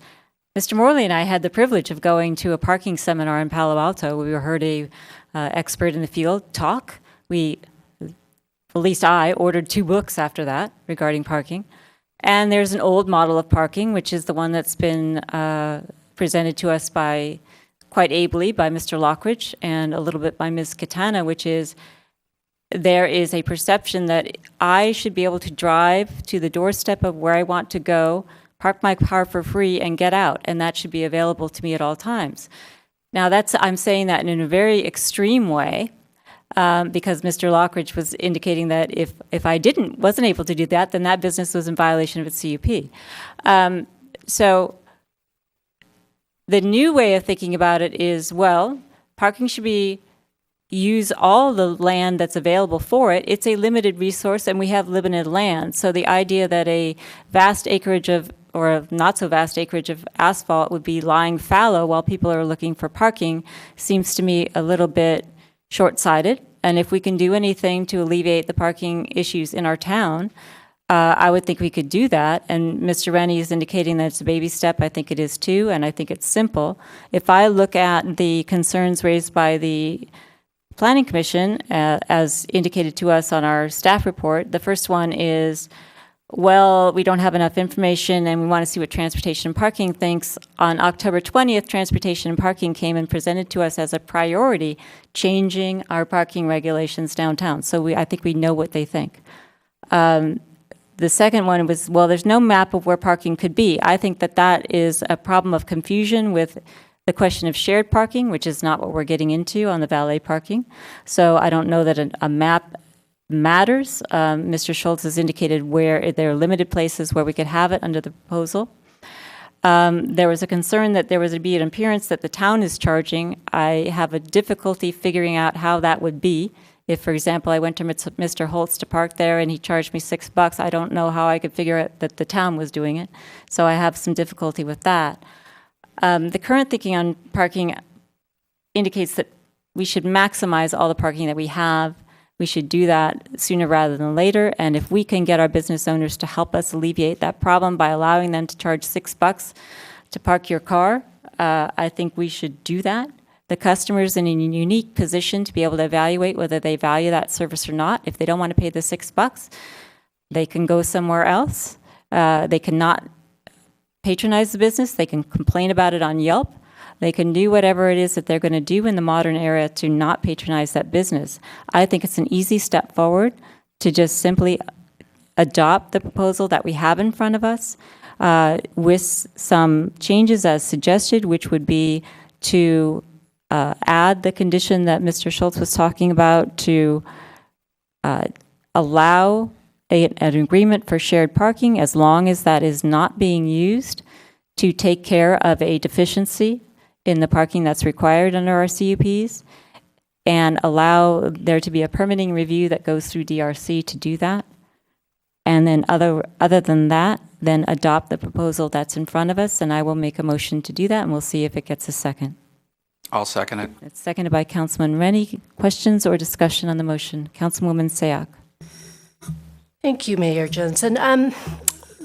Mr. Morley and I had the privilege of going to a parking seminar in Palo Alto. We heard a expert in the field talk. At least I ordered 2 books after that regarding parking. And there's an old model of parking, which is the one that's been presented to us quite ably by Mr. Lockridge and a little bit by Ms. Katana, which is there is a perception that I should be able to drive to the doorstep of where I want to go, park my car for free, and get out, and that should be available to me at all times. Now, I'm saying that in a very extreme way, because Mr. Lockridge was indicating that if I wasn't able to do that, then that business was in violation of its CUP. So the new way of thinking about it is, well, parking should use all the land that's available for it. It's a limited resource, and we have limited land. So the idea that a vast acreage or a not so vast acreage of asphalt would be lying fallow while people are looking for parking seems to me a little bit short-sighted. And if we can do anything to alleviate the parking issues in our town, I would think we could do that. And Mr. Rennie is indicating that it's a baby step. I think it is too, and I think it's simple. If I look at the concerns raised by the Planning Commission, as indicated to us on our staff report, the first one is, well, we don't have enough information and we want to see what Transportation and Parking thinks. On October 20th, Transportation and Parking came and presented to us as a priority changing our parking regulations downtown. So I think we know what they think. The second one was, well, there's no map of where parking could be. I think that is a problem of confusion with the question of shared parking, which is not what we're getting into on the valet parking. So I don't know that a map matters. Mr. Schultz has indicated where there are limited places where we could have it under the proposal. There was a concern that there was to be an appearance that the town is charging. I have a difficulty figuring out how that would be. If, for example, I went to Mr. Holtz to park there and he charged me $6, I don't know how I could figure out that the town was doing it. So I have some difficulty with that. The current thinking on parking indicates that we should maximize all the parking that we have. We should do that sooner rather than later. And if we can get our business owners to help us alleviate that problem by allowing them to charge $6 to park your car, I think we should do that. The customer's in a unique position to be able to evaluate whether they value that service or not. If they don't want to pay the $6, they can go somewhere else. They cannot patronize the business. They can complain about it on Yelp. They can do whatever it is that they're going to do in the modern era to not patronize that business. I think it's an easy step forward to just simply adopt the proposal that we have in front of us. with some changes as suggested, which would be to add the condition that Mr. Schultz was talking about to allow an agreement for shared parking as long as that is not being used to take care of a deficiency in the parking that's required under our CUPs, and allow there to be a permitting review that goes through DRC to do that. And then other than that, then adopt the proposal that's in front of us, and I will make a motion to do that, and we'll see if it gets a second. I'll second it. It's seconded by Councilman Rennie. Questions or discussion on the motion? Councilwoman Sayak. Thank you, Mayor Jensen.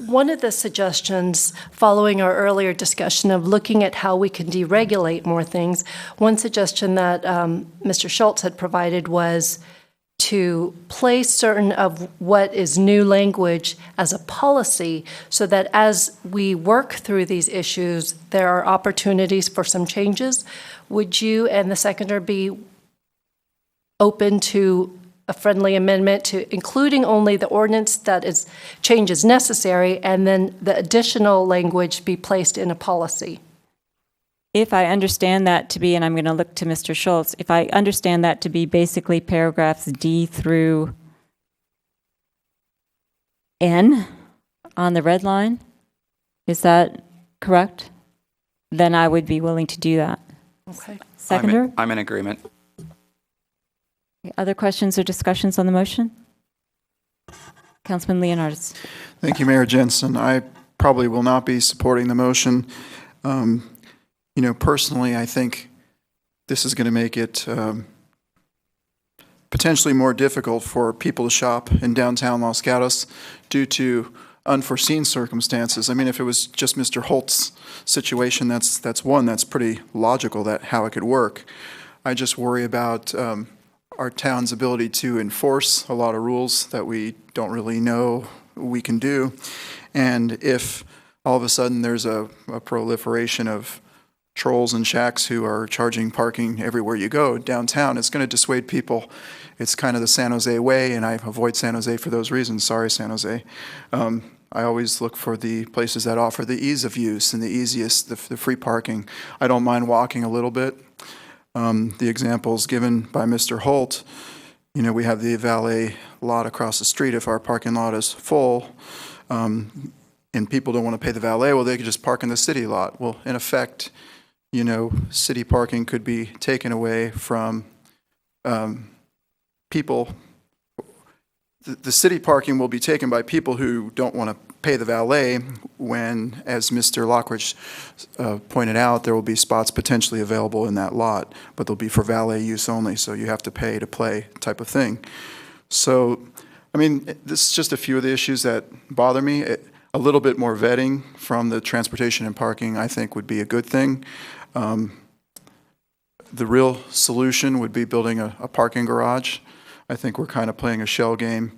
One of the suggestions following our earlier discussion of looking at how we can deregulate more things, one suggestion that Mr. Schultz had provided was to place certain of what is new language as a policy so that as we work through these issues, there are opportunities for some changes. Would you and the seconder be open to a friendly amendment to including only the ordinance that is changes necessary, and then the additional language be placed in a policy? If I understand that to be, and I'm going to look to Mr. Schultz, if I understand that to be basically paragraphs D through N on the red line, is that correct? Then I would be willing to do that. Okay. Seconder? I'm in agreement. Other questions or discussions on the motion? Councilman Leonardis. Thank you, Mayor Jensen. I probably will not be supporting the motion. Personally, I think this is going to make it potentially more difficult for people to shop in downtown Los Gatos due to unforeseen circumstances. I mean, if it was just Mr. Holt's situation, that's pretty logical that how it could work. I just worry about our town's ability to enforce a lot of rules that we don't really know we can do. And if all of a sudden there's a proliferation of trolls and shacks who are charging parking everywhere you go downtown, it's going to dissuade people. It's kind of the San Jose way, and I avoid San Jose for those reasons. Sorry, San Jose. I always look for the places that offer the ease of use and the easiest, the free parking. I don't mind walking a little bit. The examples given by Mr. Holt, we have the valet lot across the street. If our parking lot is full and people don't want to pay the valet, well, they could just park in the city lot. Well, in effect, city parking could be taken away from people. The city parking will be taken by people who don't want to pay the valet when, as Mr. Lockridge pointed out, there will be spots potentially available in that lot, but they'll be for valet use only, so you have to pay to play type of thing. So, I mean, this is just a few of the issues that bother me. A little bit more vetting from the transportation and parking, I think, would be a good thing. The real solution would be building a parking garage. I think we're kind of playing a shell game.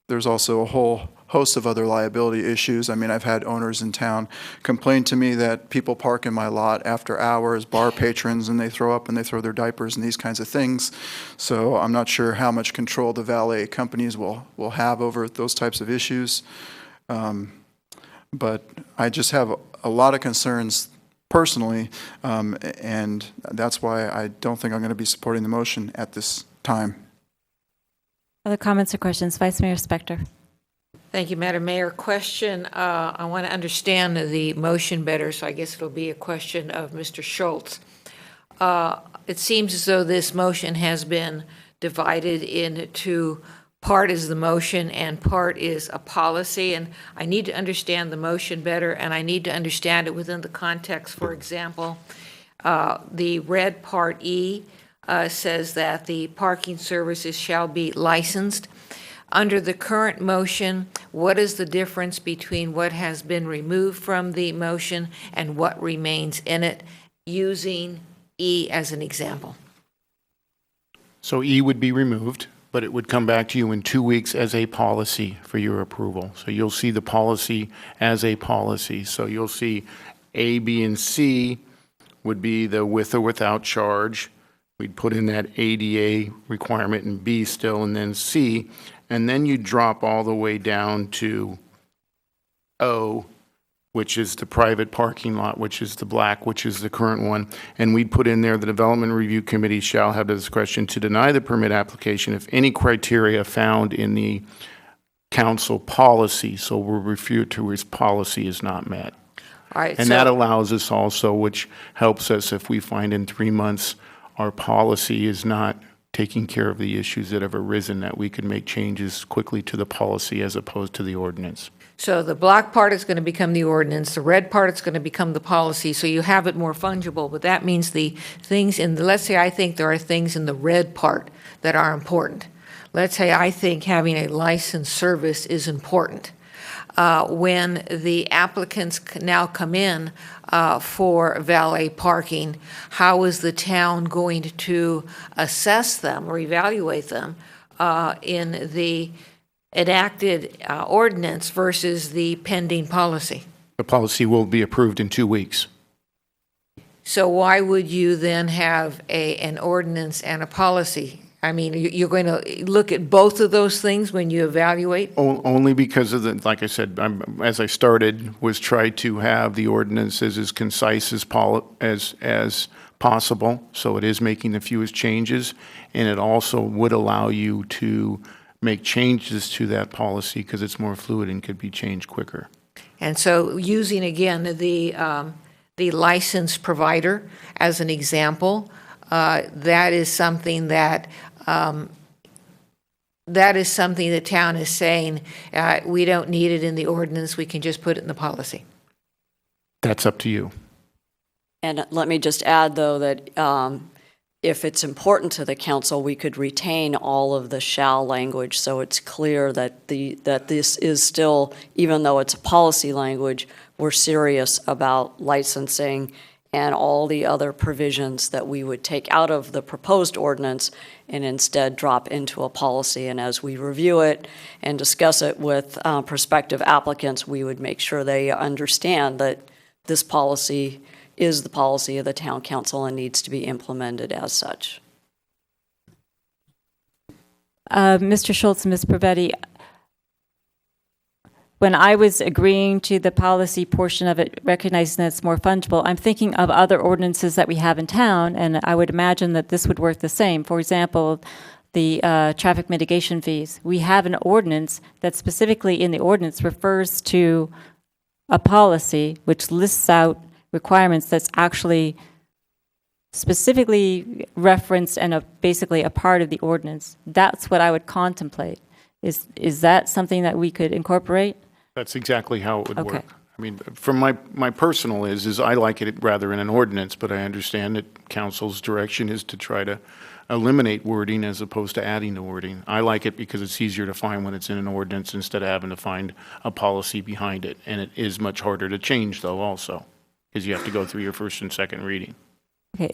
There's also a whole host of other liability issues. I mean, I've had owners in town complain to me that people park in my lot after hours, bar patrons, and they throw up and they throw their diapers and these kinds of things. So I'm not sure how much control the valet companies will have over those types of issues. But I just have a lot of concerns personally, and that's why I don't think I'm going to be supporting the motion at this time. Other comments or questions? Vice Mayor Spector. Thank you, Madam Mayor. Question, I want to understand the motion better, so I guess it'll be a question of Mr. Schultz. It seems as though this motion has been divided into part is the motion and part is a policy, and I need to understand the motion better, and I need to understand it within the context. For example, the red part E says that the parking services shall be licensed. Under the current motion, what is the difference between what has been removed from the motion and what remains in it, using E as an example? So E would be removed, but it would come back to you in 2 weeks as a policy for your approval. So you'll see the policy as a policy. So you'll see A, B, and C would be the with or without charge. We'd put in that ADA requirement in B still, and then C. And then you drop all the way down to O, which is the private parking lot, which is the black, which is the current one. And we'd put in there, the Development Review Committee shall have the discretion to deny the permit application if any criteria found in the council policy, so we'll refer to as policy, is not met. All right, And so- that allows us also, which helps us if we find in 3 months our policy is not taking care of the issues that have arisen, that we could make changes quickly to the policy as opposed to the ordinance. So the black part is going to become the ordinance, the red part is going to become the policy, so you have it more fungible, but that means the things in, let's say I think there are things in the red part that are important. Let's say I think having a licensed service is important. When the applicants now come in for valet parking, how is the town going to assess them or evaluate them in the enacted ordinance versus the pending policy? The policy will be approved in 2 weeks. So why would you then have an ordinance and a policy? I mean, you're going to look at both of those things when you evaluate? Only because of the, like I said, as I started, was try to have the ordinances as concise as possible, so it is making the fewest changes, and it also would allow you to make changes to that policy because it's more fluid and could be changed quicker. And so using, again, the licensed provider as an example, that is something that the town is saying, we don't need it in the ordinance, we can just put it in the policy. That's up to you. And let me just add, though, that if it's important to the council, we could retain all of the shall language, so it's clear that this is still, even though it's a policy language, we're serious about licensing and all the other provisions that we would take out of the proposed ordinance and instead drop into a policy. And as we review it and discuss it with prospective applicants, we would make sure they understand that this policy is the policy of the town council and needs to be implemented as such. Mr. Schultz and Ms. Provetti, when I was agreeing to the policy portion of it, recognizing that it's more fungible, I'm thinking of other ordinances that we have in town, and I would imagine that this would work the same. For example, the traffic mitigation fees. We have an ordinance that specifically in the ordinance refers to a policy which lists out requirements that's actually specifically referenced and basically a part of the ordinance. That's what I would contemplate. Is that something that we could incorporate? That's exactly how it would Okay. work. I mean, from my personal is I like it rather in an ordinance, but I understand that council's direction is to try to eliminate wording as opposed to adding the wording. I like it because it's easier to find when it's in an ordinance instead of having to find a policy behind it. And it is much harder to change, though, also, because you have to go through your first and second reading. Okay,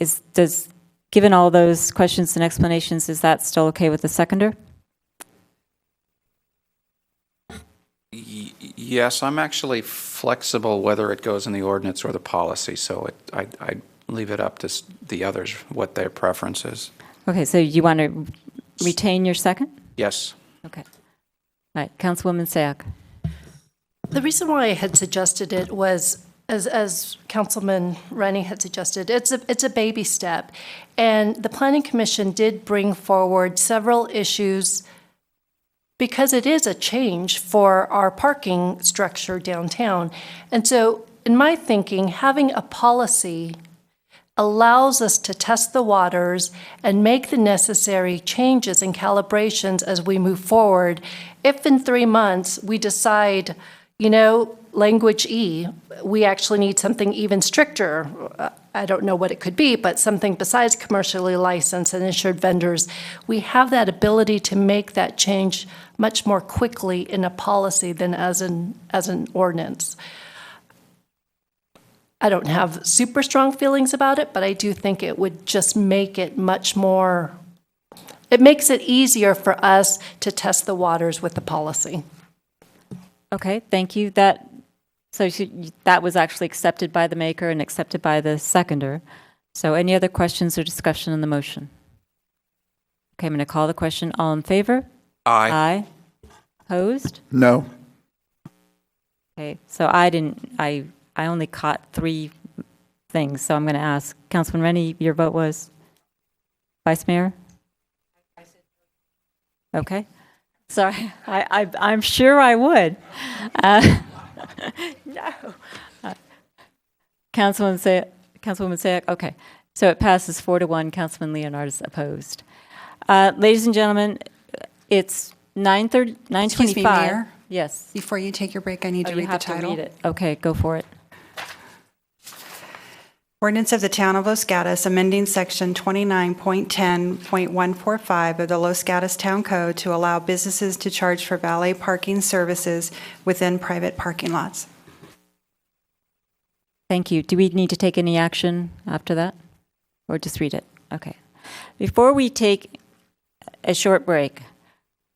given all those questions and explanations, is that still okay with the seconder? Yes, I'm actually flexible whether it goes in the ordinance or the policy, so I leave it up to the others what their preference is. Okay, so you want to retain your second? Yes. Okay. All right, Councilwoman Sayak. The reason why I had suggested it was, as Councilman Rennie had suggested, it's a baby step. And the Planning Commission did bring forward several issues because it is a change for our parking structure downtown. And so, in my thinking, having a policy allows us to test the waters and make the necessary changes and calibrations as we move forward. If in 3 months we decide, language E, we actually need something even stricter. I don't know what it could be, but something besides commercially licensed and insured vendors. We have that ability to make that change much more quickly in a policy than as an ordinance. I don't have super strong feelings about it, but I do think it would just make it much more, it makes it easier for us to test the waters with the policy. Okay, thank you. That was actually accepted by the maker and accepted by the seconder. So any other questions or discussion on the motion? Okay, I'm going to call the question. All in favor? Aye. Aye. Opposed? No. Okay, so I only caught 3 things, so I'm going to ask. Councilman Rennie, your vote was? Vice Mayor? Okay. Sorry, I'm sure I would. No. Councilwoman Sayak, okay. So it passes 4-1. Councilman Leonard is opposed. Ladies and gentlemen, it's 9:25. Excuse me, Mayor? Yes. Before you take your break, I need to You read the have to title. read it. Okay, go for it. Ordinance of the Town of Los Gatos amending Section 29.10.145 of the Los Gatos Town Code to allow businesses to charge for valet parking services within private parking lots. Thank you. Do we need to take any action after that? Or just read it? Okay. Before we take a short break,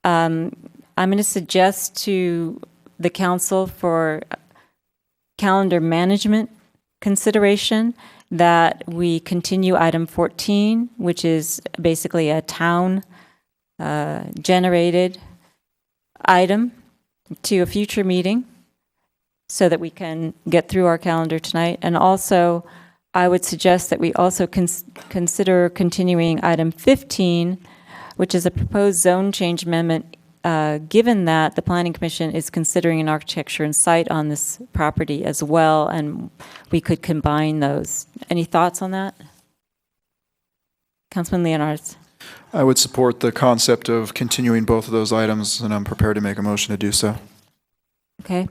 I'm going to suggest to the council for calendar management consideration that we continue item 14, which is basically a town generated item, to a future meeting so that we can get through our calendar tonight. And also, I would suggest that we also consider continuing item 15, which is a proposed zone change amendment, given that the Planning Commission is considering an architecture and site on this property as well, and we could combine those. Any thoughts on that? Councilman Leonards. I would support the concept of continuing both of those items, and I'm prepared to make a motion to do so. Okay.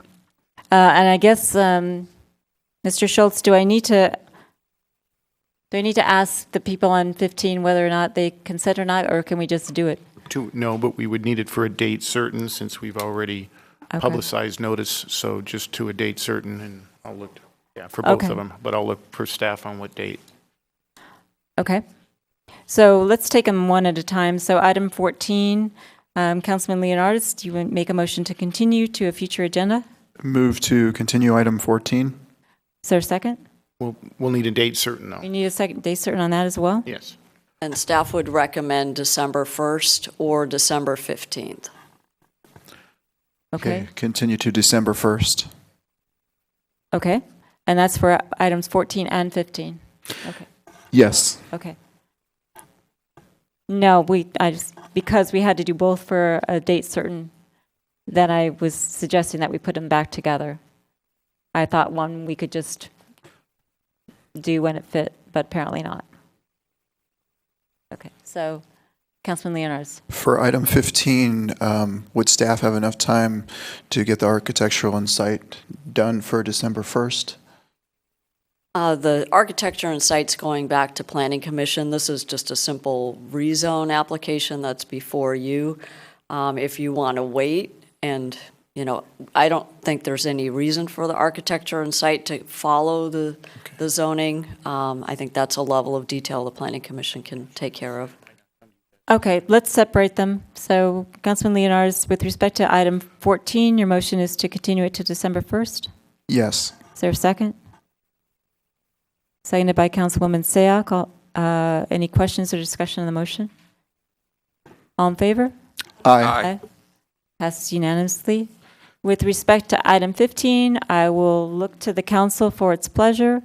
And I guess, Mr. Schultz, do I need to ask the people on 15 whether or not they consent or not, or can we just do it? No, but we would need it for a date certain since we've already publicized notice. So just to a date certain, and I'll look, for both of them. But I'll look for staff on what date. Okay. So let's take them one at a time. So item 14, Councilman Leonardis, do you want to make a motion to continue to a future agenda? Move to continue item 14. Is there a second? We'll need a date certain, though. We need a second date certain on that as well? Yes. And staff would recommend December 1st or December 15th. Okay. Continue to December 1st. Okay. And that's for items 14 and 15? Okay. Yes. Okay. No, because we had to do both for a date certain, then I was suggesting that we put them back together. I thought one we could just do when it fit, but apparently not. Okay, so Councilman Leonards. For item 15, would staff have enough time to get the architectural and site done for December 1st? The architecture and sites going back to Planning Commission. This is just a simple rezone application that's before you. If you want to wait, and I don't think there's any reason for the architecture and site to follow the zoning. I think that's a level of detail the Planning Commission can take care of. Okay, let's separate them. So, Councilman Leonards, with respect to item 14, your motion is to continue it to December 1st? Yes. Is there a second? Seconded by Councilwoman Sayak. Any questions or discussion on the motion? All in favor? Aye. Passes unanimously. With respect to item 15, I will look to the council for its pleasure.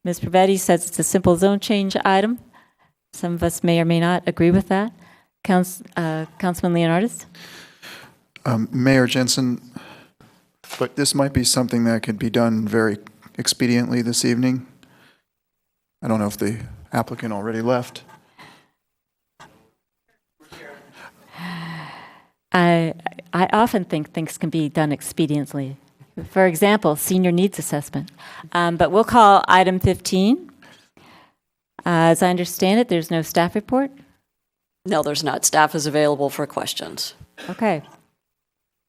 Ms. Pravetti says it's a simple zone change item. Some of us may or may not agree with that. Councilman Leonardis? Mayor Jensen, but this might be something that could be done very expediently this evening. I don't know if the applicant already left. I often think things can be done expediently. For example, senior needs assessment. But we'll call item 15. As I understand it, there's no staff report? No, there's not. Staff is available for questions. Okay.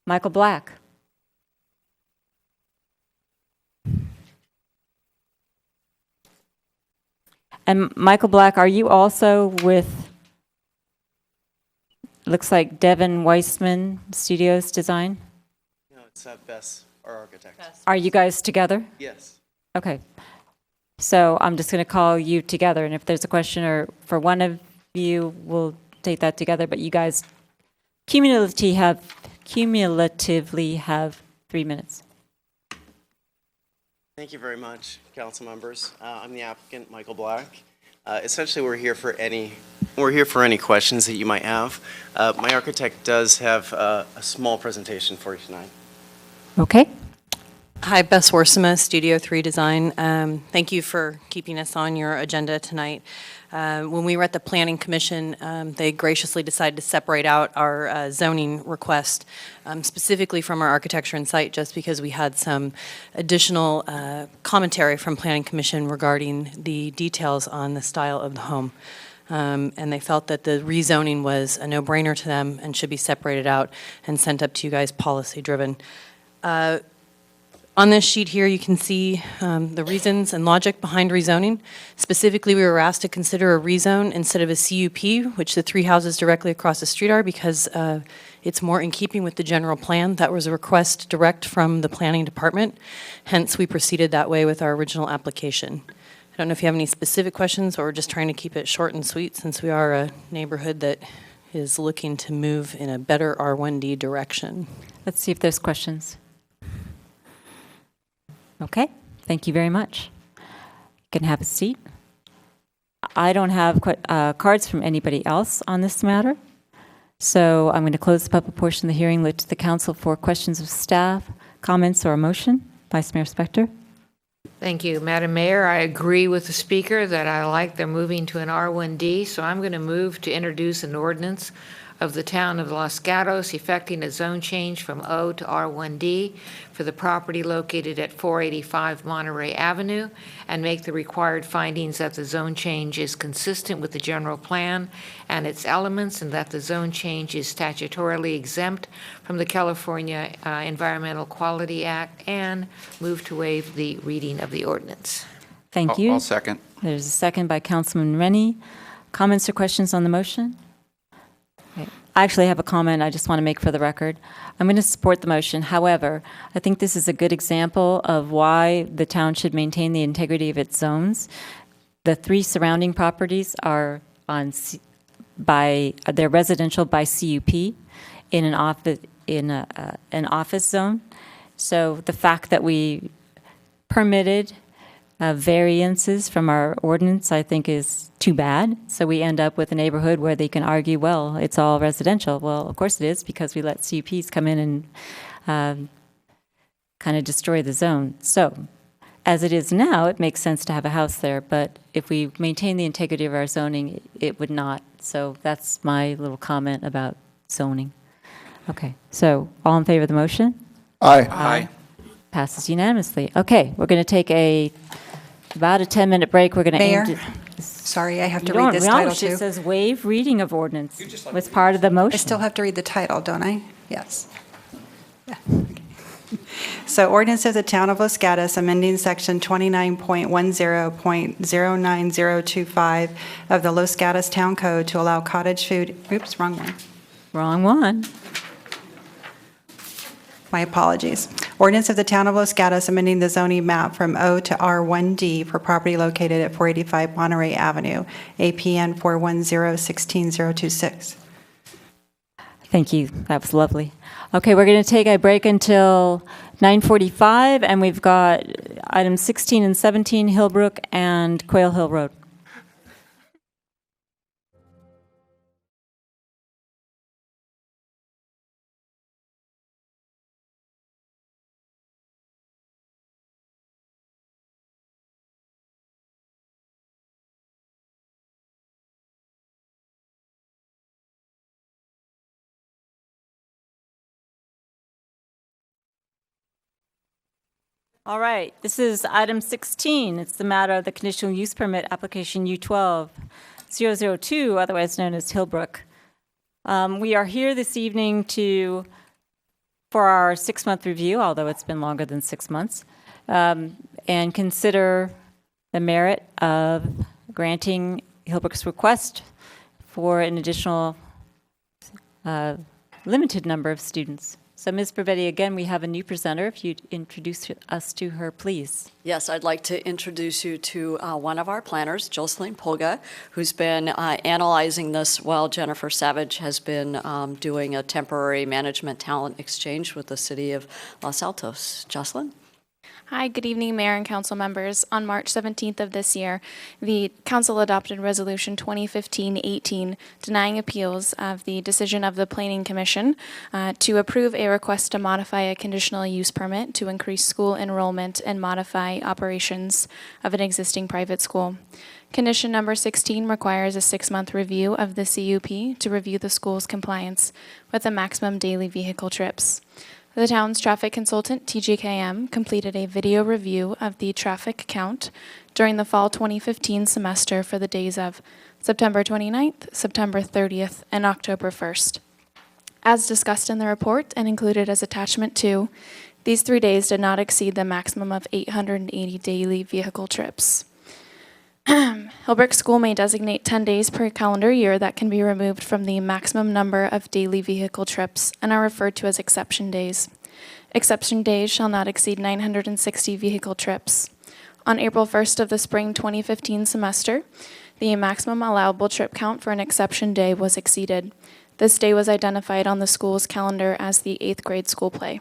Michael Black. And Michael Black, are you also with, looks like Devin Weissman Studios Design? No, it's Bess, our architect. Are you guys together? Yes. Okay. So I'm just going to call you together, and if there's a question or for one of you, we'll take that together, but you guys cumulatively have 3 minutes. Thank you very much, council members. I'm the applicant, Michael Black. Essentially, we're here for any questions that you might have. My architect does have a small presentation for you tonight. Okay. Hi, Bess Worsema, Studio 3 Design. Thank you for keeping us on your agenda tonight. When we were at the Planning Commission, they graciously decided to separate out our zoning request, specifically from our architecture and site, just because we had some additional commentary from Planning Commission regarding the details on the style of the home. And they felt that the rezoning was a no-brainer to them and should be separated out and sent up to you guys policy-driven. On this sheet here, you can see the reasons and logic behind rezoning. Specifically, we were asked to consider a rezone instead of a CUP, which the 3 houses directly across the street are, because it's more in keeping with the general plan. That was a request direct from the planning department. Hence, we proceeded that way with our original application. I don't know if you have any specific questions, or we're just trying to keep it short and sweet, since we are a neighborhood that is looking to move in a better R1D direction. Let's see if there's questions. Okay, thank you very much. You can have a seat. I don't have cards from anybody else on this matter, so I'm going to close the public portion of the hearing, look to the council for questions of staff, comments, or a motion. Vice Mayor Spector. Thank you, Madam Mayor. I agree with the speaker that I like they're moving to an R1D, so I'm going to move to introduce an ordinance of the town of Los Gatos effecting a zone change from O to R1D for the property located at 485 Monterey Avenue, and make the required findings that the zone change is consistent with the general plan and its elements, and that the zone change is statutorily exempt from the California Environmental Quality Act, and move to waive the reading of the ordinance. Thank you. I'll second. There's a second by Councilman Rennie. Comments or questions on the motion? I actually have a comment I just want to make for the record. I'm going to support the motion. However, I think this is a good example of why the town should maintain the integrity of its zones. The 3 surrounding properties are on they're residential by CUP in an office zone. So the fact that we permitted variances from our ordinance, I think, is too bad. So we end up with a neighborhood where they can argue, well, it's all residential. Well, of course it is, because we let CUPs come in and kind of destroy the zone. So as it is now, it makes sense to have a house there. But if we maintain the integrity of our zoning, it would not. So that's my little comment about zoning. Okay, so all in favor of the motion? Aye. Aye. Passes unanimously. Okay, we're going to take about a 10-minute break. We're going to Mayor? aim to... Sorry, I have to read this title too. It says waive reading of ordinance. Was part of the motion. I still have to read the title, don't I? Yes. Yeah. Okay. So ordinance of the Town of Los Gatos amending section 29.10.09025 of the Los Gatos Town Code to allow cottage food, oops, wrong one. Wrong one. My apologies. Ordinance of the Town of Los Gatos amending the zoning map from O to R1D for property located at 485 Monterey Avenue, APN 410-16026. Thank you. That was lovely. Okay, we're going to take a break until 9:45, and we've got items 16 and 17, Hillbrook and Quail Hill Road. All right, this is item 16. It's the matter of the conditional use permit application U12-002, otherwise known as Hillbrook. We are here this evening for our 6-month review, although it's been longer than 6 months, and consider the merit of granting Hillbrook's request for an additional limited number of students. So, Ms. Bravetti, again, we have a new presenter. If you'd introduce us to her, please. Yes, I'd like to introduce you to one of our planners, Jocelyn Pulga, who's been analyzing this while Jennifer Savage has been doing a temporary management talent exchange with the city of Los Altos. Jocelyn? Hi, good evening, Mayor and Council members. On March 17th of this year, the Council adopted Resolution 2015-18 denying appeals of the decision of the Planning Commission to approve a request to modify a conditional use permit to increase school enrollment and modify operations of an existing private school. Condition number 16 requires a 6-month review of the CUP to review the school's compliance with the maximum daily vehicle trips. The town's traffic consultant, TGKM, completed a video review of the traffic count during the fall 2015 semester for the days of September 29th, September 30th, and October 1st. As discussed in the report and included as attachment 2, these 3 days did not exceed the maximum of 880 daily vehicle trips. Hillbrook School may designate 10 days per calendar year that can be removed from the maximum number of daily vehicle trips and are referred to as exception days. Exception days shall not exceed 960 vehicle trips. On April 1st of the spring 2015 semester, the maximum allowable trip count for an exception day was exceeded. This day was identified on the school's calendar as the 8th grade school play.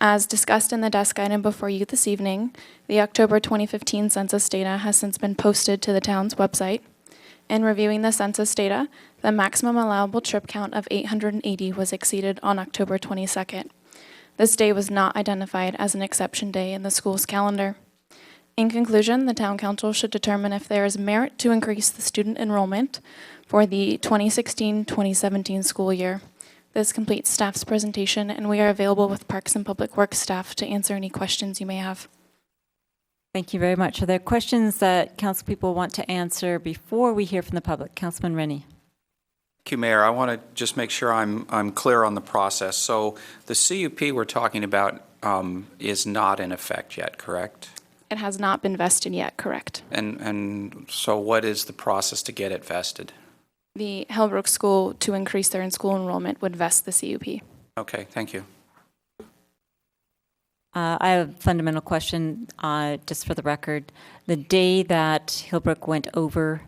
As discussed in the desk item before you this evening, the October 2015 census data has since been posted to the town's website. In reviewing the census data, the maximum allowable trip count of 880 was exceeded on October 22nd. This day was not identified as an exception day in the school's calendar. In conclusion, the town council should determine if there is merit to increase the student enrollment for the 2016-2017 school year. This completes staff's presentation, and we are available with Parks and Public Works staff to answer any questions you may have. Thank you very much. Are there questions that council people want to answer before we hear from the public? Councilman Rennie. Thank you, Mayor. I want to just make sure I'm clear on the process. So the CUP we're talking about is not in effect yet, correct? It has not been vested yet, correct? And so what is the process to get it vested? The Hillbrook School, to increase their in-school enrollment, would vest the CUP. Okay, thank you. I have a fundamental question, just for the record. The day that Hillbrook went over,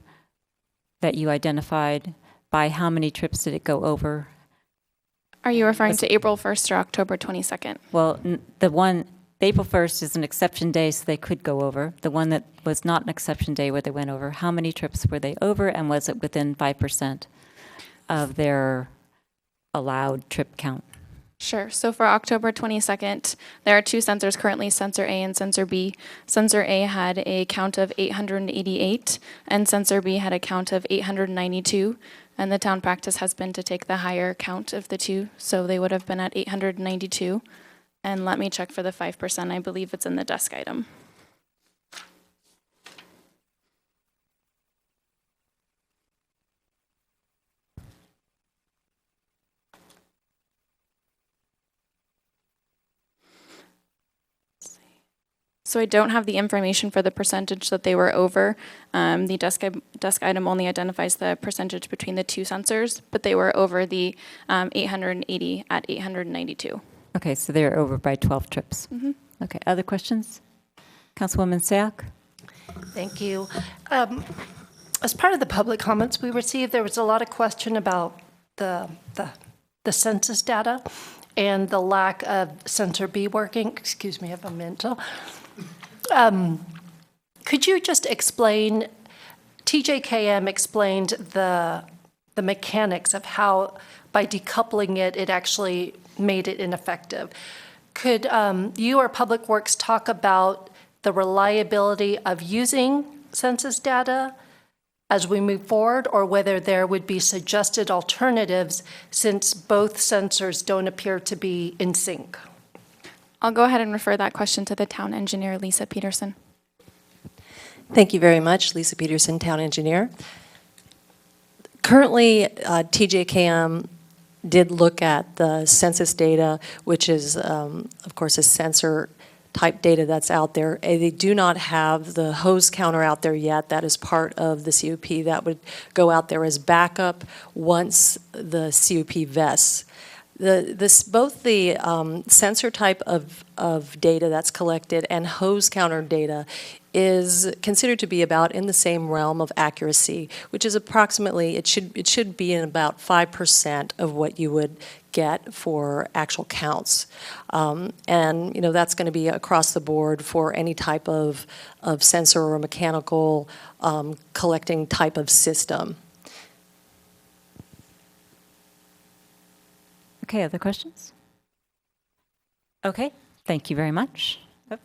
that you identified, by how many trips did it go over? Are you referring to April 1st or October 22nd? Well, April 1st is an exception day, so they could go over. The one that was not an exception day where they went over, how many trips were they over, and was it within 5% of their allowed trip count? Sure. So for October 22nd, there are 2 sensors currently, sensor A and sensor B. Sensor A had a count of 888, and sensor B had a count of 892. And the town practice has been to take the higher count of the 2, so they would have been at 892. And let me check for the 5%. I believe it's in the desk item. So I don't have the information for the percentage that they were over. The desk item only identifies the percentage between the 2 sensors, but they were over the 880 at 892. Okay, so they're over by 12 trips. Mm-hmm. Okay, other questions? Councilwoman Sayak? Thank you. As part of the public comments we received, there was a lot of question about the census data and the lack of sensor B working. Excuse me, I have a mental. Could you just explain, TJKM explained the mechanics of how by decoupling it, it actually made it ineffective. Could you or Public Works talk about the reliability of using census data as we move forward, or whether there would be suggested alternatives since both sensors don't appear to be in sync? I'll go ahead and refer that question to the town engineer, Lisa Peterson. Thank you very much, Lisa Peterson, town engineer. Currently, TJKM did look at the census data, which is, of course, a sensor type data that's out there. They do not have the hose counter out there yet. That is part of the CUP. That would go out there as backup once the CUP vests. Both the sensor type of data that's collected and hose counter data is considered to be about in the same realm of accuracy, which is approximately, it should be in about 5% of what you would get for actual counts. And, that's going to be across the board for any type of sensor or mechanical collecting type of system. Okay, other questions? Okay, thank you very much. Oh,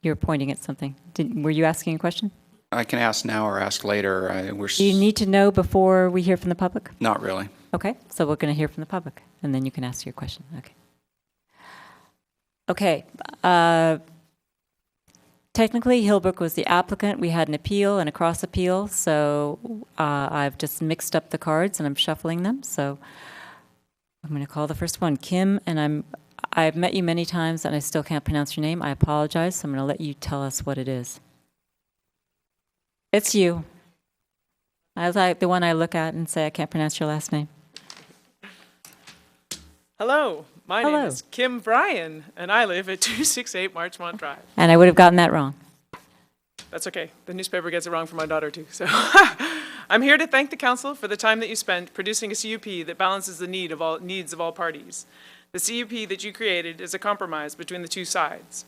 you were pointing at something. Were you asking a question? I can ask now or ask later. Do you need to know before we hear from the public? Not really. Okay, so we're going to hear from the public, and then you can ask your question. Okay. Technically, Hillbrook was the applicant. We had an appeal and a cross appeal, so I've just mixed up the cards and I'm shuffling them. So I'm going to call the first one, Kim, and I've met you many times and I still can't pronounce your name. I apologize, so I'm going to let you tell us what it is. It's you. I like the one I look at and say, I can't pronounce your last name. Hello, my Hello. name is Kim Bryan, and I live at 268 Marchmont Drive. And I would have gotten that wrong. That's okay. The newspaper gets it wrong for my daughter, too. So I'm here to thank the council for the time that you spent producing a CUP that balances the needs of all parties. The CUP that you created is a compromise between the two sides.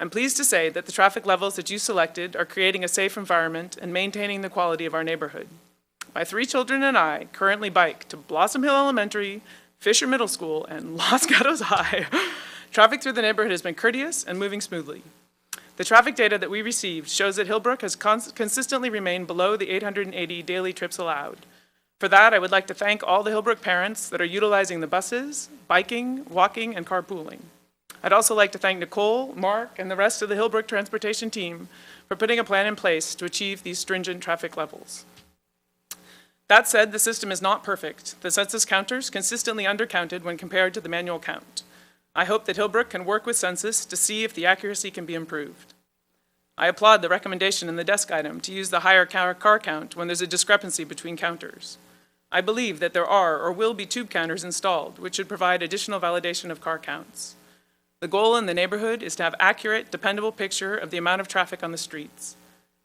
I'm pleased to say that the traffic levels that you selected are creating a safe environment and maintaining the quality of our neighborhood. My 3 children and I currently bike to Blossom Hill Elementary, Fisher Middle School, and Los Gatos High. Traffic through the neighborhood has been courteous and moving smoothly. The traffic data that we received shows that Hillbrook has consistently remained below the 880 daily trips allowed. For that, I would like to thank all the Hillbrook parents that are utilizing the buses, biking, walking, and carpooling. I'd also like to thank Nicole, Mark, and the rest of the Hillbrook transportation team for putting a plan in place to achieve these stringent traffic levels. That said, the system is not perfect. The census counters consistently undercounted when compared to the manual count. I hope that Hillbrook can work with census to see if the accuracy can be improved. I applaud the recommendation in the desk item to use the higher car count when there's a discrepancy between counters. I believe that there are or will be tube counters installed, which should provide additional validation of car counts. The goal in the neighborhood is to have accurate, dependable picture of the amount of traffic on the streets.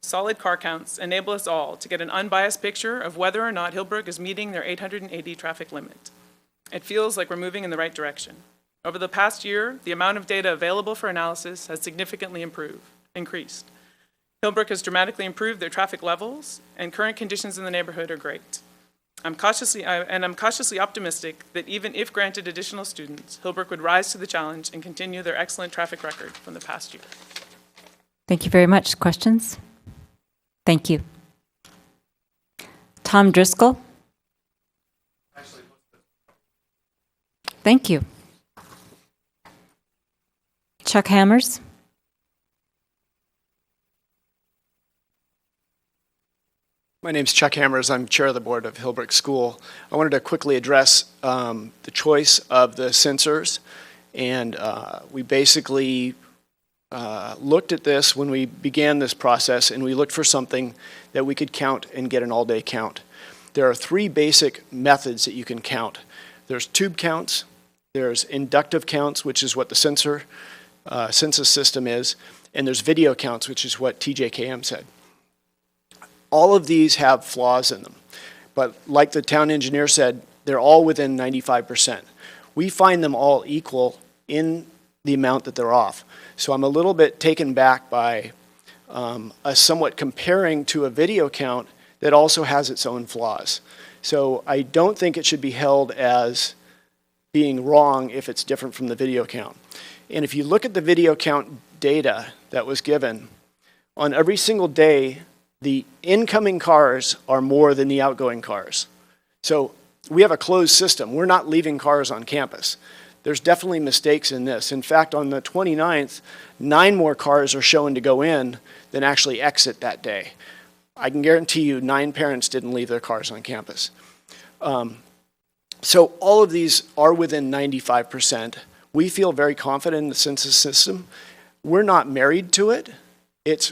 Solid car counts enable us all to get an unbiased picture of whether or not Hillbrook is meeting their 880 traffic limit. It feels like we're moving in the right direction. Over the past year, the amount of data available for analysis has significantly increased. Hillbrook has dramatically improved their traffic levels, and current conditions in the neighborhood are great. I'm cautiously optimistic that even if granted additional students, Hillbrook would rise to the challenge and continue their excellent traffic record from the past year. Thank you very much. Questions? Thank you. Tom Driscoll. Thank you. Chuck Hammers. My name's Chuck Hammers. I'm chair of the board of Hillbrook School. I wanted to quickly address the choice of the sensors. And we basically looked at this when we began this process, and we looked for something that we could count and get an all-day count. There are 3 basic methods that you can count. There's tube counts, there's inductive counts, which is what the census system is, and there's video counts, which is what TJKM said. All of these have flaws in them, but like the town engineer said, they're all within 95%. We find them all equal in the amount that they're off. So I'm a little bit taken back by us somewhat comparing to a video count that also has its own flaws. So I don't think it should be held as being wrong if it's different from the video count. And if you look at the video count data that was given, on every single day, the incoming cars are more than the outgoing cars. So we have a closed system. We're not leaving cars on campus. There's definitely mistakes in this. In fact, on the 29th, 9 more cars are shown to go in than actually exit that day. I can guarantee you 9 parents didn't leave their cars on campus. So all of these are within 95%. We feel very confident in the census system. We're not married to it.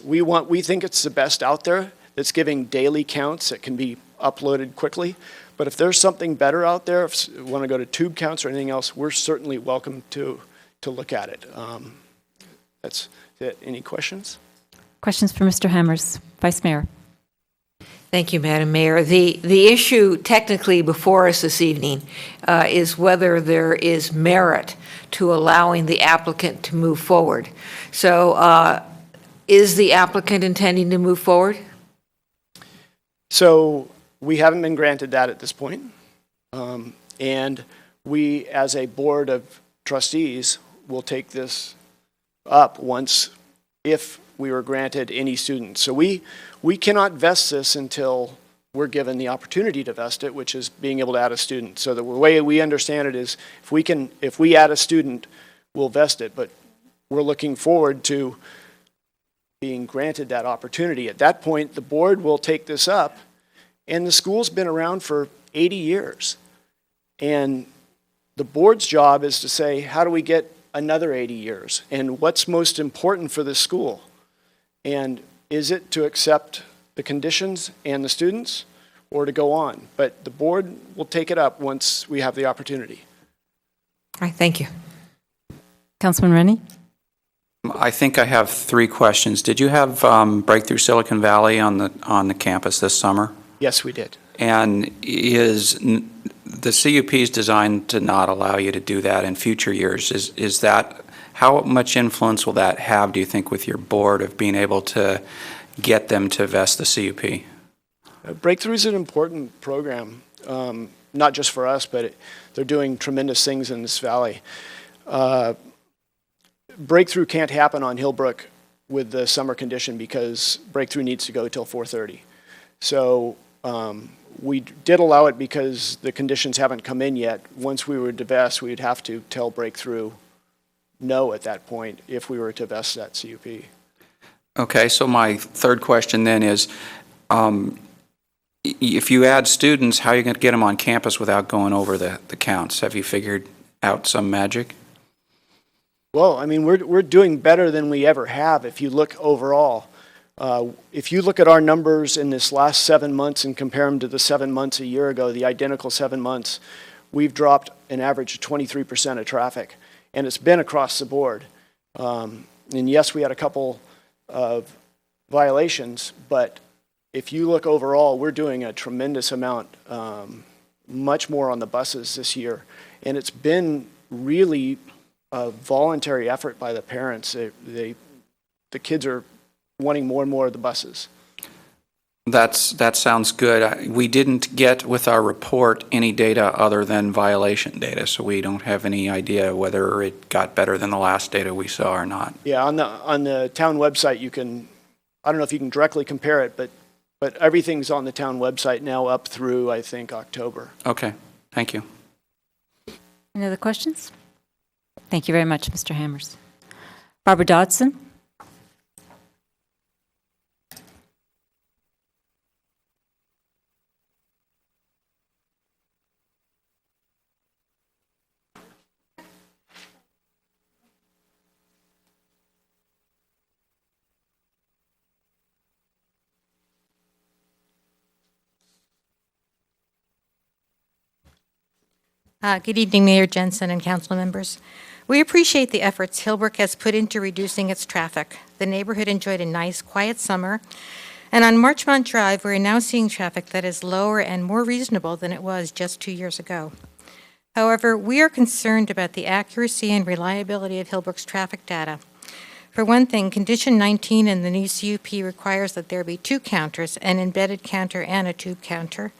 We think it's the best out there that's giving daily counts that can be uploaded quickly. But if there's something better out there, if you want to go to tube counts or anything else, we're certainly welcome to look at it. That's it. Any questions? Questions for Mr. Hammers? Vice Mayor. Thank you, Madam Mayor. The issue technically before us this evening is whether there is merit to allowing the applicant to move forward. So is the applicant intending to move forward? So we haven't been granted that at this point. And we, as a board of trustees, will take this up once, if we were granted any students. So we cannot vest this until we're given the opportunity to vest it, which is being able to add a student. So the way we understand it is if we add a student, we'll vest it. But we're looking forward to being granted that opportunity. At that point, the board will take this up, and the school's been around for 80 years. And the board's job is to say, how do we get another 80 years? And what's most important for the school? And is it to accept the conditions and the students, or to go on? But the board will take it up once we have the opportunity. All right, thank you. Councilman Rennie? I think I have 3 questions. Did you have Breakthrough Silicon Valley on the campus this summer? Yes, we did. And is the CUP is designed to not allow you to do that in future years? Is that, how much influence will that have, do you think, with your board of being able to get them to vest the CUP? Breakthrough is an important program, not just for us, but they're doing tremendous things in this valley. Breakthrough can't happen on Hillbrook with the summer condition because Breakthrough needs to go till 4:30. So we did allow it because the conditions haven't come in yet. Once we were to vest, we'd have to tell Breakthrough no at that point if we were to vest that CUP. Okay, so my third question then is, if you add students, how are you going to get them on campus without going over the counts? Have you figured out some magic? Well, I mean, we're doing better than we ever have if you look overall. If you look at our numbers in this last 7 months and compare them to the 7 months a year ago, the identical 7 months, we've dropped an average of 23% of traffic, and it's been across the board. And yes, we had a couple of violations, but if you look overall, we're doing a tremendous amount, much more on the buses this year, and it's been really a voluntary effort by the parents. The kids are wanting more and more of the buses. That sounds good. We didn't get with our report any data other than violation data, so we don't have any idea whether it got better than the last data we saw or not. Yeah, on the town website you can, I don't know if you can directly compare it, but everything's on the town website now up through, I think, October. Okay, thank you. Any other questions? Thank you very much, Mr. Hammers. Barbara Dodson? Good evening, Mayor Jensen and council members. We appreciate the efforts Hillbrook has put into reducing its traffic. The neighborhood enjoyed a nice, quiet summer, and on Marchmont Drive, we're now seeing traffic that is lower and more reasonable than it was just 2 years ago. However, we are concerned about the accuracy and reliability of Hillbrook's traffic data. For one thing, Condition 19 in the new CUP requires that there be 2 counters, an embedded counter and a tube counter.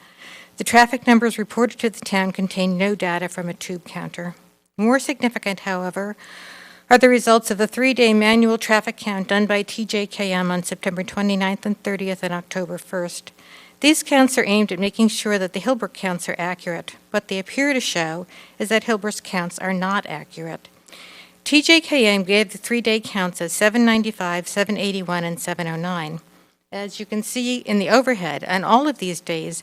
The traffic numbers reported to the town contain no data from a tube counter. More significant, however, are the results of the 3-day manual traffic count done by TJKM on September 29th and 30th and October 1st. These counts are aimed at making sure that the Hillbrook counts are accurate. What they appear to show is that Hillbrook's counts are not accurate. TJKM gave the 3-day counts as 795, 781, and 709. As you can see in the overhead, on all of these days,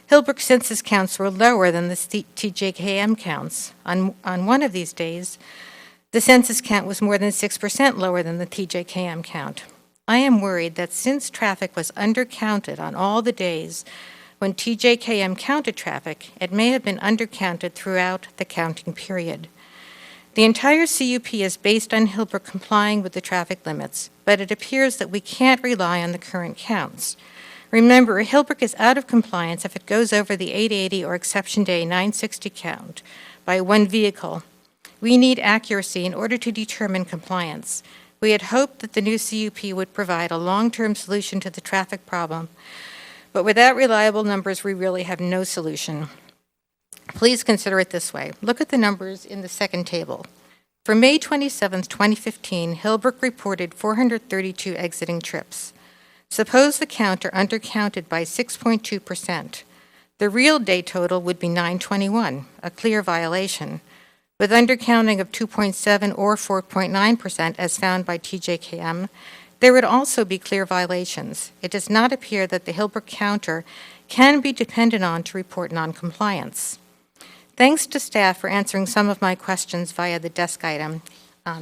Hillbrook census counts were lower than the TJKM counts. On one of these days, the census count was more than 6% lower than the TJKM count. I am worried that since traffic was undercounted on all the days when TJKM counted traffic, it may have been undercounted throughout the counting period. The entire CUP is based on Hillbrook complying with the traffic limits, but it appears that we can't rely on the current counts. Remember, Hillbrook is out of compliance if it goes over the 880 or exception day 960 count by one vehicle. We need accuracy in order to determine compliance. We had hoped that the new CUP would provide a long-term solution to the traffic problem, but without reliable numbers, we really have no solution. Please consider it this way. Look at the numbers in the second table. For May 27, 2015, Hillbrook reported 432 exiting trips. Suppose the counter undercounted by 6.2%. The real day total would be 921, a clear violation. With undercounting of 2.7 or 4.9% as found by TJKM, there would also be clear violations. It does not appear that the Hillbrook counter can be depended on to report noncompliance. Thanks to staff for answering some of my questions via the desk item.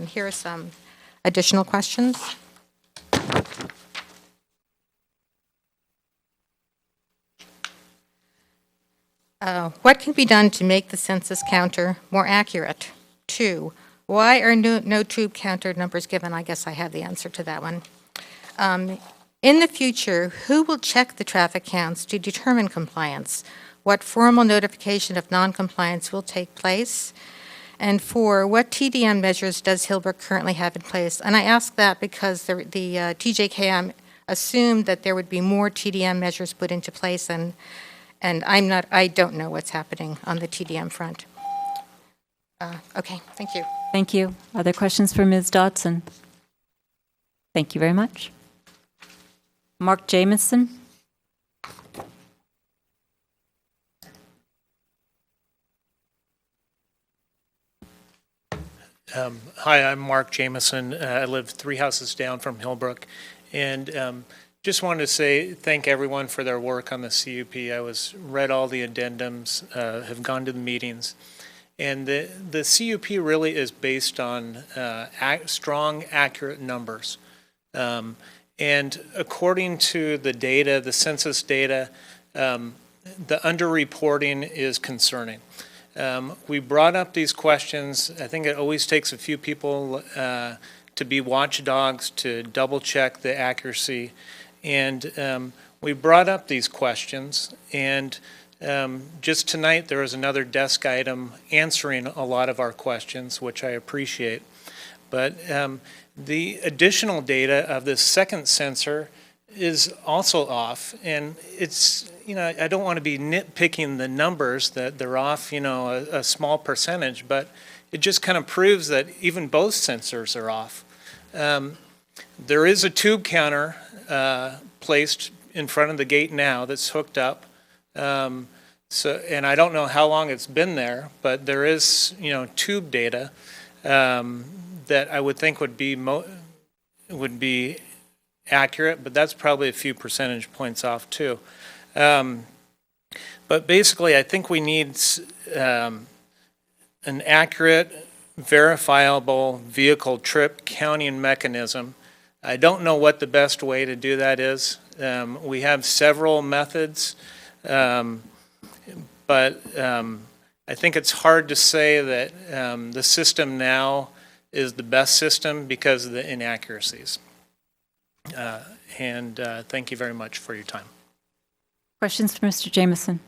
Here are some additional questions. What can be done to make the census counter more accurate? 2, why are no tube counter numbers given? I guess I have the answer to that one. In the future, who will check the traffic counts to determine compliance? What formal notification of noncompliance will take place? And 4, what TDM measures does Hillbrook currently have in place? And I ask that because the TJKM assumed that there would be more TDM measures put into place, and I don't know what's happening on the TDM front. Okay, thank you. Thank you. Other questions for Ms. Dodson? Thank you very much. Mark Jamison. Hi, I'm Mark Jamison. I live 3 houses down from Hillbrook, and just wanted to thank everyone for their work on the CUP. I read all the addendums, have gone to the meetings, and the CUP really is based on strong, accurate numbers. And according to the data, the census data, the underreporting is concerning. We brought up these questions. I think it always takes a few people to be watchdogs to double check the accuracy. And we brought up these questions, and just tonight there was another desk item answering a lot of our questions, which I appreciate. But the additional data of this second sensor is also off, and it's, I don't want to be nitpicking the numbers that they're off, a small percentage, but it just kind of proves that even both sensors are off. There is a tube counter placed in front of the gate now that's hooked up. And I don't know how long it's been there, but there is, tube data that I would think would be accurate, but that's probably a few percentage points off too. But basically, I think we need an accurate, verifiable vehicle trip counting mechanism. I don't know what the best way to do that is. We have several methods, but I think it's hard to say that the system now is the best system because of the inaccuracies. And thank you very much for your time. Questions for Mr. Jamison?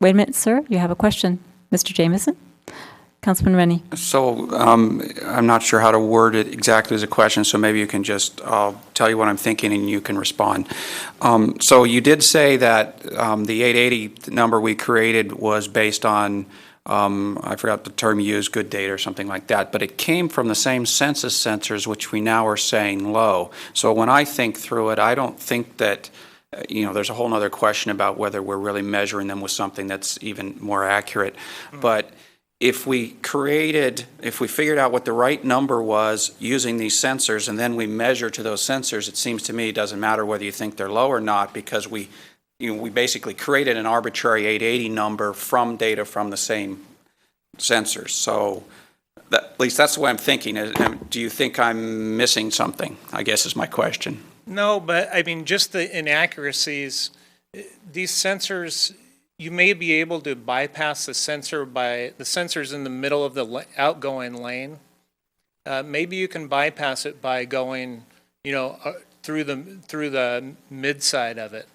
Wait a minute, sir. You have a question. Mr. Jamison? Councilman Rennie. So I'm not sure how to word it exactly as a question, so maybe you can I'll tell you what I'm thinking and you can respond. So you did say that the 880 number we created was based on, I forgot the term you used, good data or something like that, but it came from the same census sensors, which we now are saying low. So when I think through it, I don't think that, there's a whole other question about whether we're really measuring them with something that's even more accurate. But if we figured out what the right number was using these sensors and then we measure to those sensors, it seems to me it doesn't matter whether you think they're low or not, because we basically created an arbitrary 880 number from data from the same sensors. So at least that's the way I'm thinking. Do you think I'm missing something, I guess is my question. No, but I mean, just the inaccuracies, these sensors, you may be able to bypass the sensor by, the sensor's in the middle of the outgoing lane. Maybe you can bypass it by going, through the mid side of it.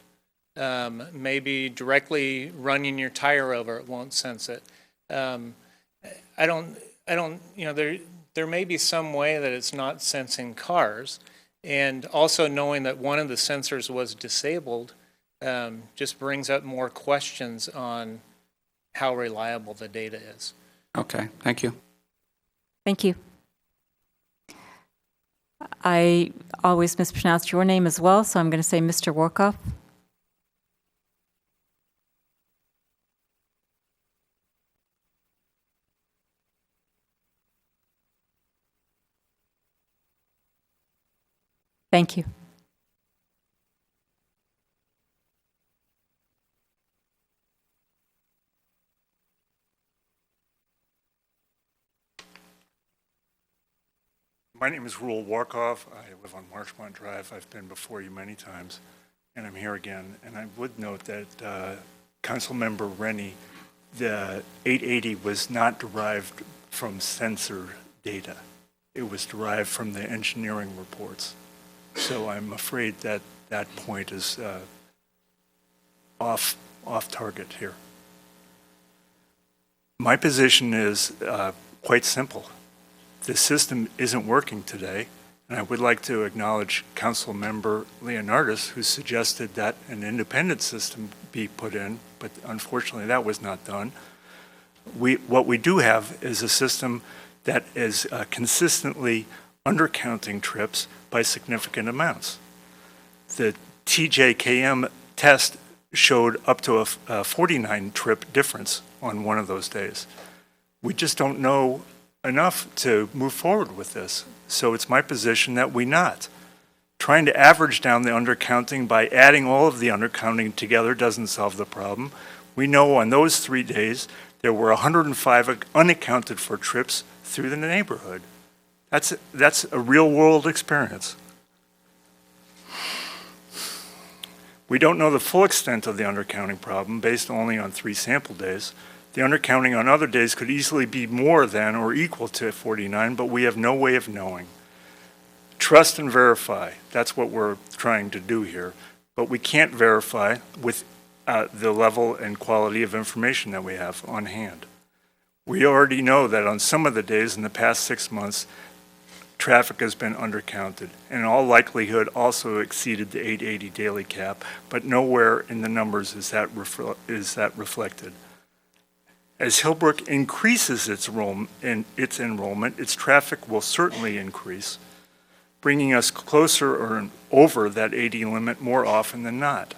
Maybe directly running your tire over, it won't sense it. I don't, there may be some way that it's not sensing cars. And also knowing that one of the sensors was disabled just brings up more questions on how reliable the data is. Okay, thank you. Thank you. I always mispronounce your name as well, so I'm going to say Mr. Workoff. Thank you. My name is Roel Warkoff. I live on Marchmont Drive. I've been before you many times, and I'm here again. And I would note that Councilmember Rennie, the 880 was not derived from sensor data. It was derived from the engineering reports. So I'm afraid that that point is off target here. My position is quite simple. The system isn't working today, and I would like to acknowledge Councilmember Leonardis, who suggested that an independent system be put in, but unfortunately that was not done. What we do have is a system that is consistently undercounting trips by significant amounts. The TJKM test showed up to a 49 trip difference on one of those days. We just don't know enough to move forward with this. So it's my position that we not. Trying to average down the undercounting by adding all of the undercounting together doesn't solve the problem. We know on those 3 days there were 105 unaccounted for trips through the neighborhood. That's a real world experience. We don't know the full extent of the undercounting problem based only on 3 sample days. The undercounting on other days could easily be more than or equal to 49, but we have no way of knowing. Trust and verify, that's what we're trying to do here. But we can't verify with the level and quality of information that we have on hand. We already know that on some of the days in the past 6 months, traffic has been undercounted, and in all likelihood also exceeded the 880 daily cap, but nowhere in the numbers is that reflected. As Hillbrook increases its enrollment, its traffic will certainly increase, bringing us closer or over that 80 limit more often than not.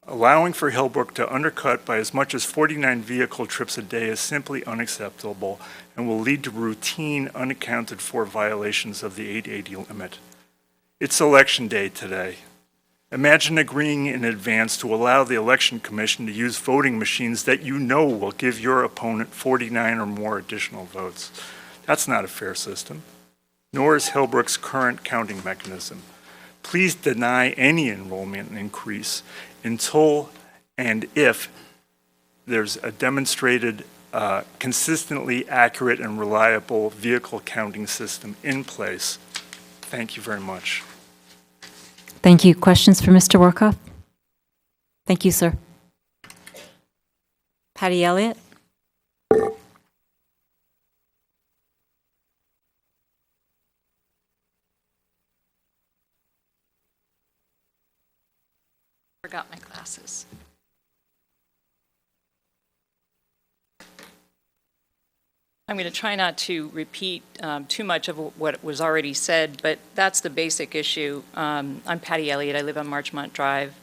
Allowing for Hillbrook to undercut by as much as 49 vehicle trips a day is simply unacceptable and will lead to routine unaccounted for violations of the 880 limit. It's election day today. Imagine agreeing in advance to allow the Election Commission to use voting machines that you know will give your opponent 49 or more additional votes. That's not a fair system, nor is Hillbrook's current counting mechanism. Please deny any enrollment increase until and if there's a demonstrated consistently accurate and reliable vehicle counting system in place. Thank you very much. Thank you. Questions for Mr. Workoff? Thank you, sir. Patty Elliott? Forgot my glasses. I'm going to try not to repeat too much of what was already said, but that's the basic issue. I'm Patty Elliott. I live on Marchmont Drive.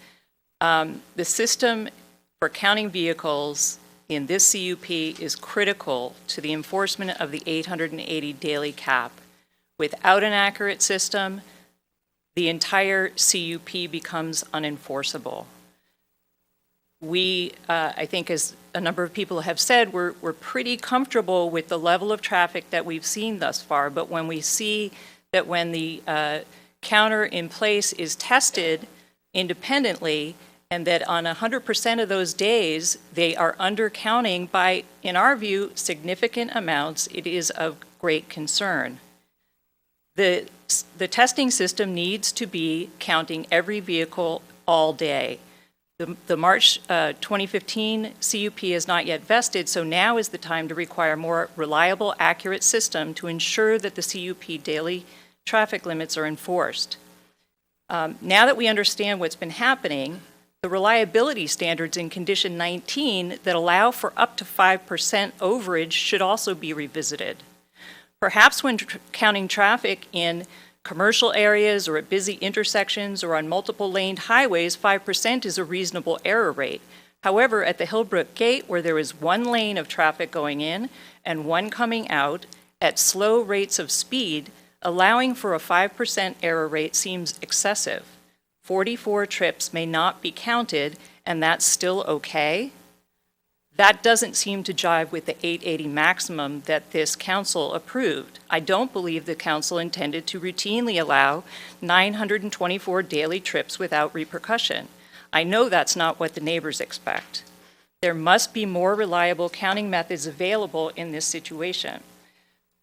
The system for counting vehicles in this CUP is critical to the enforcement of the 880 daily cap. Without an accurate system, the entire CUP becomes unenforceable. We, I think as a number of people have said, we're pretty comfortable with the level of traffic that we've seen thus far, but when we see that when the counter in place is tested independently and that on 100% of those days, they are undercounting by, in our view, significant amounts. It is of great concern. The testing system needs to be counting every vehicle all day. The March 2015 CUP is not yet vested, so now is the time to require more reliable, accurate system to ensure that the CUP daily traffic limits are enforced. Now that we understand what's been happening, the reliability standards in Condition 19 that allow for up to 5% overage should also be revisited. Perhaps when counting traffic in commercial areas or at busy intersections or on multiple laned highways, 5% is a reasonable error rate. However, at the Hillbrook Gate, where there is one lane of traffic going in and one coming out at slow rates of speed, allowing for a 5% error rate seems excessive. 44 trips may not be counted, and that's still okay. That doesn't seem to jive with the 880 maximum that this council approved. I don't believe the council intended to routinely allow 924 daily trips without repercussion. I know that's not what the neighbors expect. There must be more reliable counting methods available in this situation.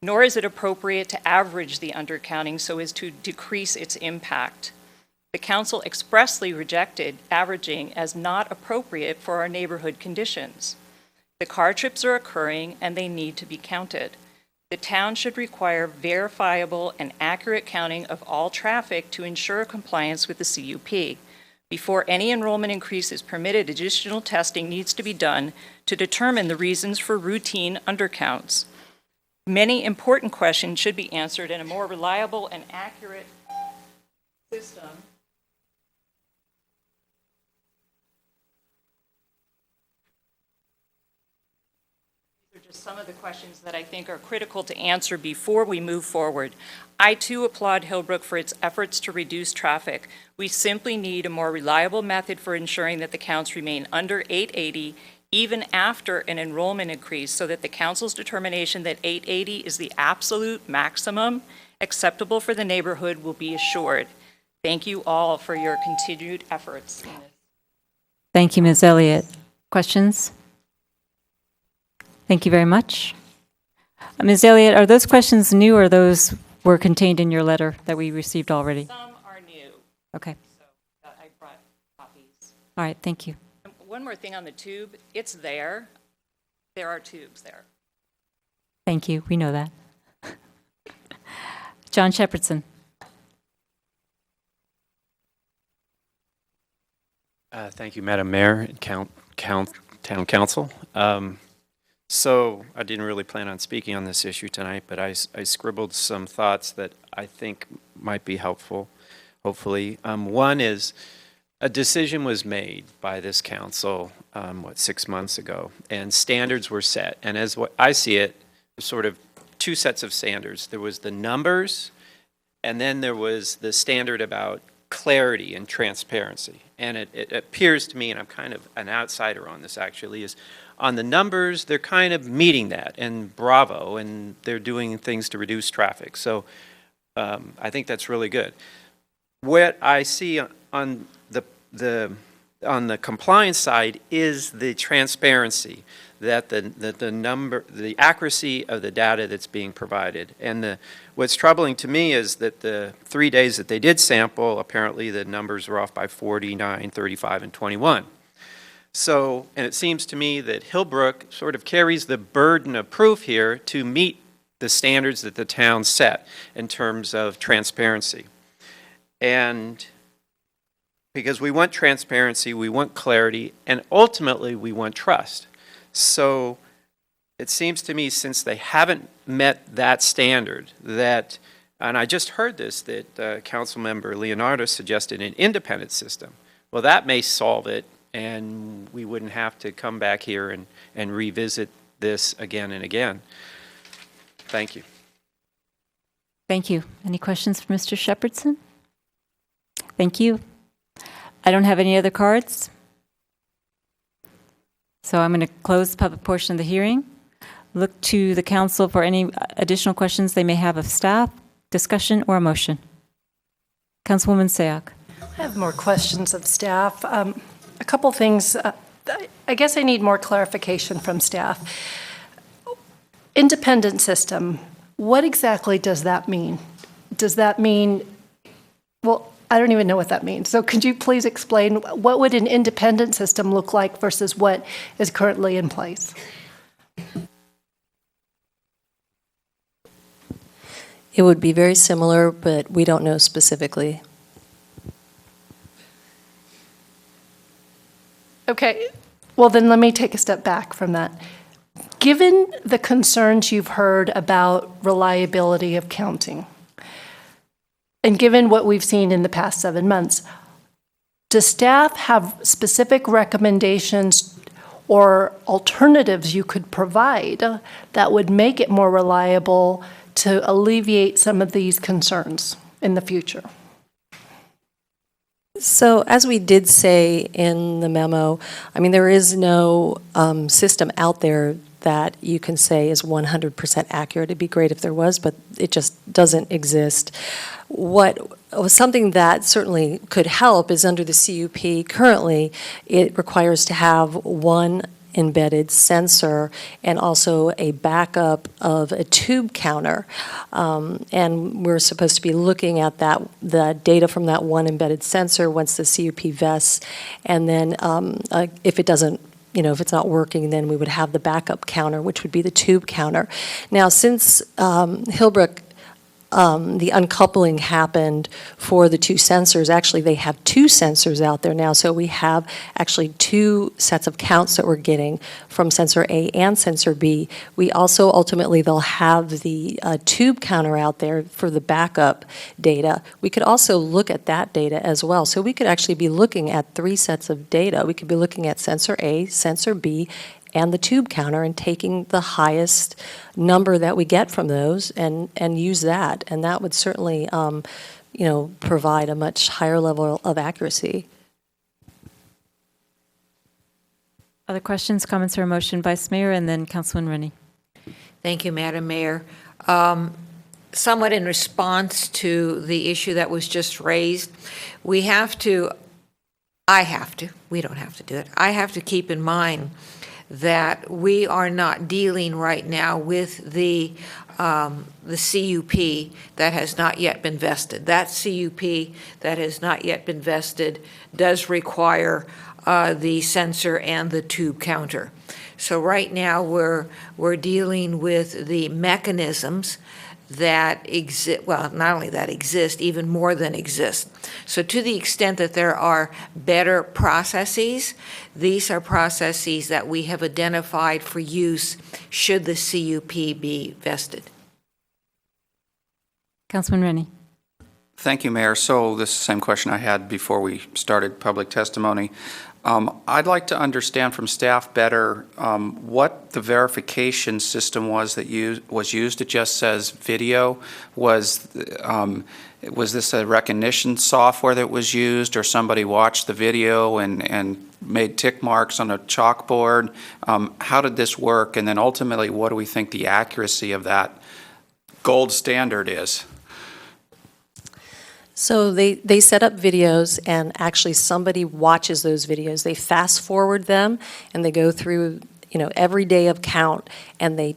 Nor is it appropriate to average the undercounting so as to decrease its impact. The council expressly rejected averaging as not appropriate for our neighborhood conditions. The car trips are occurring and they need to be counted. The town should require verifiable and accurate counting of all traffic to ensure compliance with the CUP. Before any enrollment increase is permitted, additional testing needs to be done to determine the reasons for routine undercounts. Many important questions should be answered in a more reliable and accurate system. These are just some of the questions that I think are critical to answer before we move forward. I too applaud Hillbrook for its efforts to reduce traffic. We simply need a more reliable method for ensuring that the counts remain under 880 even after an enrollment increase, so that the council's determination that 880 is the absolute maximum acceptable for the neighborhood will be assured. Thank you all for your continued efforts in this. Thank you, Ms. Elliott. Questions? Thank you very much. Ms. Elliott, are those questions new or those were contained in your letter that we received already? Some are new. Okay. So I brought copies. All right, thank you. One more thing on the tube, it's there. There are tubes there. Thank you, we know that. John Shepherdson. Thank you, Madam Mayor and Town Council. So I didn't really plan on speaking on this issue tonight, but I scribbled some thoughts that I think might be helpful, hopefully. One is, a decision was made by this council, 6 months ago, and standards were set. And as what I see it, sort of two sets of standards. There was the numbers, and then there was the standard about clarity and transparency. And it appears to me, and I'm kind of an outsider on this actually, is on the numbers, they're kind of meeting that, and bravo, and they're doing things to reduce traffic. So I think that's really good. What I see on the compliance side is the transparency, that the accuracy of the data that's being provided. And what's troubling to me is that the 3 days that they did sample, apparently the numbers were off by 49, 35, and 21. So, and it seems to me that Hillbrook sort of carries the burden of proof here to meet the standards that the town set in terms of transparency. And because we want transparency, we want clarity, and ultimately we want trust. So it seems to me, since they haven't met that standard, that, and I just heard this, that Councilmember Leonardo suggested an independent system. Well, that may solve it, and we wouldn't have to come back here and revisit this again and again. Thank you. Thank you. Any questions for Mr. Shepherdson? Thank you. I don't have any other cards. So I'm going to close the public portion of the hearing. Look to the council for any additional questions they may have of staff, discussion, or a motion. Councilwoman Sayoc. I have more questions of staff. A couple things. I guess I need more clarification from staff. Independent system, what exactly does that mean? Does that mean, well, I don't even know what that means. So could you please explain what would an independent system look like versus what is currently in place? It would be very similar, but we don't know specifically. Okay, well then let me take a step back from that. Given the concerns you've heard about reliability of counting, and given what we've seen in the past 7 months, does staff have specific recommendations or alternatives you could provide that would make it more reliable to alleviate some of these concerns in the future? So as we did say in the memo, I mean, there is no system out there that you can say is 100% accurate. It'd be great if there was, but it just doesn't exist. Something that certainly could help is under the CUP currently, it requires to have one embedded sensor and also a backup of a tube counter. And we're supposed to be looking at the data from that one embedded sensor once the CUP vests. And then if it doesn't, if it's not working, then we would have the backup counter, which would be the tube counter. Now, since Hillbrook, the uncoupling happened for the two sensors. Actually, they have two sensors out there now, so we have actually two sets of counts that we're getting from sensor A and sensor B. We also, ultimately, they'll have the tube counter out there for the backup data. We could also look at that data as well. So we could actually be looking at 3 sets of data. We could be looking at sensor A, sensor B, and the tube counter and taking the highest number that we get from those and use that. And that would certainly, provide a much higher level of accuracy. Other questions, comments, or a motion? Vice Mayor and then Councilman Rennie. Thank you, Madam Mayor. Somewhat in response to the issue that was just raised, we don't have to do it. I have to keep in mind that we are not dealing right now with the CUP that has not yet been vested. That CUP that has not yet been vested does require the sensor and the tube counter. So right now we're dealing with the mechanisms that exist, well, not only that exist, even more than exist. So to the extent that there are better processes, these are processes that we have identified for use should the CUP be vested. Councilman Rennie. Thank you, Mayor. So this is the same question I had before we started public testimony. I'd like to understand from staff better what the verification system was that was used. It just says video. Was this a recognition software that was used, or somebody watched the video and made tick marks on a chalkboard? How did this work? And then ultimately, what do we think the accuracy of that gold standard is? So they set up videos, and actually somebody watches those videos. They fast forward them, and they go through, every day of count, and they,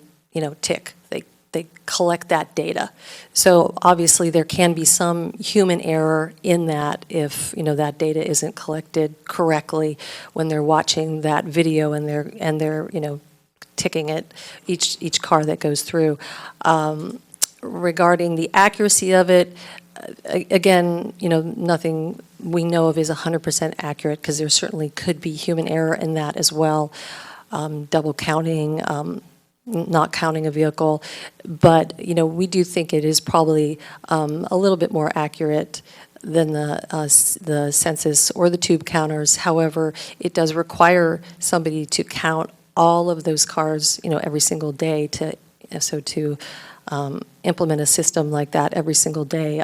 tick. They collect that data. So obviously there can be some human error in that if, that data isn't collected correctly when they're watching that video and they're ticking it, each car that goes through. Regarding the accuracy of it, again, nothing we know of is 100% accurate, because there certainly could be human error in that as well, double counting, not counting a vehicle. But, we do think it is probably a little bit more accurate than the census or the tube counters. However, it does require somebody to count all of those cars, every single day to implement a system like that every single day.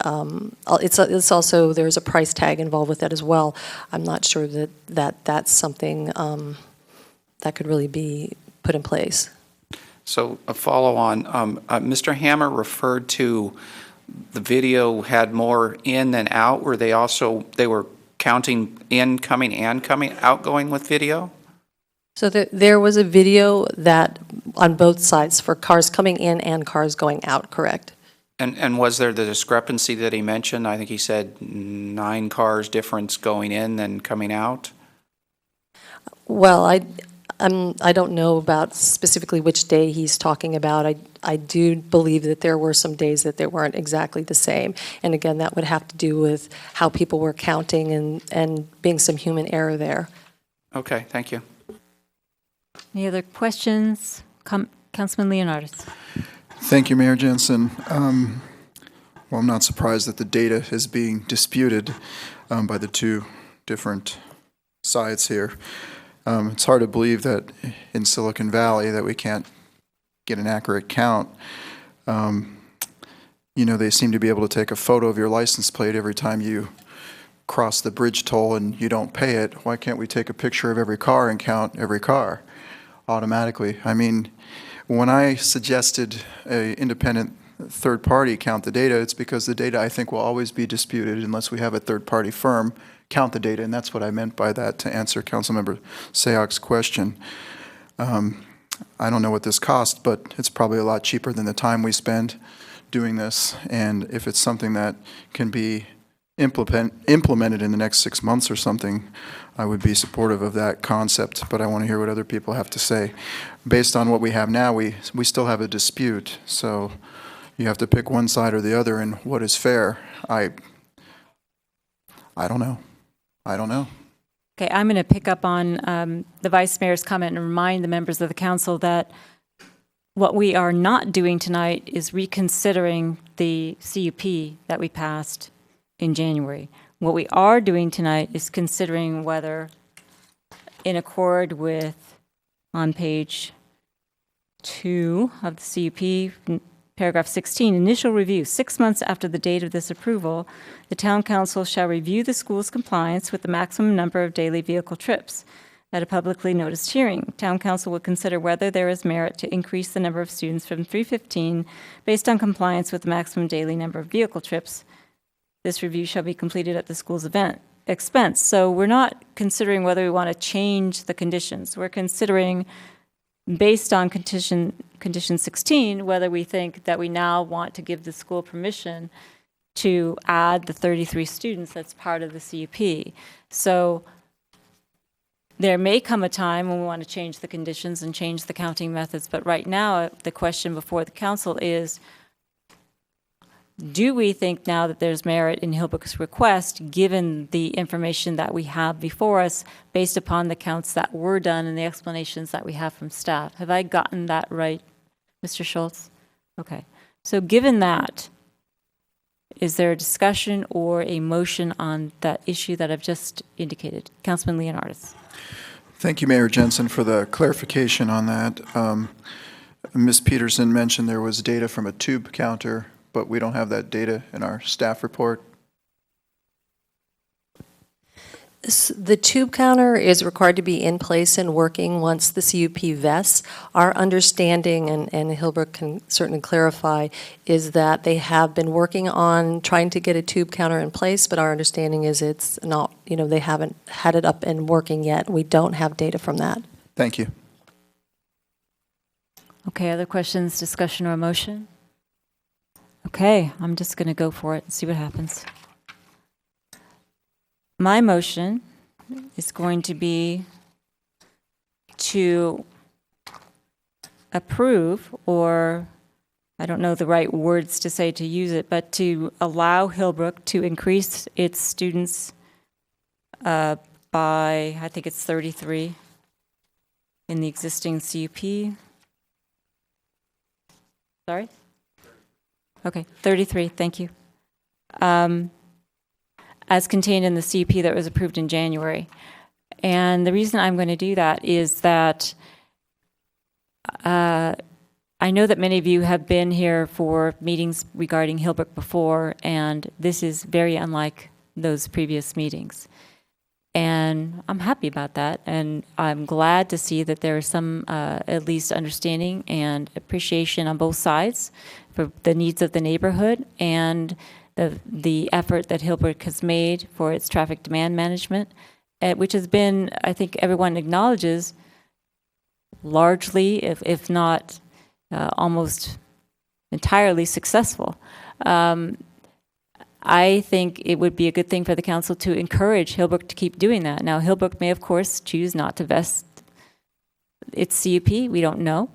It's also, there's a price tag involved with that as well. I'm not sure that's something that could really be put in place. So a follow-on, Mr. Hammer referred to the video had more in than out. Were they were counting incoming and outgoing with video? So there was a video that, on both sides, for cars coming in and cars going out, correct? And was there the discrepancy that he mentioned? I think he said 9 cars difference going in than coming out. Well, I don't know about specifically which day he's talking about. I do believe that there were some days that they weren't exactly the same. And again, that would have to do with how people were counting and being some human error there. Okay, thank you. Any other questions? Councilman Leonardis. Thank you, Mayor Jensen. Well, I'm not surprised that the data is being disputed by the two different sides here. It's hard to believe that in Silicon Valley that we can't get an accurate count. You know, they seem to be able to take a photo of your license plate every time you cross the bridge toll and you don't pay it. Why can't we take a picture of every car and count every car automatically? I mean, when I suggested an independent third party count the data, it's because the data, I think, will always be disputed unless we have a third party firm count the data, and that's what I meant by that to answer Councilmember Sayok's question. I don't know what this costs, but it's probably a lot cheaper than the time we spend doing this, and if it's something that can be implemented in the next 6 months or something, I would be supportive of that concept, but I want to hear what other people have to say. Based on what we have now, we still have a dispute, so you have to pick one side or the other, and what is fair? I don't know. I don't know. Okay, I'm going to pick up on the Vice Mayor's comment and remind the members of the council that what we are not doing tonight is reconsidering the CUP that we passed in January. What we are doing tonight is considering whether, in accord with, on page 2 of the CUP, paragraph 16, initial review, 6 months after the date of this approval, the town council shall review the school's compliance with the maximum number of daily vehicle trips. At a publicly noticed hearing, town council will consider whether there is merit to increase the number of students from 315 based on compliance with the maximum daily number of vehicle trips. This review shall be completed at the school's expense. So we're not considering whether we want to change the conditions. We're considering, based on condition 16, whether we think that we now want to give the school permission to add the 33 students that's part of the CUP. So there may come a time when we want to change the conditions and change the counting methods, but right now the question before the council is, do we think now that there's merit in Hillbrook's request, given the information that we have before us, based upon the counts that were done and the explanations that we have from staff? Have I gotten that right, Mr. Schultz? Okay. So given that, is there a discussion or a motion on that issue that I've just indicated? Councilman Leonardis. Thank you, Mayor Jensen, for the clarification on that. Ms. Peterson mentioned there was data from a tube counter, but we don't have that data in our staff report. The tube counter is required to be in place and working once the CUP vests. Our understanding, and Hillbrook can certainly clarify, is that they have been working on trying to get a tube counter in place, but our understanding is it's not, they haven't had it up and working yet. We don't have data from that. Thank you. Okay, other questions, discussion, or motion? Okay, I'm just going to go for it and see what happens. My motion is going to be to approve, or I don't know the right words to say to use it, but to allow Hillbrook to increase its students by, I think it's 33 in the existing CUP. Sorry? Okay, 33, thank you. As contained in the CUP that was approved in January. And the reason I'm going to do that is that I know that many of you have been here for meetings regarding Hillbrook before, and this is very unlike those previous meetings. And I'm happy about that, and I'm glad to see that there is some at least understanding and appreciation on both sides for the needs of the neighborhood, and the effort that Hillbrook has made for its traffic demand management, which has been, I think everyone acknowledges, largely, if not almost entirely successful. I think it would be a good thing for the council to encourage Hillbrook to keep doing that. Now, Hillbrook may, of course, choose not to vest its CUP. We don't know.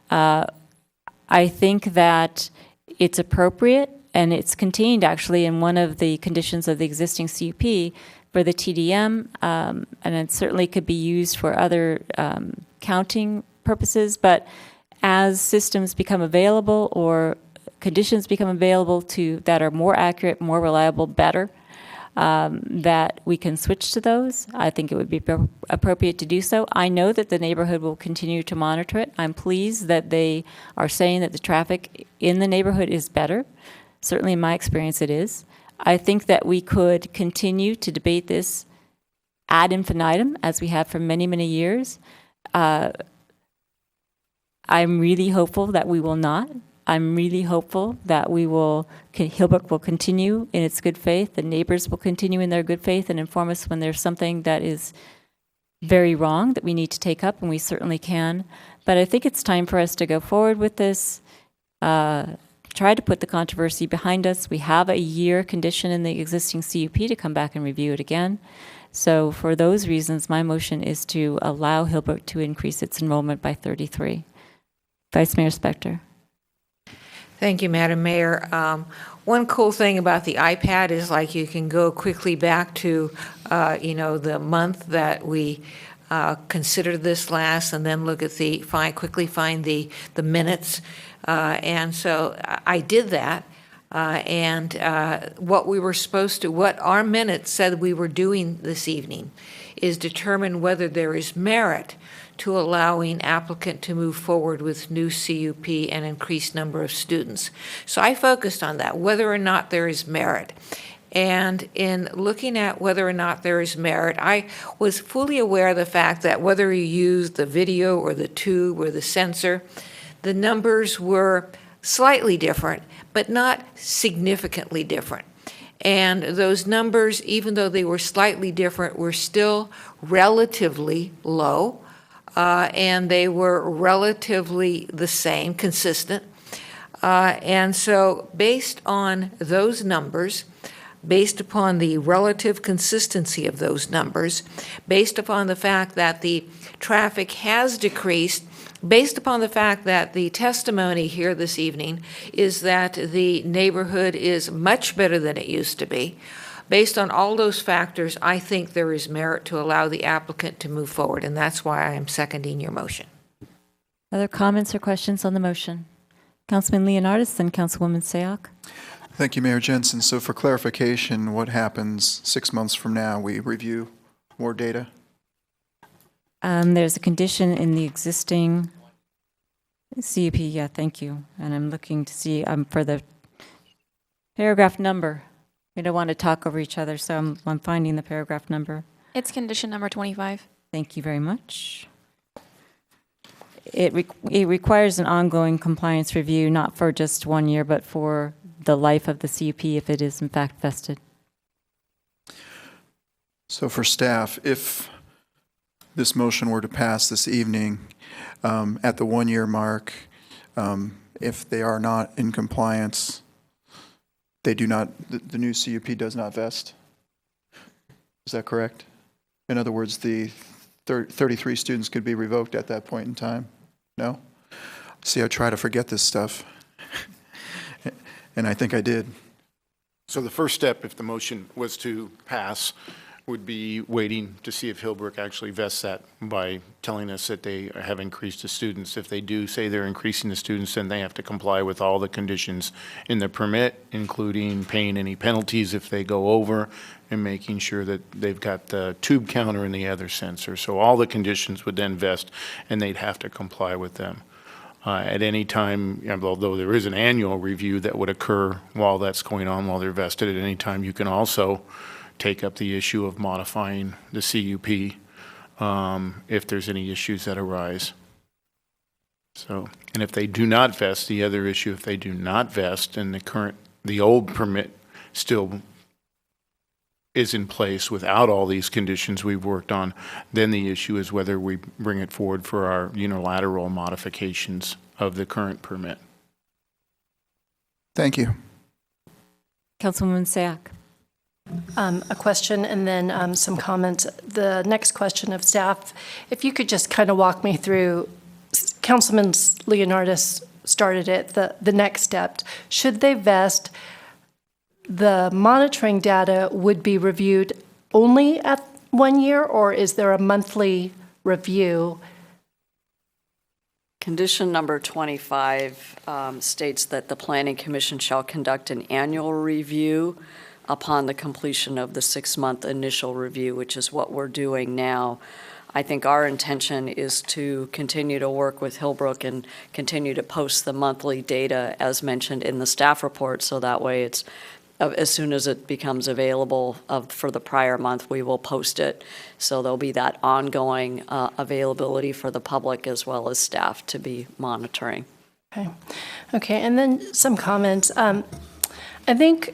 I think that it's appropriate, and it's contained actually in one of the conditions of the existing CUP for the TDM, and it certainly could be used for other counting purposes. But as systems become available or conditions become available that are more accurate, more reliable, better, that we can switch to those, I think it would be appropriate to do so. I know that the neighborhood will continue to monitor it. I'm pleased that they are saying that the traffic in the neighborhood is better. Certainly in my experience it is. I think that we could continue to debate this ad infinitum as we have for many, many years. I'm really hopeful that we will not. I'm really hopeful that Hillbrook will continue in its good faith. The neighbors will continue in their good faith and inform us when there's something that is very wrong that we need to take up, and we certainly can. But I think it's time for us to go forward with this, try to put the controversy behind us. We have a year condition in the existing CUP to come back and review it again. So for those reasons, my motion is to allow Hillbrook to increase its enrollment by 33. Vice Mayor Spector. Thank you, Madam Mayor. One cool thing about the iPad is like you can go quickly back to, the month that we considered this last, and then look at quickly find the minutes. And so I did that. What our minutes said we were doing this evening is determine whether there is merit to allowing applicant to move forward with new CUP and increased number of students. So I focused on that, whether or not there is merit. And in looking at whether or not there is merit, I was fully aware of the fact that whether you use the video or the tube or the sensor, the numbers were slightly different, but not significantly different. And those numbers, even though they were slightly different, were still relatively low. And they were relatively the same, consistent. And so based on those numbers, based upon the relative consistency of those numbers, based upon the fact that the traffic has decreased, based upon the fact that the testimony here this evening is that the neighborhood is much better than it used to be, based on all those factors, I think there is merit to allow the applicant to move forward, and that's why I am seconding your motion. Other comments or questions on the motion? Councilman Leonardis, then Councilwoman Sayoc. Thank you, Mayor Jensen. So for clarification, what happens 6 months from now? We review more data? There's a condition in the existing CUP. Yeah, thank you. And I'm looking to see for the paragraph number. We don't want to talk over each other, so I'm finding the paragraph number. It's condition number 25. Thank you very much. It requires an ongoing compliance review, not for just 1 year, but for the life of the CUP if it is in fact vested. So for staff, if this motion were to pass this evening at the 1 year mark, if they are not in compliance, the new CUP does not vest? Is that correct? In other words, the 33 students could be revoked at that point in time? No? See, I try to forget this stuff. And I think I did. So the first step, if the motion was to pass, would be waiting to see if Hillbrook actually vests that by telling us that they have increased the students. If they do say they're increasing the students, then they have to comply with all the conditions in the permit, including paying any penalties if they go over and making sure that they've got the tube counter and the other sensor. So all the conditions would then vest, and they'd have to comply with them. At any time, although there is an annual review that would occur while that's going on, while they're vested, at any time you can also take up the issue of modifying the CUP if there's any issues that arise. So, and if they do not vest, the other issue, if they do not vest and the old permit still is in place without all these conditions we've worked on, then the issue is whether we bring it forward for our unilateral modifications of the current permit. Thank you. Councilwoman Sack. A question and then some comments. The next question of staff, if you could just kind of walk me through, Councilman Leonardis started it, the next step. Should they vest, the monitoring data would be reviewed only at 1 year, or is there a monthly review? Condition number 25 states that the Planning Commission shall conduct an annual review upon the completion of the 6-month initial review, which is what we're doing now. I think our intention is to continue to work with Hillbrook and continue to post the monthly data as mentioned in the staff report, so that way it's as soon as it becomes available for the prior month, we will post it. So there'll be that ongoing availability for the public as well as staff to be monitoring. Okay, and then some comments. I think,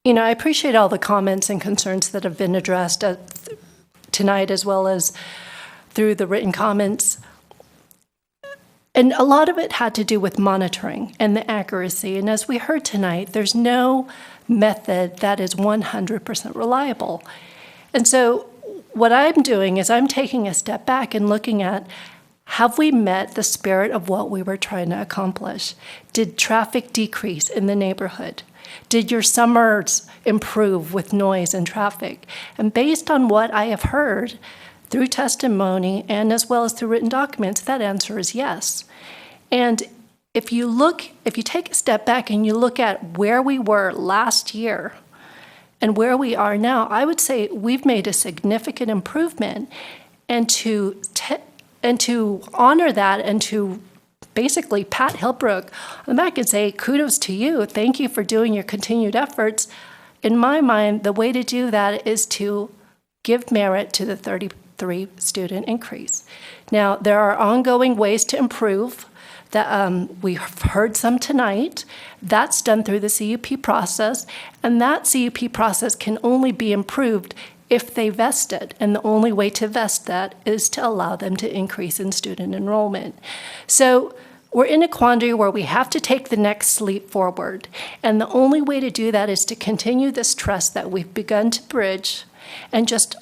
I appreciate all the comments and concerns that have been addressed tonight as well as through the written comments. And a lot of it had to do with monitoring and the accuracy. And as we heard tonight, there's no method that is 100% reliable. And so what I'm doing is I'm taking a step back and looking at, have we met the spirit of what we were trying to accomplish? Did traffic decrease in the neighborhood? Did your summers improve with noise and traffic? And based on what I have heard through testimony and as well as through written documents, that answer is yes. And if you take a step back and you look at where we were last year and where we are now, I would say we've made a significant improvement. And to honor that and to basically pat Hillbrook on the back and say, kudos to you, thank you for doing your continued efforts. In my mind, the way to do that is to give merit to the 33 student increase. Now, there are ongoing ways to improve that we've heard some tonight. That's done through the CUP process, and that CUP process can only be improved if they vest it, and the only way to vest that is to allow them to increase in student enrollment. So we're in a quandary where we have to take the next leap forward, and the only way to do that is to continue this trust that we've begun to bridge and just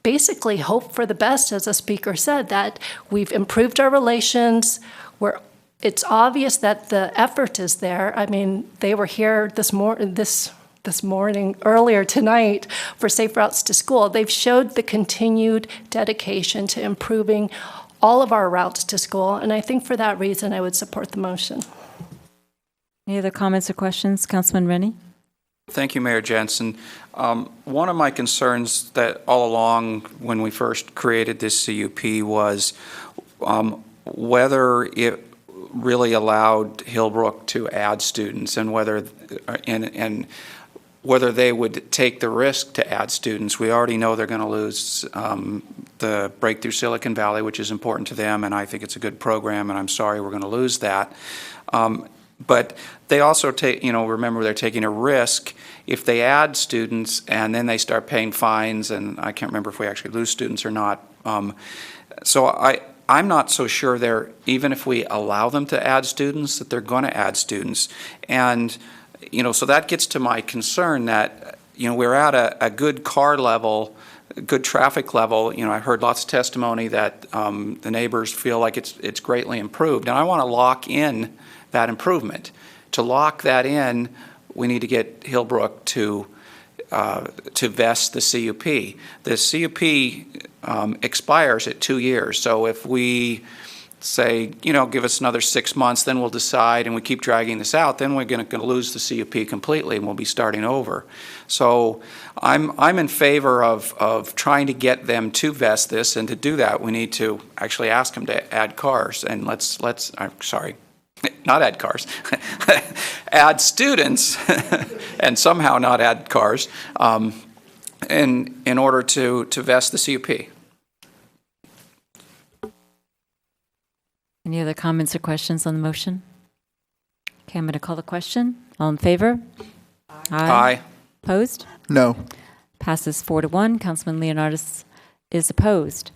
basically hope for the best, as the speaker said, that we've improved our relations. It's obvious that the effort is there. I mean, they were here this morning, earlier tonight, for Safe Routes to School. They've showed the continued dedication to improving all of our routes to school, and I think for that reason, I would support the motion. Any other comments or questions? Councilman Rennie? Thank you, Mayor Jensen. One of my concerns that all along when we first created this CUP was whether it really allowed Hillbrook to add students and whether they would take the risk to add students. We already know they're going to lose the Breakthrough Silicon Valley, which is important to them, and I think it's a good program, and I'm sorry we're going to lose that. But they also remember they're taking a risk if they add students and then they start paying fines, and I can't remember if we actually lose students or not. So I'm not so sure even if we allow them to add students, that they're going to add students. And, so that gets to my concern that, we're at a good car level, good traffic level. I heard lots of testimony that the neighbors feel like it's greatly improved. And I want to lock in that improvement. To lock that in, we need to get Hillbrook to vest the CUP. The CUP expires at 2 years. So if we say, give us another 6 months, then we'll decide, and we keep dragging this out, then we're going to lose the CUP completely, and we'll be starting over. So I'm in favor of trying to get them to vest this, and to do that, we need to actually ask them to add cars, and not add cars, add students, and somehow not add cars, in order to vest the CUP. Any other comments or questions on the motion? Okay, I'm going to call the question. All in favor? Aye. Aye. Opposed? No. Passes 4-1. Councilman Leonardis is opposed.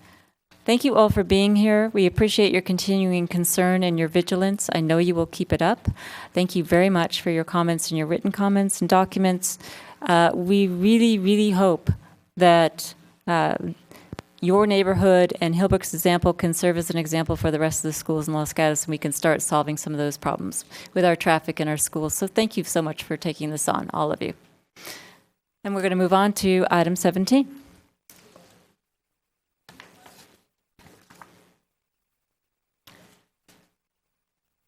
Thank you all for being here. We appreciate your continuing concern and your vigilance. I know you will keep it up. Thank you very much for your comments and your written comments and documents. We really, really hope that your neighborhood and Hillbrook's example can serve as an example for the rest of the schools in Los Gatos, and we can start solving some of those problems with our traffic in our schools. So thank you so much for taking this on, all of you. And we're going to move on to item 17.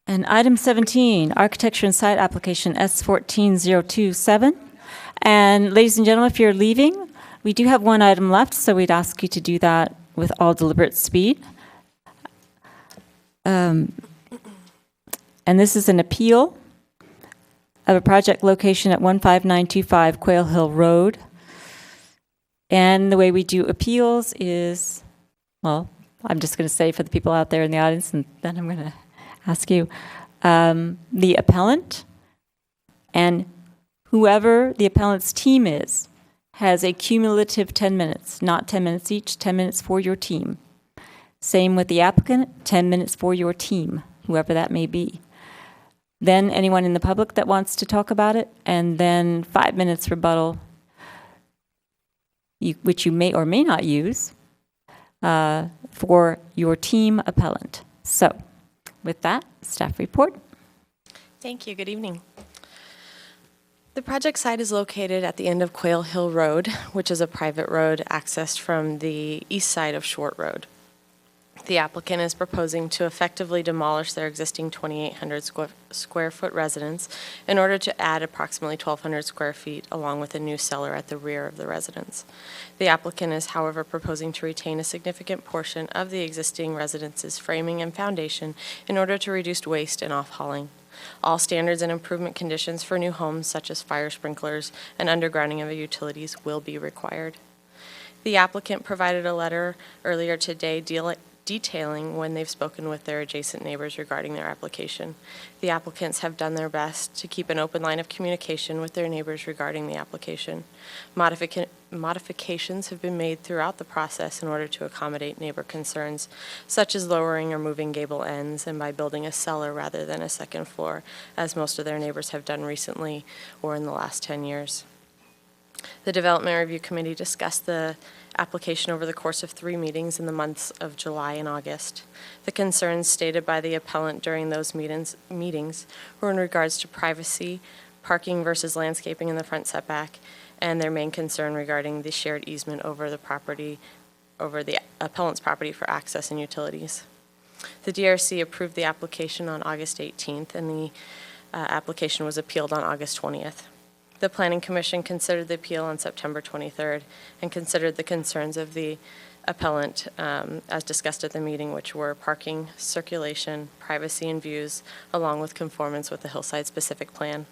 And item 17, architecture and site application S14027. And ladies and gentlemen, if you're leaving, we do have one item left, so we'd ask you to do that with all deliberate speed. And this is an appeal of a project location at 15925 Quail Hill Road. And the way we do appeals is, well, I'm just going to say for the people out there in the audience, and then I'm going to ask you, the appellant and whoever the appellant's team is has a cumulative 10 minutes, not 10 minutes each, 10 minutes for your team. Same with the applicant, 10 minutes for your team, whoever that may be. Then anyone in the public that wants to talk about it, and then 5 minutes rebuttal, which you may or may not use, for your team appellant. So, with that, staff report. Thank you. Good evening. The project site is located at the end of Quail Hill Road, which is a private road accessed from the east side of Short Road. The applicant is proposing to effectively demolish their existing 2,800 square foot residence in order to add approximately 1,200 square feet along with a new cellar at the rear of the residence. The applicant is, however, proposing to retain a significant portion of the existing residence's framing and foundation in order to reduce waste and off-hauling. All standards and improvement conditions for new homes, such as fire sprinklers and undergrounding of utilities, will be required. The applicant provided a letter earlier today detailing when they've spoken with their adjacent neighbors regarding their application. The applicants have done their best to keep an open line of communication with their neighbors regarding the application. Modifications have been made throughout the process in order to accommodate neighbor concerns, such as lowering or moving gable ends and by building a cellar rather than a second floor, as most of their neighbors have done recently or in the last 10 years. The Development Review Committee discussed the application over the course of 3 meetings in the months of July and August. The concerns stated by the appellant during those meetings were in regards to privacy, parking versus landscaping in the front setback, and their main concern regarding the shared easement over the appellant's property for access and utilities. The DRC approved the application on August 18th, and the application was appealed on August 20th. The Planning Commission considered the appeal on September 23rd and considered the concerns of the appellant as discussed at the meeting, which were parking, circulation, privacy, and views, along with conformance with the Hillside Specific Plan.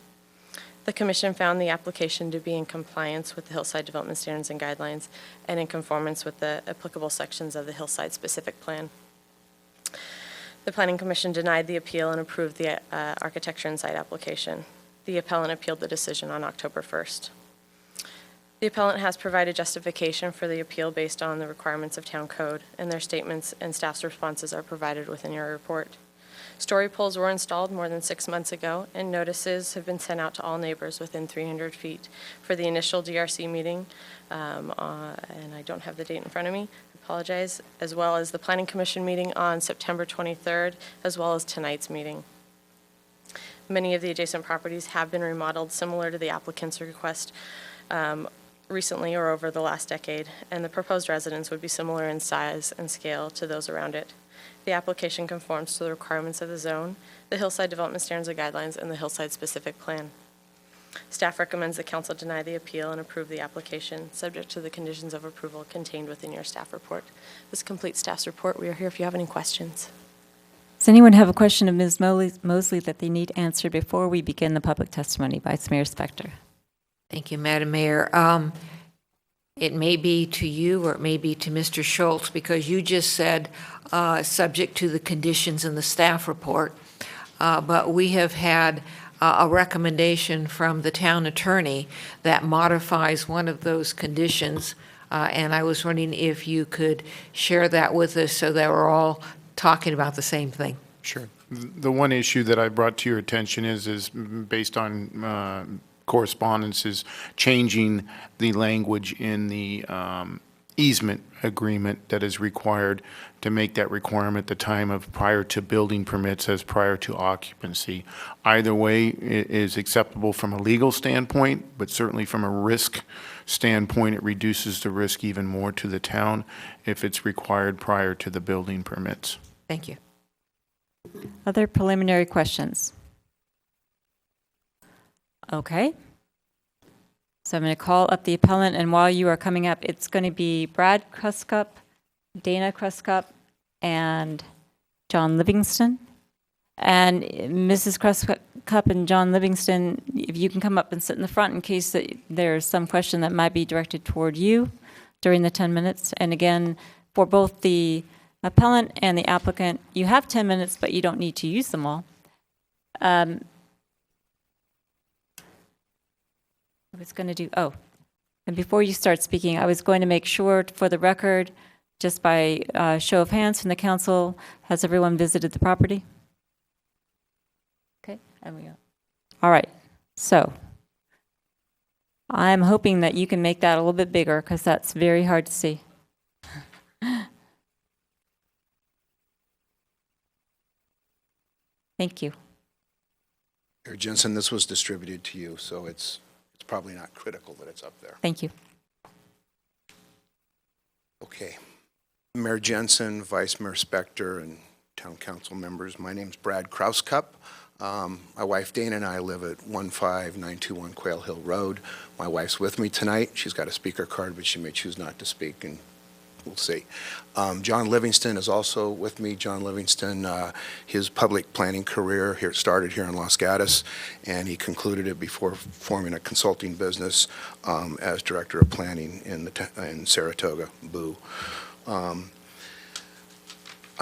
The Commission found the application to be in compliance with the Hillside Development Standards and Guidelines and in conformance with the applicable sections of the Hillside Specific Plan. The Planning Commission denied the appeal and approved the architecture and site application. The appellant appealed the decision on October 1st. The appellant has provided justification for the appeal based on the requirements of town code, and their statements and staff's responses are provided within your report. Story poles were installed more than 6 months ago, and notices have been sent out to all neighbors within 300 feet for the initial DRC meeting, and I don't have the date in front of me, I apologize, as well as the Planning Commission meeting on September 23rd, as well as tonight's meeting. Many of the adjacent properties have been remodeled similar to the applicant's request recently or over the last decade, and the proposed residence would be similar in size and scale to those around it. The application conforms to the requirements of the zone, the Hillside Development Standards and Guidelines, and the Hillside Specific Plan. Staff recommends the council deny the appeal and approve the application, subject to the conditions of approval contained within your staff report. This completes staff's report. We are here if you have any questions. Does anyone have a question of Ms. Mosley that they need answered before we begin the public testimony? Vice Mayor Spector. Thank you, Madam Mayor. It may be to you or it may be to Mr. Schultz, because you just said subject to the conditions in the staff report. But we have had a recommendation from the town attorney that modifies one of those conditions, and I was wondering if you could share that with us so that we're all talking about the same thing. Sure. The one issue that I brought to your attention is based on correspondence, is changing the language in the easement agreement that is required to make that requirement the time of prior to building permits as prior to occupancy. Either way is acceptable from a legal standpoint, but certainly from a risk standpoint, it reduces the risk even more to the town if it's required prior to the building permits. Thank you. Other preliminary questions? Okay. So I'm going to call up the appellant, and while you are coming up, it's going to be Brad Kruskup, Dana Kruskup, and John Livingston. And Mrs. Kruskup and John Livingston, if you can come up and sit in the front in case that there's some question that might be directed toward you during the 10 minutes. And again, for both the appellant and the applicant, you have 10 minutes, but you don't need to use them all. I was going to do, and before you start speaking, I was going to make sure for the record, just by show of hands from the council, has everyone visited the property? Okay, and we go. All right, so I'm hoping that you can make that a little bit bigger because that's very hard to see. Thank you. Mayor Jensen, this was distributed to you, so it's probably not critical that it's up there. Thank you. Okay. Mayor Jensen, Vice Mayor Spector, and Town Council members, my name's Brad Kruskup. My wife Dana and I live at 15921 Quail Hill Road. My wife's with me tonight. She's got a speaker card, but she may choose not to speak, and we'll see. John Livingston is also with me. John Livingston, his public planning career started here in Los Gatos, and he concluded it before forming a consulting business as director of planning in Saratoga, Boo. I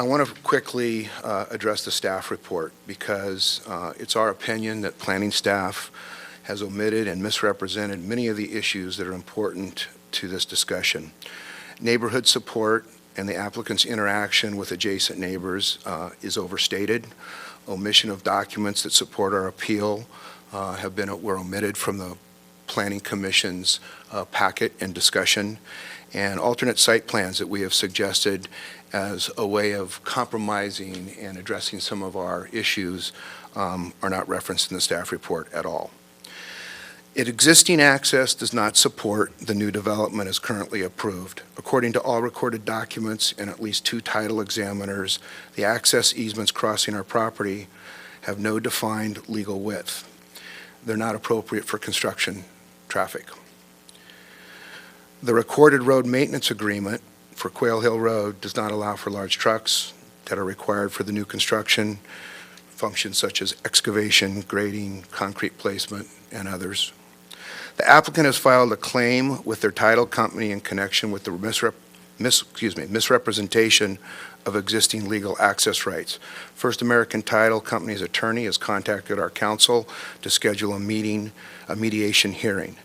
want to quickly address the staff report because it's our opinion that planning staff has omitted and misrepresented many of the issues that are important to this discussion. Neighborhood support and the applicant's interaction with adjacent neighbors is overstated. Omission of documents that support our appeal were omitted from the Planning Commission's packet and discussion, and alternate site plans that we have suggested as a way of compromising and addressing some of our issues are not referenced in the staff report at all. Existing access does not support the new development as currently approved. According to all recorded documents and at least 2 title examiners, the access easements crossing our property have no defined legal width. They're not appropriate for construction traffic. The recorded road maintenance agreement for Quail Hill Road does not allow for large trucks that are required for the new construction, functions such as excavation, grading, concrete placement, and others. The applicant has filed a claim with their title company in connection with the misrepresentation of existing legal access rights. First American Title Company's attorney has contacted our council to schedule a mediation hearing.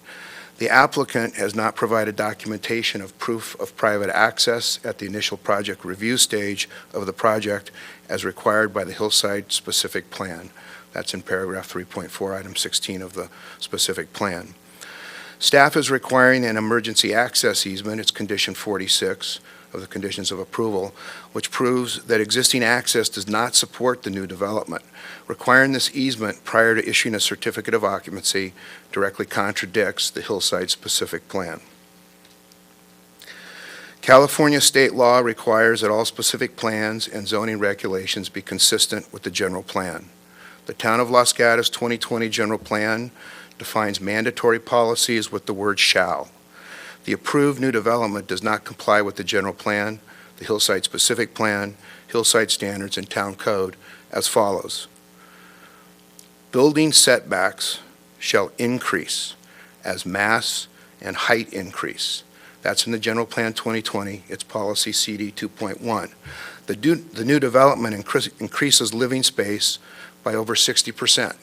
The applicant has not provided documentation of proof of private access at the initial project review stage of the project as required by the Hillside Specific Plan. That's in paragraph 3.4, item 16 of the specific plan. Staff is requiring an emergency access easement, it's condition 46 of the conditions of approval, which proves that existing access does not support the new development. Requiring this easement prior to issuing a certificate of occupancy directly contradicts the Hillside Specific Plan. California state law requires that all specific plans and zoning regulations be consistent with the general plan. The Town of Los Gatos 2020 General Plan defines mandatory policies with the word shall. The approved new development does not comply with the general plan, the Hillside Specific Plan, Hillside Standards, and Town Code as follows. Building setbacks shall increase as mass and height increase. That's in the General Plan 2020, it's policy CD 2.1. The new development increases living space by over 60%.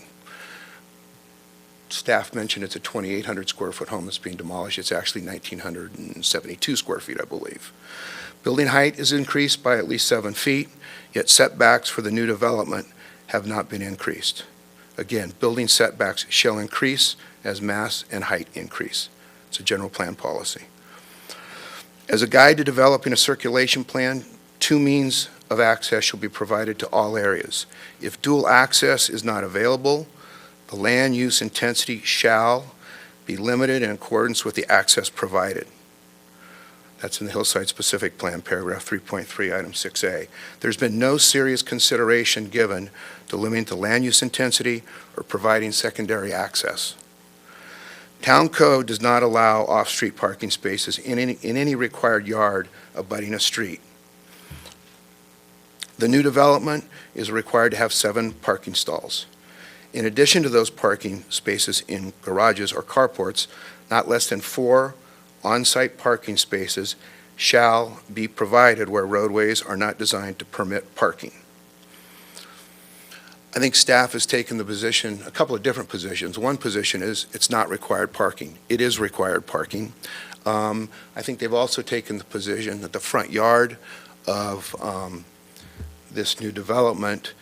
Staff mentioned it's a 2,800 square foot home that's being demolished. It's actually 1,972 square feet, I believe. Building height is increased by at least 7 feet, yet setbacks for the new development have not been increased. Again, building setbacks shall increase as mass and height increase. It's a general plan policy. As a guide to developing a circulation plan, 2 means of access shall be provided to all areas. If dual access is not available, the land use intensity shall be limited in accordance with the access provided. That's in the Hillside Specific Plan, paragraph 3.3, item 6A. There's been no serious consideration given to limiting the land use intensity or providing secondary access. Town code does not allow off-street parking spaces in any required yard abutting a street. The new development is required to have 7 parking stalls. In addition to those parking spaces in garages or carports, not less than 4 on-site parking spaces shall be provided where roadways are not designed to permit parking. I think staff has taken the position, a couple of different positions. One position is it's not required parking. It is required parking. I think they've also taken the position that the front yard of this new development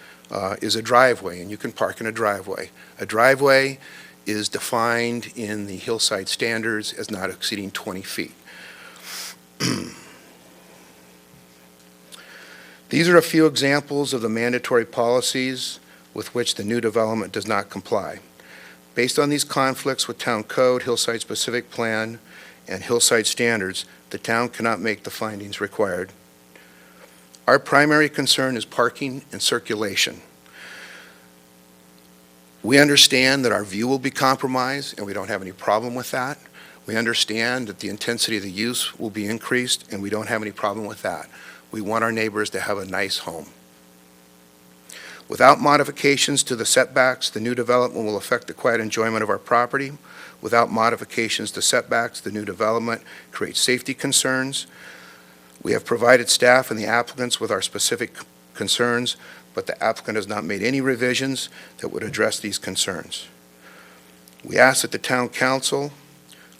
is a driveway, and you can park in a driveway. A driveway is defined in the Hillside standards as not exceeding 20 feet. These are a few examples of the mandatory policies with which the new development does not comply. Based on these conflicts with town code, Hillside Specific Plan, and Hillside standards, the town cannot make the findings required. Our primary concern is parking and circulation. We understand that our view will be compromised, and we don't have any problem with that. We understand that the intensity of the use will be increased, and we don't have any problem with that. We want our neighbors to have a nice home. Without modifications to the setbacks, the new development will affect the quiet enjoyment of our property. Without modifications to setbacks, the new development creates safety concerns. We have provided staff and the applicants with our specific concerns, but the applicant has not made any revisions that would address these concerns. We ask that the town council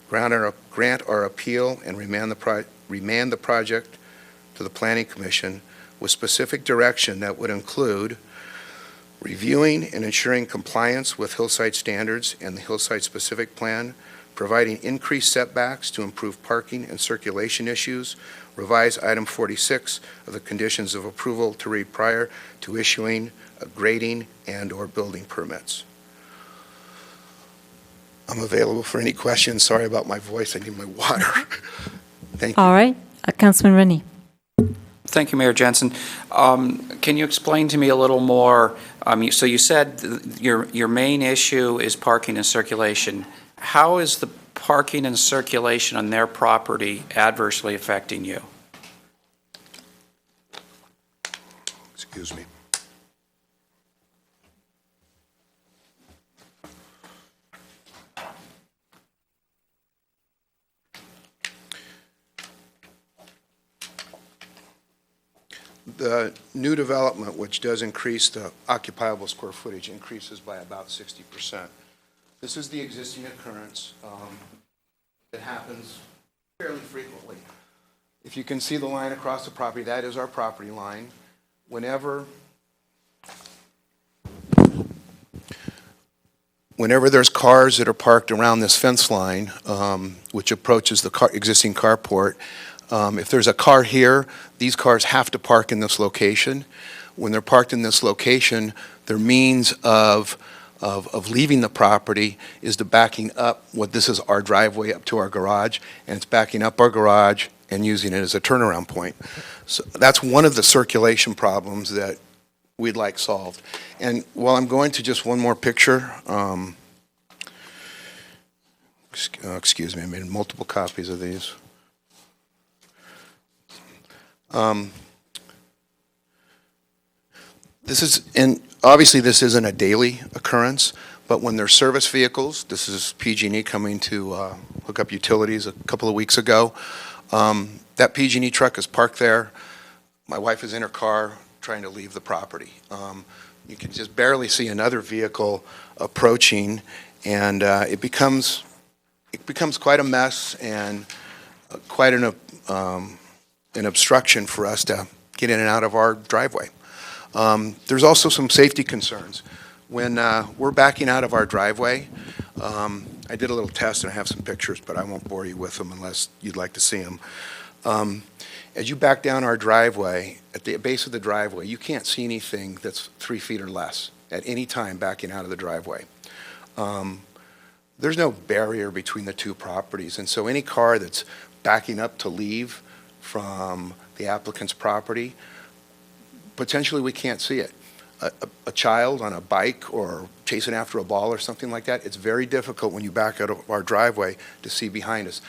grant our appeal and remand the project to the Planning Commission with specific direction that would include reviewing and ensuring compliance with Hillside standards and the Hillside Specific Plan, providing increased setbacks to improve parking and circulation issues, revise item 46 of the conditions of approval to read prior to issuing grading and/or building permits. I'm available for any questions. Sorry about my voice. I need my water. Thank you. All right. Councilman Rennie. Thank you, Mayor Jensen. Can you explain to me a little more? So you said your main issue is parking and circulation. How is the parking and circulation on their property adversely affecting you? Excuse me. The new development, which does increase the occupiable square footage, increases by about 60%. This is the existing occurrence that happens fairly frequently. If you can see the line across the property, that is our property line. Whenever there's cars that are parked around this fence line, which approaches the existing carport, if there's a car here, these cars have to park in this location. When they're parked in this location, their means of leaving the property is to backing up this is our driveway up to our garage, and it's backing up our garage and using it as a turnaround point. So that's one of the circulation problems that we'd like solved. And while I'm going to just one more picture, excuse me, I made multiple copies of these. Obviously this isn't a daily occurrence, but when there's service vehicles, this is PG&E coming to hook up utilities a couple of weeks ago. That PG&E truck is parked there. My wife is in her car trying to leave the property. You can just barely see another vehicle approaching, And it becomes quite a mess and quite an obstruction for us to get in and out of our driveway. There's also some safety concerns. When we're backing out of our driveway, I did a little test and I have some pictures, but I won't bore you with them unless you'd like to see them. As you back down our driveway, at the base of the driveway, you can't see anything that's 3 feet or less at any time backing out of the driveway. There's no barrier between the two properties, and so any car that's backing up to leave from the applicant's property, potentially we can't see it. A child on a bike or chasing after a ball or something like that, it's very difficult when you back out of our driveway to see behind us.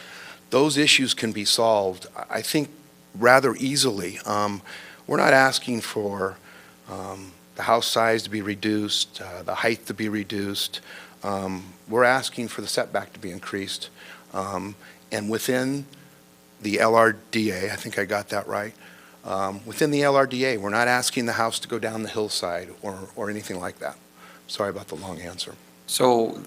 Those issues can be solved, I think, rather easily. We're not asking for the house size to be reduced, the height to be reduced. We're asking for the setback to be increased. And within the LRDA, I think I got that right, within the LRDA, we're not asking the house to go down the hillside or anything like that. Sorry about the long answer. So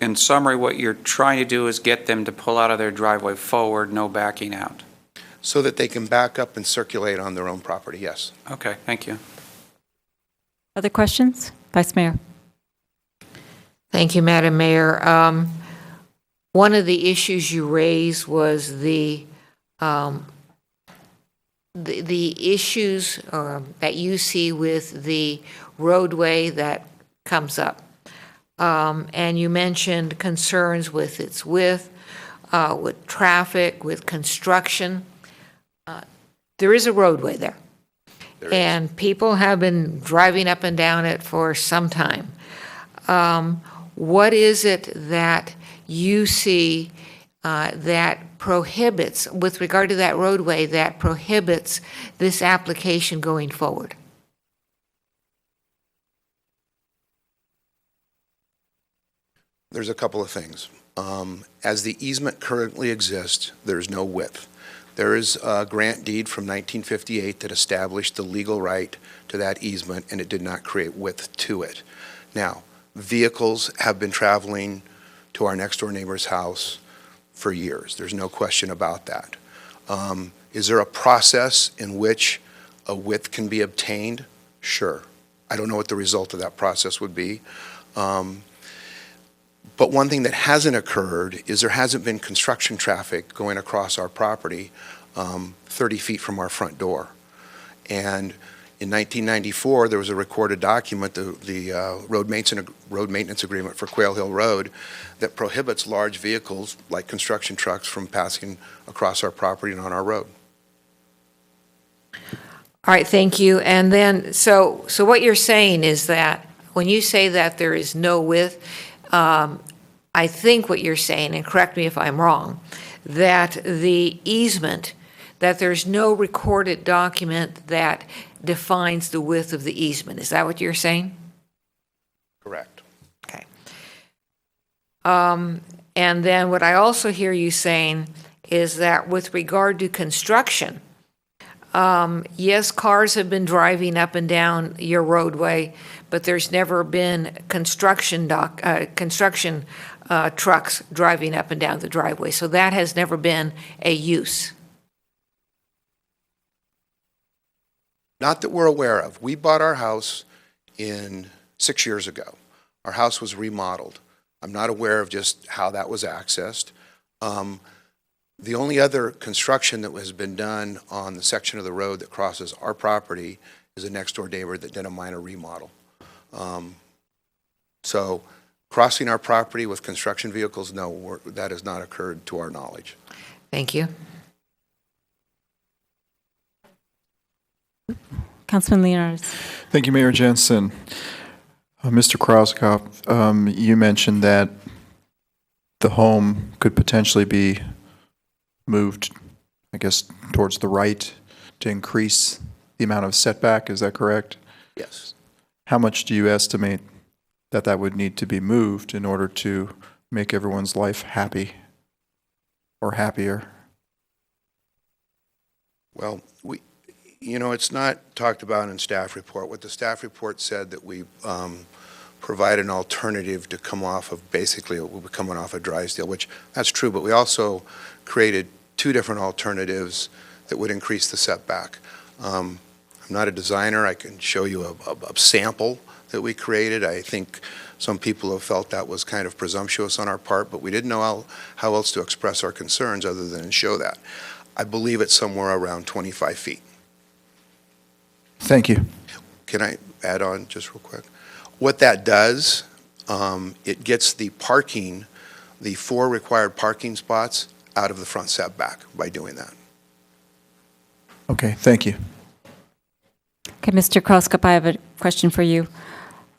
in summary, what you're trying to do is get them to pull out of their driveway forward, no backing out. So that they can back up and circulate on their own property, yes. Okay, thank you. Other questions? Vice Mayor. Thank you, Madam Mayor. One of the issues you raised was the issues that you see with the roadway that comes up. And you mentioned concerns with its width, with traffic, with construction. There is a roadway there. And people have been driving up and down it for some time. What is it that you see that prohibits, with regard to that roadway, that prohibits this application going forward? There's a couple of things. As the easement currently exists, there's no width. There is a grant deed from 1958 that established the legal right to that easement, and it did not create width to it. Now, vehicles have been traveling to our next-door neighbor's house for years. There's no question about that. Is there a process in which a width can be obtained? Sure. I don't know what the result of that process would be. But one thing that hasn't occurred is there hasn't been construction traffic going across our property 30 feet from our front door. And in 1994, there was a recorded document, the road maintenance agreement for Quail Hill Road, that prohibits large vehicles like construction trucks from passing across our property and on our road. All right, thank you. And then, so what you're saying is that when you say that there is no width, I think what you're saying, and correct me if I'm wrong, that the easement, that there's no recorded document that defines the width of the easement. Is that what you're saying? Correct. Okay. And then what I also hear you saying is that with regard to construction, yes, cars have been driving up and down your roadway, but there's never been construction trucks driving up and down the driveway. So that has never been a use. Not that we're aware of. We bought our house 6 years ago. Our house was remodeled. I'm not aware of just how that was accessed. The only other construction that has been done on the section of the road that crosses our property is a next-door neighbor that did a minor remodel. So crossing our property with construction vehicles, no, that has not occurred to our knowledge. Thank you. Councilman Leonardis. Thank you, Mayor Jensen. Mr. Krauskopf, you mentioned that the home could potentially be moved, I guess, towards the right to increase the amount of setback. Is that correct? Yes. How much do you estimate that would need to be moved in order to make everyone's life happy or happier? Well, it's not talked about in staff report. What the staff report said that we provide an alternative to come off of, basically, we'll be coming off of Drysdale, which that's true, but we also created two different alternatives that would increase the setback. I'm not a designer. I can show you a sample that we created. I think some people have felt that was kind of presumptuous on our part, but we didn't know how else to express our concerns other than show that. I believe it's somewhere around 25 feet. Thank you. Can I add on just real quick? What that does, it gets the parking, the 4 required parking spots out of the front setback by doing that. Okay, thank you. Okay, Mr. Kroskup, I have a question for you.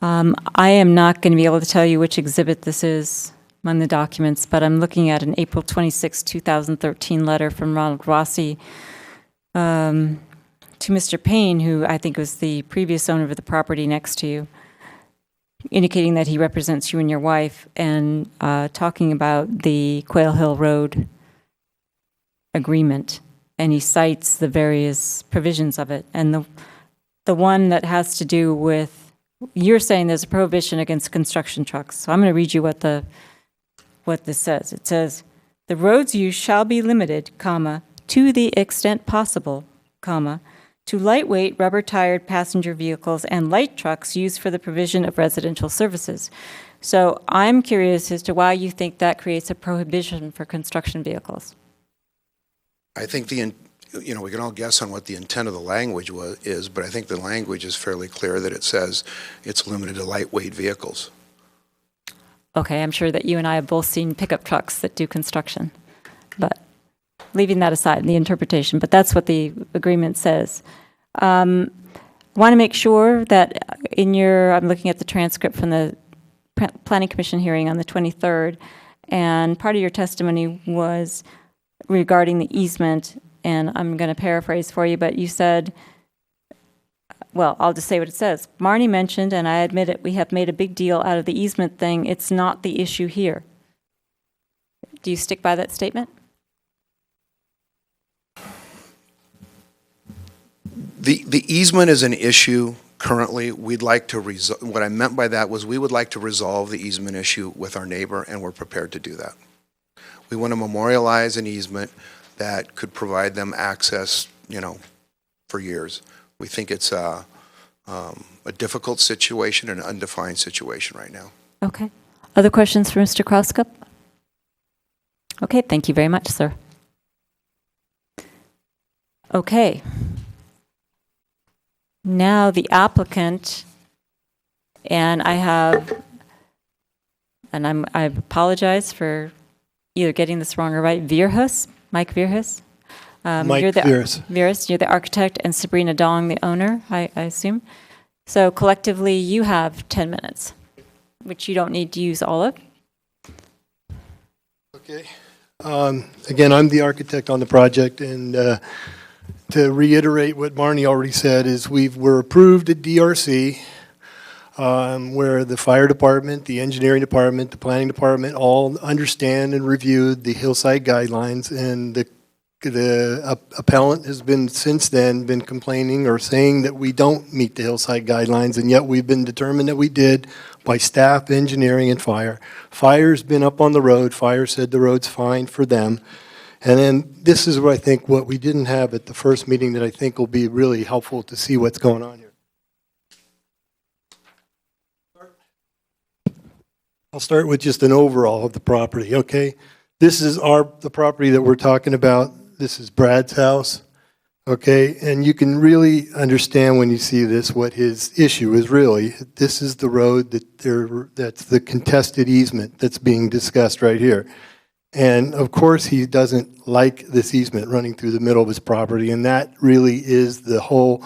I am not going to be able to tell you which exhibit this is among the documents, but I'm looking at an April 26, 2013 letter from Ronald Rossi to Mr. Payne, who I think was the previous owner of the property next to you, indicating that he represents you and your wife, and talking about the Quail Hill Road agreement. And he cites the various provisions of it. And the one that has to do with, you're saying there's a prohibition against construction trucks. So I'm going to read you what this says. It says, the road's use shall be limited, comma, to the extent possible, comma, to lightweight rubber-tired passenger vehicles and light trucks used for the provision of residential services. So I'm curious as to why you think that creates a prohibition for construction vehicles. I think we can all guess on what the intent of the language is, but I think the language is fairly clear that it says it's limited to lightweight vehicles. Okay, I'm sure that you and I have both seen pickup trucks that do construction, but leaving that aside, the interpretation, but that's what the agreement says. Want to make sure that I'm looking at the transcript from the Planning Commission hearing on the 23rd, and part of your testimony was regarding the easement, and I'm going to paraphrase for you, but you said, well, I'll just say what it says. Marnie mentioned, and I admit it, we have made a big deal out of the easement thing. It's not the issue here. Do you stick by that statement? The easement is an issue currently. We'd like to what I meant by that was we would like to resolve the easement issue with our neighbor, and we're prepared to do that. We want to memorialize an easement that could provide them access, for years. We think it's a difficult situation, an undefined situation right now. Okay. Other questions for Mr. Kroskup? Okay, thank you very much, sir. Okay. Now the applicant, and I apologize for either getting this wrong or right, Vierhus, Mike Vierhus. Mike Vierhus, you're the architect, and Sabrina Dong, the owner, I assume. So collectively, you have 10 minutes, which you don't need to use all of. Okay. Again, I'm the architect on the project, and to reiterate what Marnie already said is we're approved at DRC, where the fire department, the engineering department, the planning department all understand and reviewed the hillside guidelines, and the appellant has since then been complaining or saying that we don't meet the hillside guidelines, and yet we've been determined that we did by staff, engineering, and fire. Fire's been up on the road. Fire said the road's fine for them. And then this is what I think what we didn't have at the first meeting that I think will be really helpful to see what's going on here. I'll start with just an overall of the property, okay? This is the property that we're talking about. This is Brad's house, okay? And you can really understand when you see this what his issue is really. This is the road that's the contested easement that's being discussed right here. And of course, he doesn't like this easement running through the middle of his property, and that really is the whole,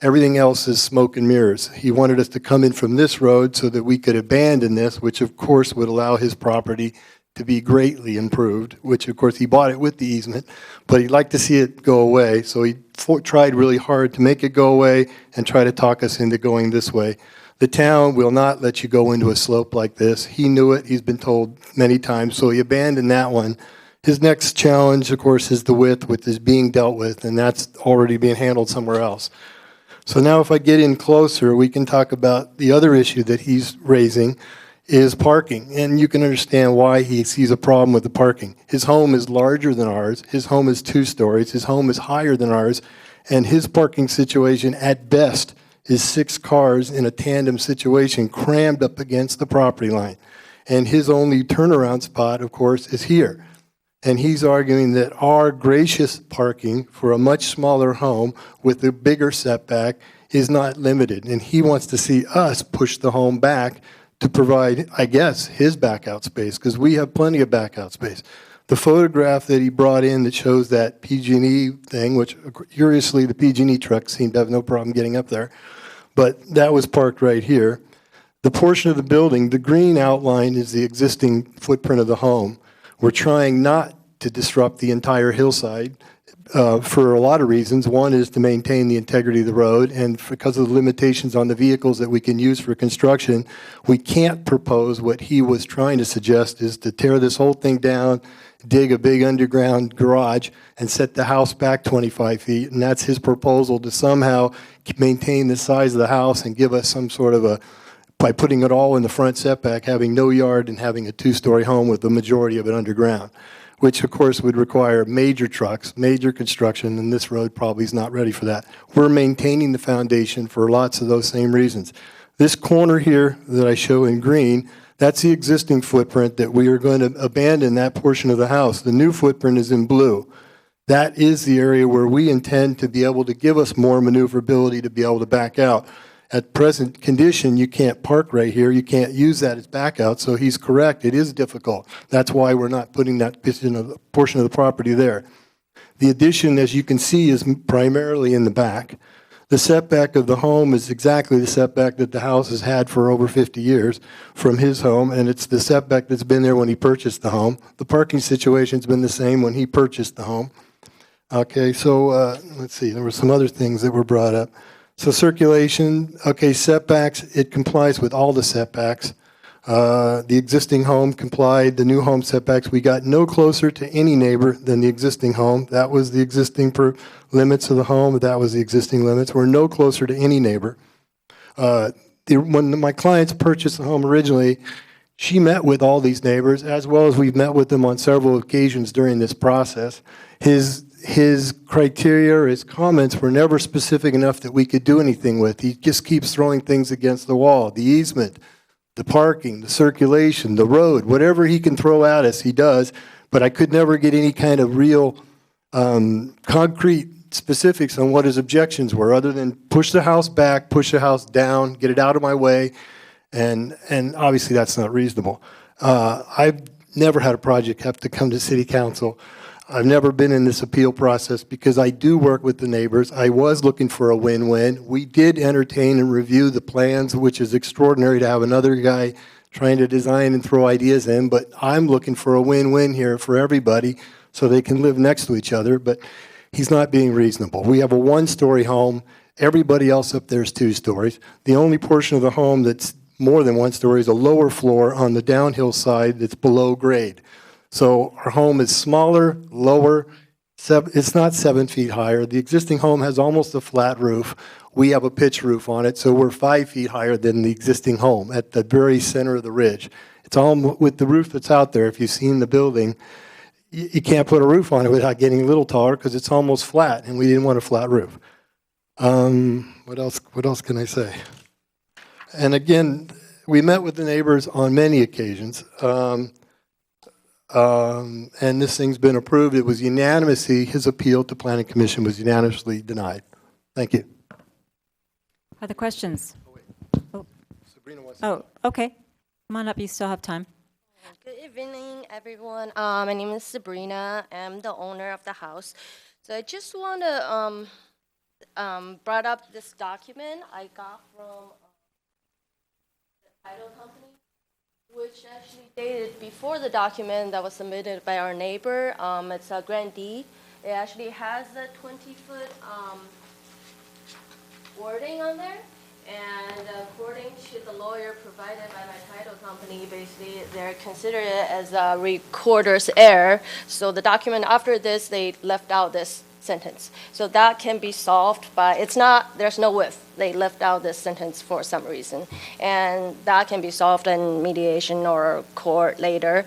everything else is smoke and mirrors. He wanted us to come in from this road so that we could abandon this, which of course would allow his property to be greatly improved, which of course he bought it with the easement, but he'd like to see it go away. So he tried really hard to make it go away and try to talk us into going this way. The town will not let you go into a slope like this. He knew it. He's been told many times, so he abandoned that one. His next challenge, of course, is the width, which is being dealt with, and that's already being handled somewhere else. So now if I get in closer, we can talk about the other issue that he's raising is parking. And you can understand why he sees a problem with the parking. His home is larger than ours. His home is 2 stories. His home is higher than ours. And his parking situation at best is 6 cars in a tandem situation crammed up against the property line. And his only turnaround spot, of course, is here. And he's arguing that our gracious parking for a much smaller home with a bigger setback is not limited. And he wants to see us push the home back to provide, I guess, his back out space, because we have plenty of back out space. The photograph that he brought in that shows that PG&E thing, which curiously the PG&E truck seemed to have no problem getting up there, but that was parked right here. The portion of the building, the green outline is the existing footprint of the home. We're trying not to disrupt the entire hillside for a lot of reasons. One is to maintain the integrity of the road, and because of the limitations on the vehicles that we can use for construction, we can't propose what he was trying to suggest, is to tear this whole thing down, dig a big underground garage, and set the house back 25 feet. And that's his proposal, to somehow maintain the size of the house and give us some sort of a, by putting it all in the front setback, having no yard and having a 2-story home with the majority of it underground, which of course would require major trucks, major construction, and this road probably is not ready for that. We're maintaining the foundation for lots of those same reasons. This corner here that I show in green, that's the existing footprint that we are going to abandon that portion of the house. The new footprint is in blue. That is the area where we intend to be able to give us more maneuverability to be able to back out. At present condition, you can't park right here. You can't use that as back out, so he's correct. It is difficult. That's why we're not putting that portion of the property there. The addition, as you can see, is primarily in the back. The setback of the home is exactly the setback that the house has had for over 50 years from his home, and it's the setback that's been there when he purchased the home. The parking situation's been the same when he purchased the home. Okay, so let's see. There were some other things that were brought up. So circulation, okay, setbacks, it complies with all the setbacks. The existing home complied, the new home setbacks. We got no closer to any neighbor than the existing home. That was the existing limits of the home. That was the existing limits. We're no closer to any neighbor. When my clients purchased the home originally, she met with all these neighbors, as well as we've met with them on several occasions during this process. His criteria or his comments were never specific enough that we could do anything with. He just keeps throwing things against the wall. The easement, the parking, the circulation, the road, whatever he can throw at us, he does. But I could never get any kind of real concrete specifics on what his objections were, other than push the house back, push the house down, get it out of my way. And obviously that's not reasonable. I've never had a project have to come to city council. I've never been in this appeal process because I do work with the neighbors. I was looking for a win-win. We did entertain and review the plans, which is extraordinary to have another guy trying to design and throw ideas in, but I'm looking for a win-win here for everybody so they can live next to each other, but he's not being reasonable. We have a 1-story home. Everybody else up there is 2 stories. The only portion of the home that's more than 1 story is a lower floor on the downhill side that's below grade. So our home is smaller, lower. It's not 7 feet higher. The existing home has almost a flat roof. We have a pitch roof on it, so we're 5 feet higher than the existing home at the very center of the ridge. It's all with the roof that's out there. If you've seen the building, you can't put a roof on it without getting a little taller because it's almost flat, and we didn't want a flat roof. What else can I say? And again, we met with the neighbors on many occasions. And this thing's been approved. It was unanimously, his appeal to Planning Commission was unanimously denied. Thank you. Other questions? Oh, Sabrina wants to okay. Come on up, you still have time. Good evening, everyone. My name is Sabrina. I'm the owner of the house. So I just want to brought up this document I got from the title company, which actually dated before the document that was submitted by our neighbor. It's a grantee. It actually has a 20-foot wording on there. And according to the lawyer provided by my title company, basically they're considered it as a recorder's error. So the document after this, they left out this sentence. So that can be solved, but it's not, there's no if. They left out this sentence for some reason. And that can be solved in mediation or court later.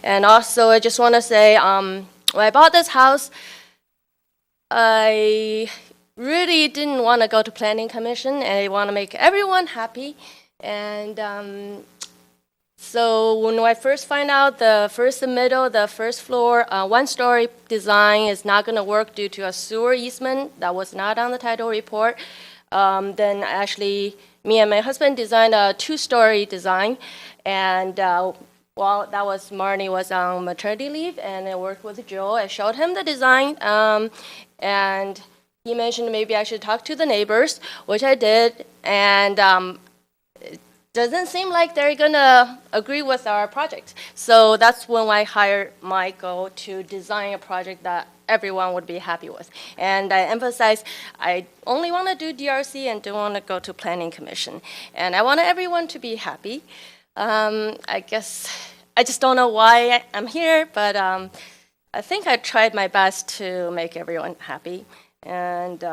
And also, I just want to say, when I bought this house, I really didn't want to go to planning commission, and I want to make everyone happy. And so when I first find out the first submittal, the first floor, one-story design is not going to work due to a sewer easement that was not on the title report, then actually me and my husband designed a two-story design. And well, that was Marnie was on maternity leave, and I worked with Joe. I showed him the design, and he mentioned maybe I should talk to the neighbors, which I did. And doesn't seem like they're gonna agree with our project. So that's when I hired Michael to design a project that everyone would be happy with. And I emphasize, I only want to do DRC and don't want to go to planning commission. And I want everyone to be happy. I guess, I just don't know why I'm here, but I think I tried my best to make everyone happy. And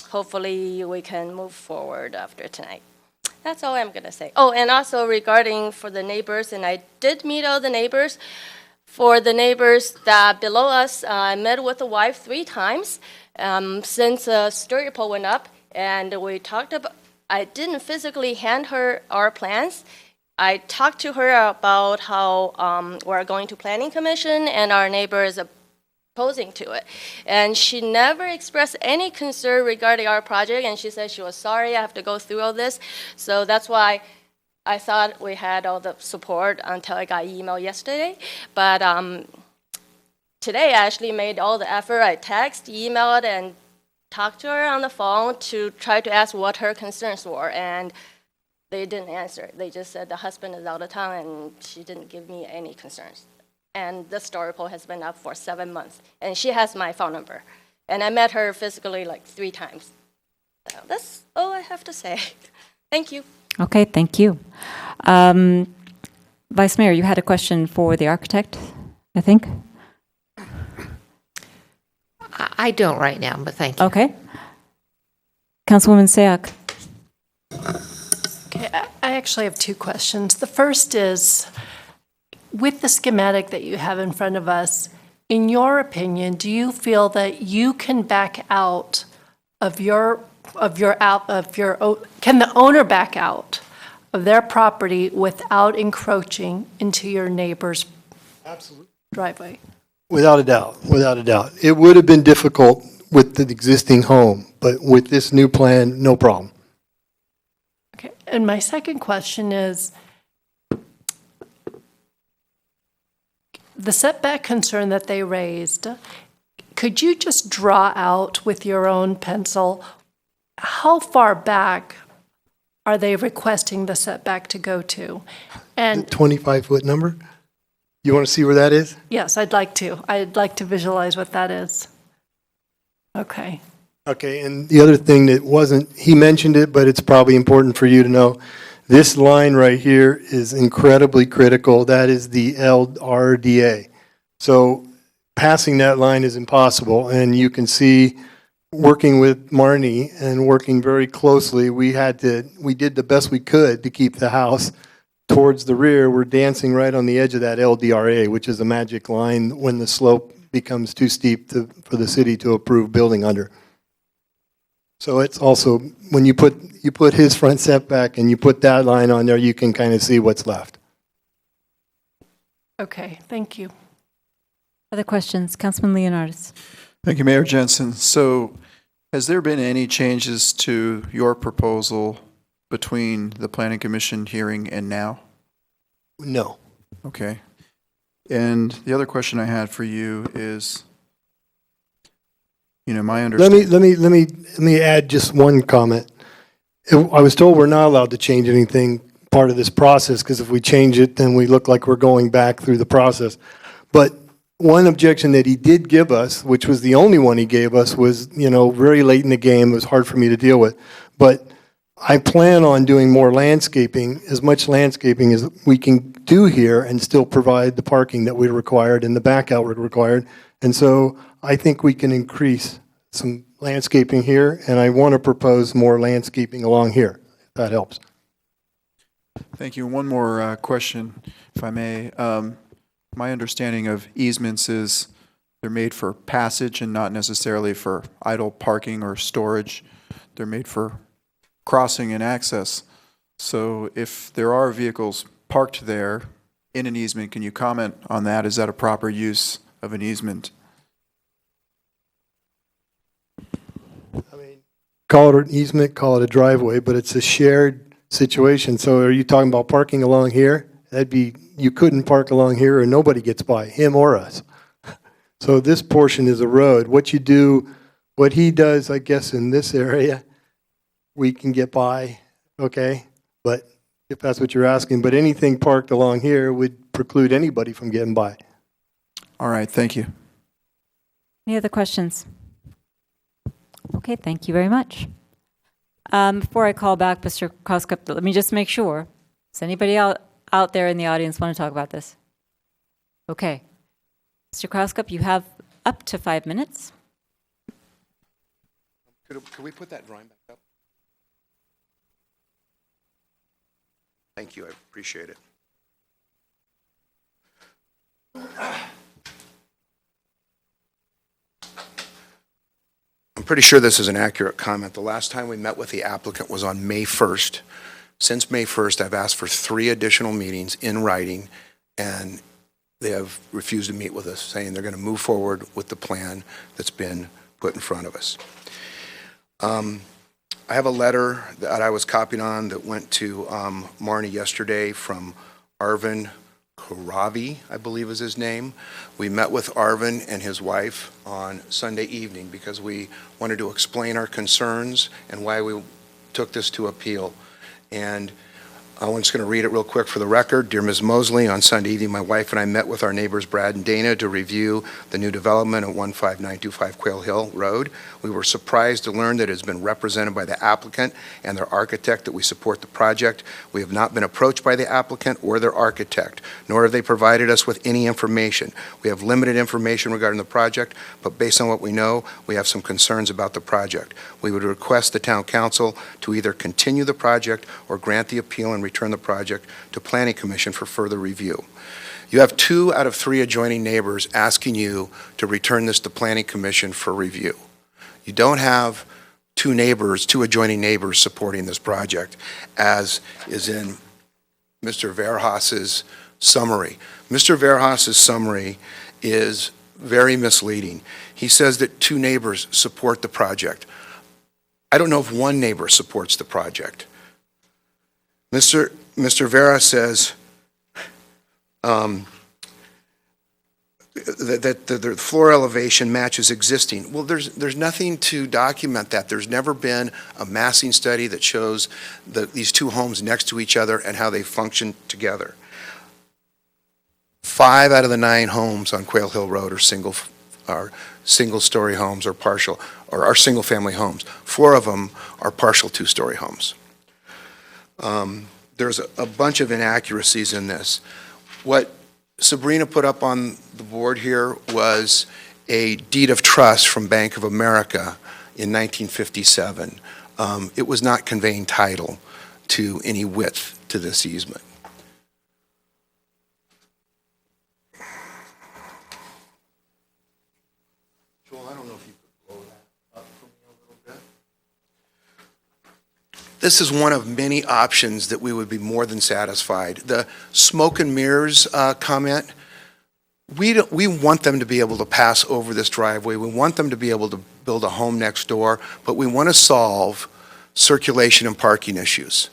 hopefully we can move forward after tonight. That's all I'm going to say. Oh, and also regarding for the neighbors, and I did meet all the neighbors. For the neighbors that below us, I met with the wife 3 times since the story pole went up, and we talked about, I didn't physically hand her our plans. I talked to her about how we're going to planning commission and our neighbor is opposing to it. And she never expressed any concern regarding our project, and she said she was sorry I have to go through all this. So that's why I thought we had all the support until I got email yesterday. But today I actually made all the effort. I texted, emailed, and talked to her on the phone to try to ask what her concerns were. And they didn't answer. They just said the husband is out of town, and she didn't give me any concerns. And the story pole has been up for 7 months. And she has my phone number. And I met her physically like 3 times. So that's all I have to say. Thank you. Okay, thank you. Vice Mayor, you had a question for the architect, I think? I don't right now, but thank you. Okay. Councilwoman Sayak. Okay, I actually have 2 questions. The first is, with the schematic that you have in front of us, in your opinion, do you feel that you can back out of can the owner back out of their property without encroaching into your neighbor's driveway? Without a doubt, without a doubt. It would have been difficult with the existing home, but with this new plan, no problem. Okay, and my second question is, the setback concern that they raised, could you just draw out with your own pencil how far back are they requesting the setback to go to? And 25-foot number? You want to see where that is? yes, I'd like to. I'd like to visualize what that is. Okay. Okay, and the other thing that wasn't, he mentioned it, but it's probably important for you to know, this line right here is incredibly critical. That is the LRDA. So passing that line is impossible, and you can see working with Marnie and working very closely, we did the best we could to keep the house towards the rear. We're dancing right on the edge of that LDRA, which is a magic line when the slope becomes too steep for the city to approve building under. So it's also, when you put his front setback and you put that line on there, you can kind of see what's left. Okay, thank you. Other questions? Councilman Leonardis. Thank you, Mayor Jensen. So has there been any changes to your proposal between the Planning Commission hearing and now? No. Okay. And the other question I had for you is, you know, my understanding. Let me add just one comment. I was told we're not allowed to change anything part of this process, because if we change it, then we look like we're going back through the process. But one objection that he did give us, which was the only one he gave us, was, very late in the game. It was hard for me to deal with. But I plan on doing more landscaping, as much landscaping as we can do here and still provide the parking that we required and the back out we're required. And so I think we can increase some landscaping here, and I want to propose more landscaping along here, if that helps. Thank you. One more question, if I may. My understanding of easements is they're made for passage and not necessarily for idle parking or storage. They're made for crossing and access. So if there are vehicles parked there in an easement, can you comment on that? Is that a proper use of an easement? Call it an easement, call it a driveway, but it's a shared situation. So are you talking about parking along here? That'd be, you couldn't park along here or nobody gets by, him or us. So this portion is a road. What you do, what he does, I guess, in this area, we can get by, okay? But if that's what you're asking, but anything parked along here would preclude anybody from getting by. All right, thank you. Any other questions? Okay, thank you very much. Before I call back Mr. Kroskup, let me just make sure. Does anybody out there in the audience want to talk about this? Okay. Mr. Kroskup, you have up to 5 minutes. Could we put that drawing back up? Thank you, I appreciate it. I'm pretty sure this is an accurate comment. The last time we met with the applicant was on May 1st. Since May 1st, I've asked for 3 additional meetings in writing, and they have refused to meet with us, saying they're going to move forward with the plan that's been put in front of us. I have a letter that I was copied on that went to Marnie yesterday from Arvin Karavi, I believe is his name. We met with Arvin and his wife on Sunday evening because we wanted to explain our concerns and why we took this to appeal. And I'm just going to read it real quick for the record. Dear Ms. Mosley, on Sunday evening, my wife and I met with our neighbors Brad and Dana to review the new development at 15925 Quail Hill Road. We were surprised to learn that it has been represented by the applicant and their architect that we support the project. We have not been approached by the applicant or their architect, nor have they provided us with any information. We have limited information regarding the project, but based on what we know, we have some concerns about the project. We would request the town council to either continue the project or grant the appeal and return the project to Planning Commission for further review. You have 2 out of 3 adjoining neighbors asking you to return this to Planning Commission for review. You don't have 2 adjoining neighbors supporting this project, as is in Mr. Verhaas's summary. Mr. Verhaas's summary is very misleading. He says that 2 neighbors support the project. I don't know if 1 neighbor supports the project. Mr. Vera says that the floor elevation matches existing. Well, there's nothing to document that. There's never been a massing study that shows these 2 homes next to each other and how they function together. 5 out of the 9 homes on Quail Hill Road are single-story homes or partial, or are single-family homes. 4 of them are partial 2-story homes. There's a bunch of inaccuracies in this. What Sabrina put up on the board here was a deed of trust from Bank of America in 1957. It was not conveying title to any width to this easement. Joel, I don't know if you could blow that up for me a little bit. This is one of many options that we would be more than satisfied. The smoke and mirrors comment, we want them to be able to pass over this driveway. We want them to be able to build a home next door, but we want to solve circulation and parking issues.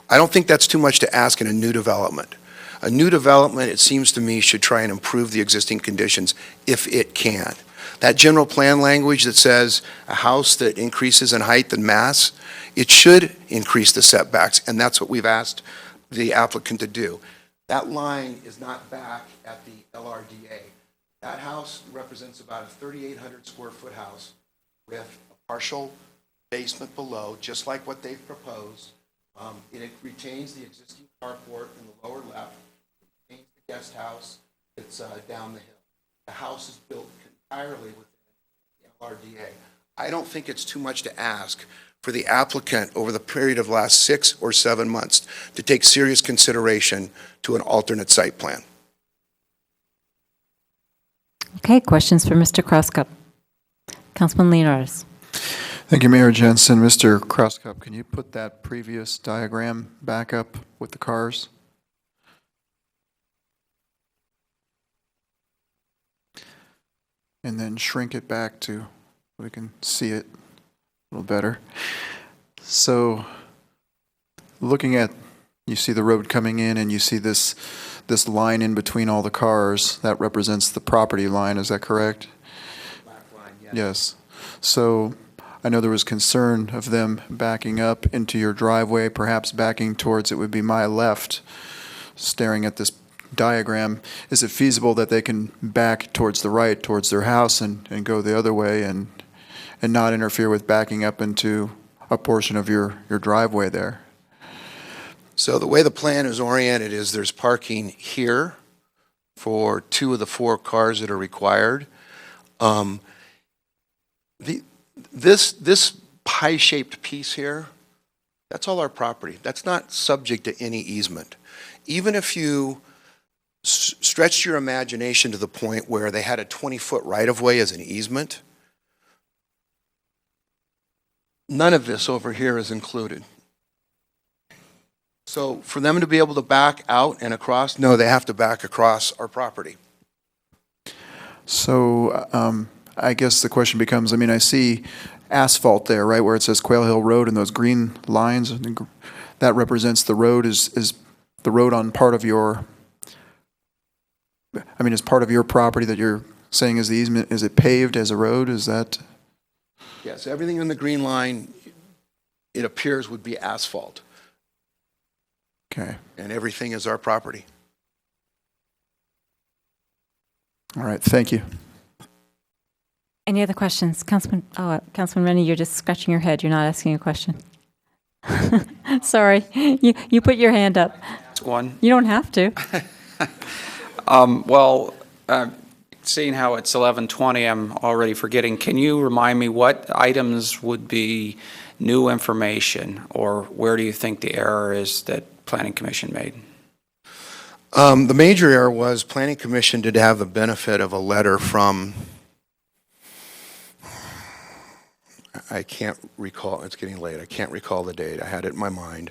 I don't think that's too much to ask in a new development. A new development, it seems to me, should try and improve the existing conditions if it can. That general plan language that says a house that increases in height and mass, it should increase the setbacks, and that's what we've asked the applicant to do. That line is not back at the LRDA. That house represents about a 3,800 square foot house with a partial basement below, just like what they've proposed. It retains the existing carport in the lower left, it retains the guest house that's down the hill. The house is built entirely within LRDA. I don't think it's too much to ask for the applicant over the period of the last 6 or 7 months to take serious consideration to an alternate site plan. Okay, questions for Mr. Krauskup? Councilman Leonardis. Thank you, Mayor Jensen. Mr. Krauskup, can you put that previous diagram back up with the cars? And then shrink it back to we can see it a little better. So looking at, you see the road coming in and you see this line in between all the cars, that represents the property line, is that correct? Black line, Yes. So I know there was concern of them backing up into your driveway, perhaps backing towards, it would be my left, staring at this diagram. Is it feasible that they can back towards the right, towards their house, and go the other way and not interfere with backing up into a portion of your driveway there? So the way the plan is oriented is there's parking here for 2 of the 4 cars that are required. This pie-shaped piece here, that's all our property. That's not subject to any easement. Even if you stretched your imagination to the point where they had a 20-foot right-of-way as an easement, none of this over here is included. So for them to be able to back out and across, no, they have to back across our property. So I guess the question becomes, I mean, I see asphalt there, right, where it says Quail Hill Road and those green lines, that represents the road. Is the road on part of your, I mean, is part of your property that you're saying is the easement, is it paved as a road? Is that? Yes, everything in the green line, it appears would be asphalt. Okay. And everything is our property. All right, thank you. Any other questions? Councilman Rennie, you're just scratching your head. You're not asking a question. Sorry, you put your hand up. One. You don't have to. Seeing how it's 11:20, I'm already forgetting. Can you remind me what items would be new information, or where do you think the error is that Planning Commission made? The major error was Planning Commission did have the benefit of a letter from, I can't recall, it's getting late, I can't recall the date, I had it in my mind.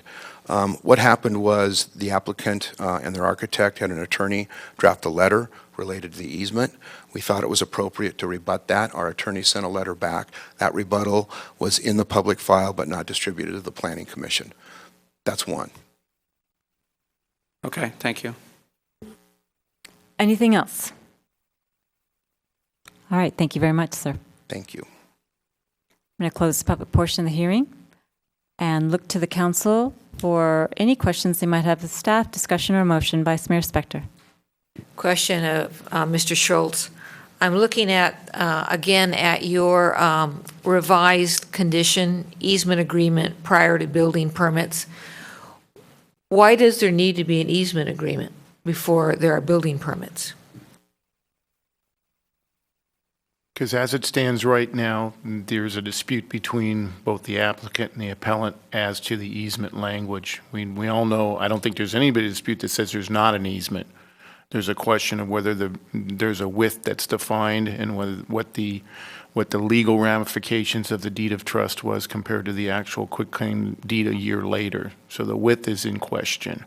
What happened was the applicant and their architect had an attorney draft a letter related to the easement. We thought it was appropriate to rebut that. Our attorney sent a letter back. That rebuttal was in the public file but not distributed to the Planning Commission. That's one. Okay, thank you. Anything else? All right, thank you very much, sir. Thank you. I'm going to close the public portion of the hearing and look to the council for any questions they might have of staff, discussion, or motion. Vice Mayor Spector. Question of Mr. Schultz. I'm looking at, again, at your revised condition easement agreement prior to building permits. Why does there need to be an easement agreement before there are building permits? Because as it stands right now, there's a dispute between both the applicant and the appellant as to the easement language. We all know, I don't think there's anybody dispute that says there's not an easement. There's a question of whether there's a width that's defined and what the legal ramifications of the deed of trust was compared to the actual quitclaim deed a year later. So the width is in question.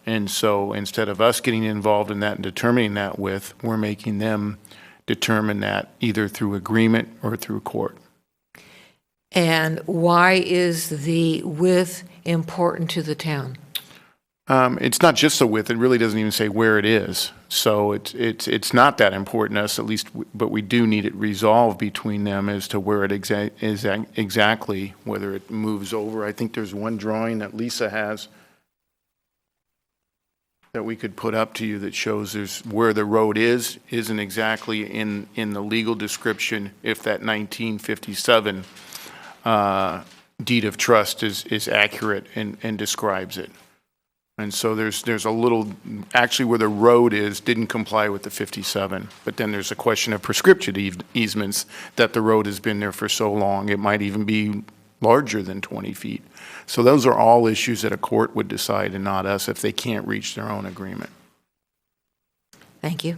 And so instead of us getting involved in that and determining that width, we're making them determine that either through agreement or through court. And why is the width important to the town? It's not just the width. It really doesn't even say where it is. So it's not that important to us, at least, but we do need it resolved between them as to where it is exactly, whether it moves over. I think there's one drawing that Lisa has that we could put up to you that shows there's where the road isn't exactly in the legal description if that 1957 deed of trust is accurate and describes it. And so there's a little, actually where the road is, didn't comply with the 57. But then there's a question of prescription easements that the road has been there for so long. It might even be larger than 20 feet. So those are all issues that a court would decide and not us if they can't reach their own agreement. Thank you.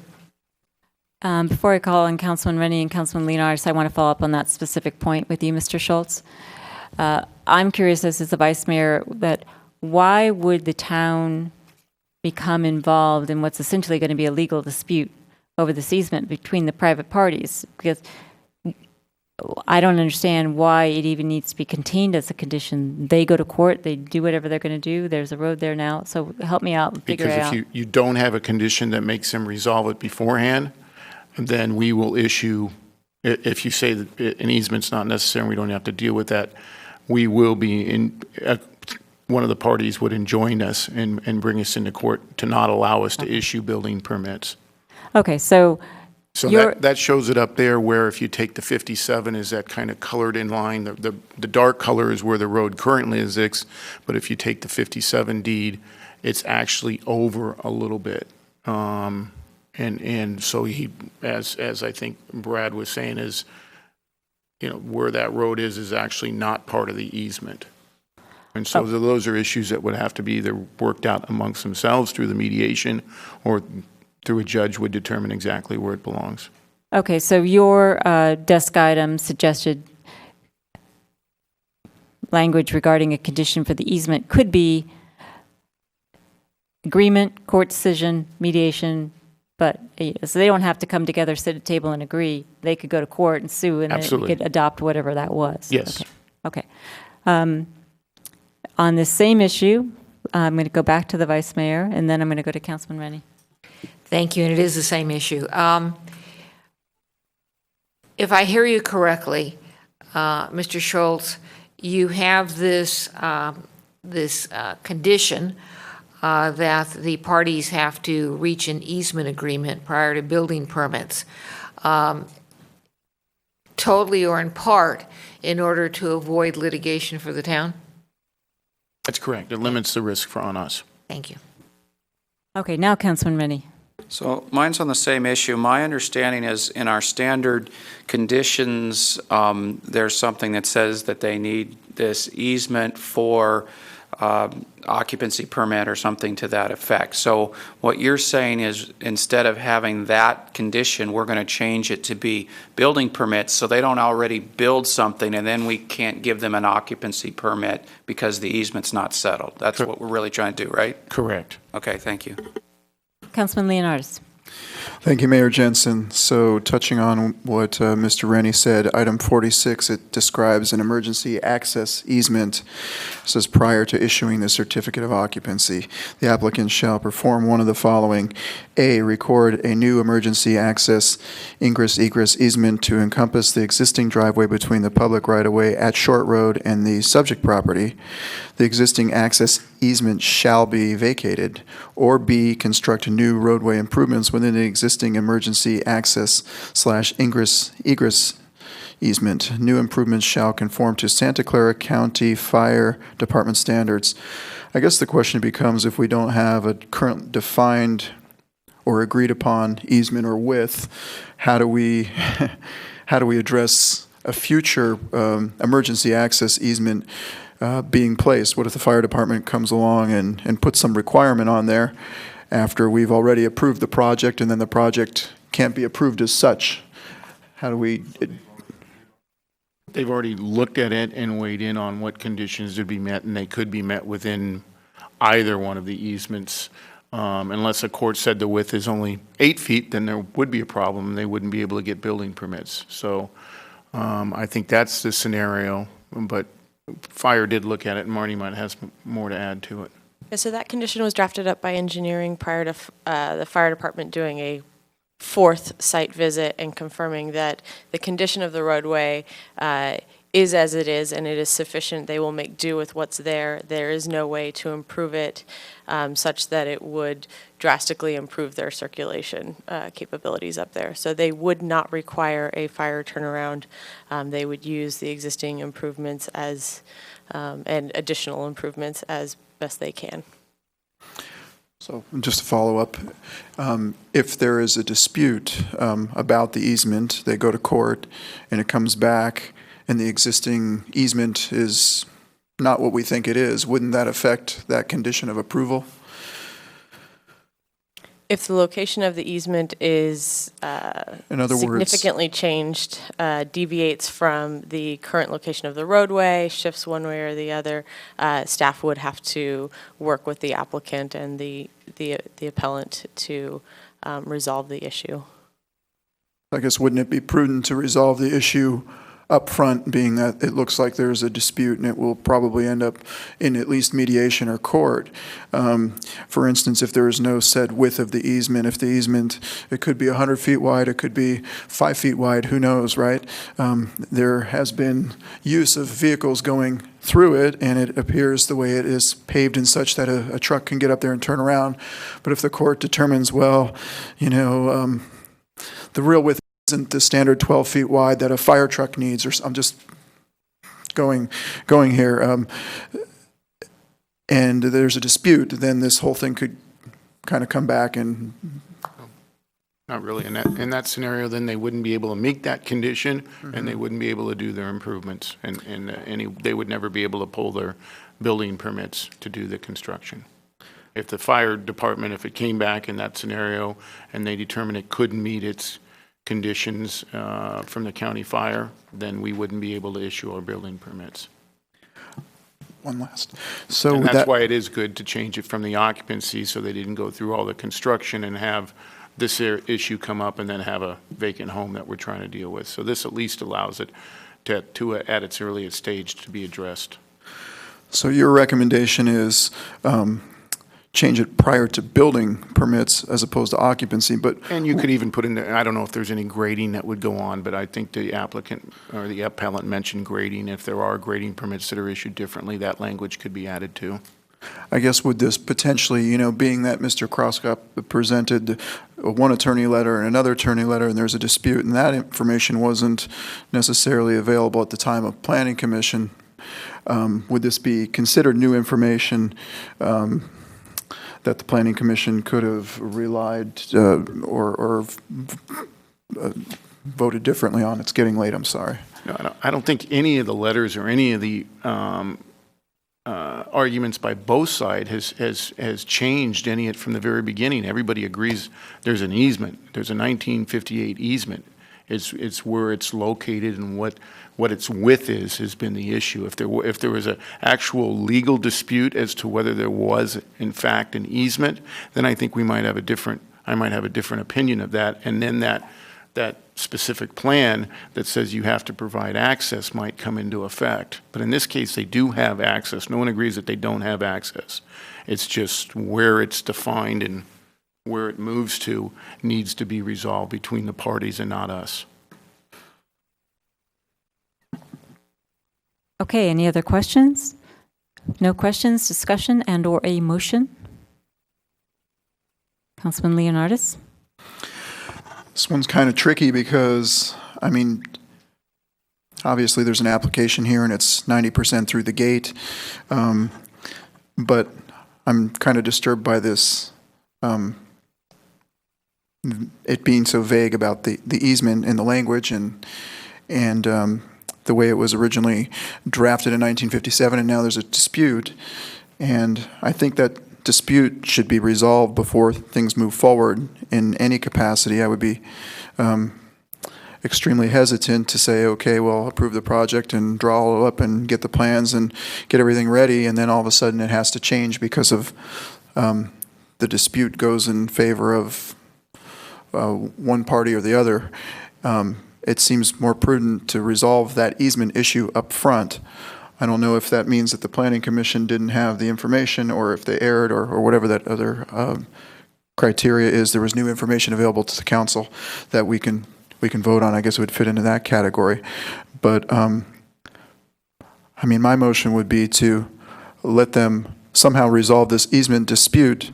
Before I call on Councilman Rennie and Councilman Leonardis, I want to follow up on that specific point with you, Mr. Schultz. I'm curious, as the Vice Mayor, that why would the town become involved in what's essentially going to be a legal dispute over this easement between the private parties? Because I don't understand why it even needs to be contained as a condition. They go to court, they do whatever they're going to do. There's a road there now. So help me out, figure it out. Because if you don't have a condition that makes them resolve it beforehand, then we will issue, if you say that an easement's not necessary and we don't have to deal with that, we will be in, one of the parties would enjoin us and bring us into court to not allow us to issue building permits. Okay, so that shows it up there where if you take the 57 is that kind of colored in line, the dark color is where the road currently is, but if you take the 57 deed, it's actually over a little bit. And so he, as I think Brad was saying, is, where that road is actually not part of the easement. And so those are issues that would have to be either worked out amongst themselves through the mediation or through a judge would determine exactly where it belongs. Okay, so your desk item suggested language regarding a condition for the easement could be agreement, court decision, mediation, but so they don't have to come together, sit at a table and agree. They could go to court and sue and then we could adopt whatever that was. Yes. Okay. On this same issue, I'm going to go back to the Vice Mayor, and then I'm going to go to Councilman Rennie. Thank you, and it is the same issue. If I hear you correctly, Mr. Schultz, you have this condition that the parties have to reach an easement agreement prior to building permits, totally or in part, in order to avoid litigation for the town? That's correct. It limits the risk on us. Thank you. Okay, now Councilman Rennie. So mine's on the same issue. My understanding is in our standard conditions, there's something that says that they need this easement for occupancy permit or something to that effect. So what you're saying is instead of having that condition, we're going to change it to be building permits so they don't already build something and then we can't give them an occupancy permit because the easement's not settled. That's what we're really trying to do, right? Correct. Okay, thank you. Councilman Leonardis. Thank you, Mayor Jensen. So touching on what Mr. Rennie said, item 46, it describes an emergency access easement. It says prior to issuing the certificate of occupancy, the applicant shall perform one of the following. A, record a new emergency access ingress-egress easement to encompass the existing driveway between the public right-of-way at Short Road and the subject property. The existing access easement shall be vacated. Or B, construct new roadway improvements within the existing emergency access / ingress-egress easement. New improvements shall conform to Santa Clara County Fire Department standards. I guess the question becomes if we don't have a current defined or agreed upon easement or width, how do we address a future emergency access easement being placed? What if the fire department comes along and puts some requirement on there after we've already approved the project and then the project can't be approved as such? How do we... They've already looked at it and weighed in on what conditions would be met, and they could be met within either one of the easements. Unless a court said the width is only 8 feet, then there would be a problem, and they wouldn't be able to get building permits. So I think that's the scenario, but fire did look at it, and Marty might have more to add to it. Yeah, so that condition was drafted up by engineering prior to the fire department doing a fourth site visit and confirming that the condition of the roadway is as it is and it is sufficient. They will make do with what's there. There is no way to improve it such that it would drastically improve their circulation capabilities up there. So they would not require a fire turnaround. They would use the existing improvements as and additional improvements as best they can. So just to follow up, if there is a dispute about the easement, they go to court and it comes back and the existing easement is not what we think it is, wouldn't that affect that condition of approval? If the location of the easement is In other words, significantly changed, deviates from the current location of the roadway, shifts one way or the other, staff would have to work with the applicant and the appellant to resolve the issue. I guess wouldn't it be prudent to resolve the issue up front, being that it looks like there's a dispute and it will probably end up in at least mediation or court? For instance, if there is no set width of the easement, if the easement, it could be 100 feet wide, it could be 5 feet wide, who knows, right? There has been use of vehicles going through it, and it appears the way it is paved in such that a truck can get up there and turn around. But if the court determines, well, the real width isn't the standard 12 feet wide that a fire truck needs, or I'm just going here, and there's a dispute, then this whole thing could kind of come back and... Not really. In that scenario, then they wouldn't be able to meet that condition, and they wouldn't be able to do their improvements, and they would never be able to pull their building permits to do the construction. If the fire department, if it came back in that scenario and they determined it couldn't meet its conditions from the county fire, then we wouldn't be able to issue our building permits. One last. So and that's why it is good to change it from the occupancy so they didn't go through all the construction and have this issue come up and then have a vacant home that we're trying to deal with. So this at least allows it to at its earliest stage to be addressed. So your recommendation is change it prior to building permits as opposed to occupancy, but... And you could even put in there, I don't know if there's any grading that would go on, but I think the applicant or the appellant mentioned grading. If there are grading permits that are issued differently, that language could be added to. I guess would this potentially, being that Mr. Croscott presented one attorney letter and another attorney letter, and there's a dispute, and that information wasn't necessarily available at the time of planning commission, would this be considered new information that the planning commission could have relied or voted differently on? It's getting late, I'm sorry. No, I don't think any of the letters or any of the arguments by both sides has changed any from the very beginning. Everybody agrees there's an easement. There's a 1958 easement. It's where it's located and what its width has been the issue. If there was an actual legal dispute as to whether there was in fact an easement, then I think I might have a different opinion of that, and then that specific plan that says you have to provide access might come into effect. But in this case, they do have access. No one agrees that they don't have access. It's just where it's defined and where it moves to needs to be resolved between the parties and not us. Okay, any other questions? No questions, discussion, and/or a motion? Councilman Leonardis? This one's kind of tricky because, obviously there's an application here and it's 90% through the gate, but I'm kind of disturbed by this, it being so vague about the easement in the language and the way it was originally drafted in 1957, and now there's a dispute, and I think that dispute should be resolved before things move forward in any capacity. I would be extremely hesitant to say, okay, well, approve the project and draw all up and get the plans and get everything ready, and then all of a sudden it has to change because of the dispute goes in favor of one party or the other. It seems more prudent to resolve that easement issue up front. I don't know if that means that the Planning Commission didn't have the information, or if they erred, or whatever that other criteria is. There was new information available to the council that we can vote on. I guess it would fit into that category. But I mean, my motion would be to let them somehow resolve this easement dispute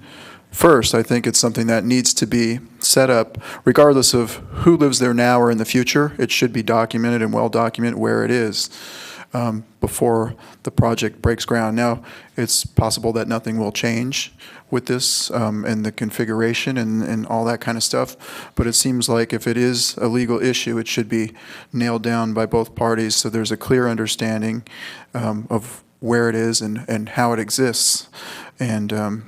first. I think it's something that needs to be set up, regardless of who lives there now or in the future. It should be documented and well documented where it is before the project breaks ground. Now, it's possible that nothing will change with this and the configuration and all that kind of stuff, but it seems like if it is a legal issue, it should be nailed down by both parties so there's a clear understanding of where it is and how it exists. And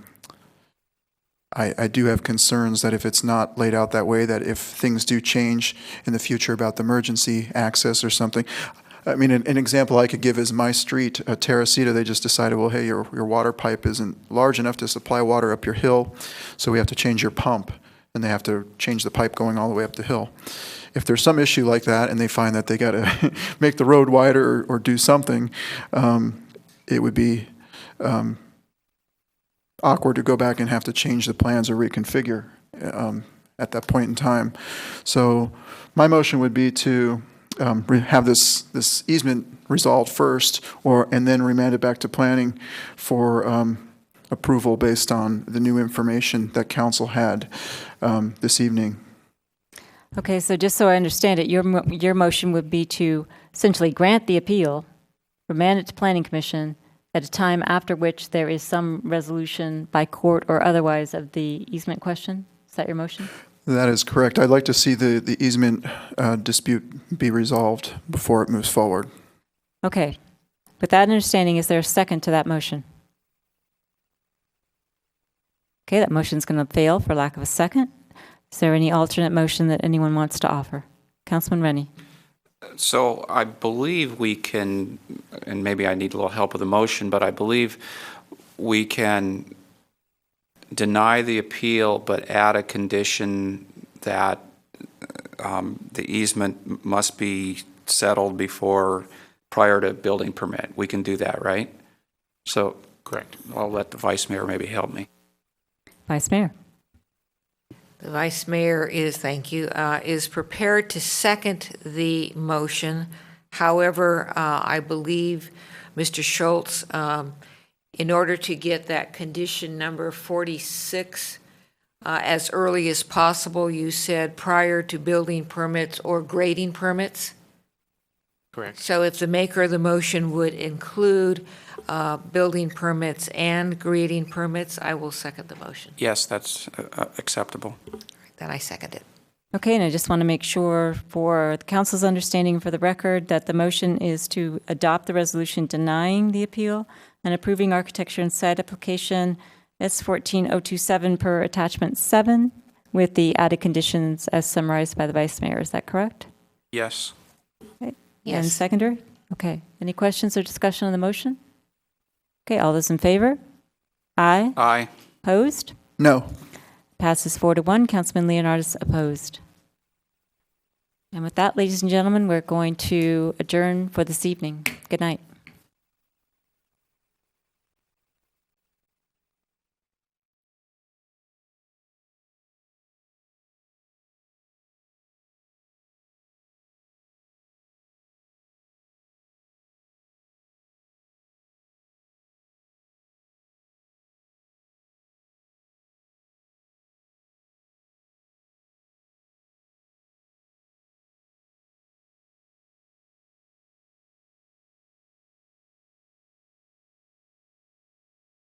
I do have concerns that if it's not laid out that way, that if things do change in the future about the emergency access or something. I mean, an example I could give is my street, Teresita, they just decided, well, hey, your water pipe isn't large enough to supply water up your hill, so we have to change your pump, and they have to change the pipe going all the way up the hill. If there's some issue like that and they find that they got to make the road wider or do something, it would be awkward to go back and have to change the plans or reconfigure at that point in time. So my motion would be to have this easement resolved first, and then remand it back to planning for approval based on the new information that council had this evening. Okay, so just so I understand it, your motion would be to essentially grant the appeal, remand it to Planning Commission at a time after which there is some resolution by court or otherwise of the easement question? Is that your motion? That is correct. I'd like to see the easement dispute be resolved before it moves forward. Okay. With that understanding, is there a second to that motion? Okay, that motion's going to fail for lack of a second. Is there any alternate motion that anyone wants to offer? Councilman Rennie. So I believe we can, and maybe I need a little help with the motion, but I believe we can deny the appeal but add a condition that the easement must be settled prior to building permit. We can do that, right? So, correct. I'll let the Vice Mayor maybe help me. Vice Mayor. The Vice Mayor is prepared to second the motion. However, I believe Mr. Schultz, in order to get that condition number 46 as early as possible, you said prior to building permits or grading permits? Correct. So if the maker of the motion would include building permits and grading permits, I will second the motion. Yes, that's acceptable. Then I second it. Okay, and I just want to make sure for the council's understanding for the record that the motion is to adopt the resolution denying the appeal and approving architecture and site application S14027 per attachment 7 with the added conditions as summarized by the Vice Mayor. Is that correct? Yes. Okay. Yes. And seconder? Okay. Any questions or discussion on the motion? Okay, all those in favor? Aye. Aye. Opposed? No. Passes 4-1. Councilman Leonardis opposed. And with that, ladies and gentlemen, we're going to adjourn for this evening. Good night.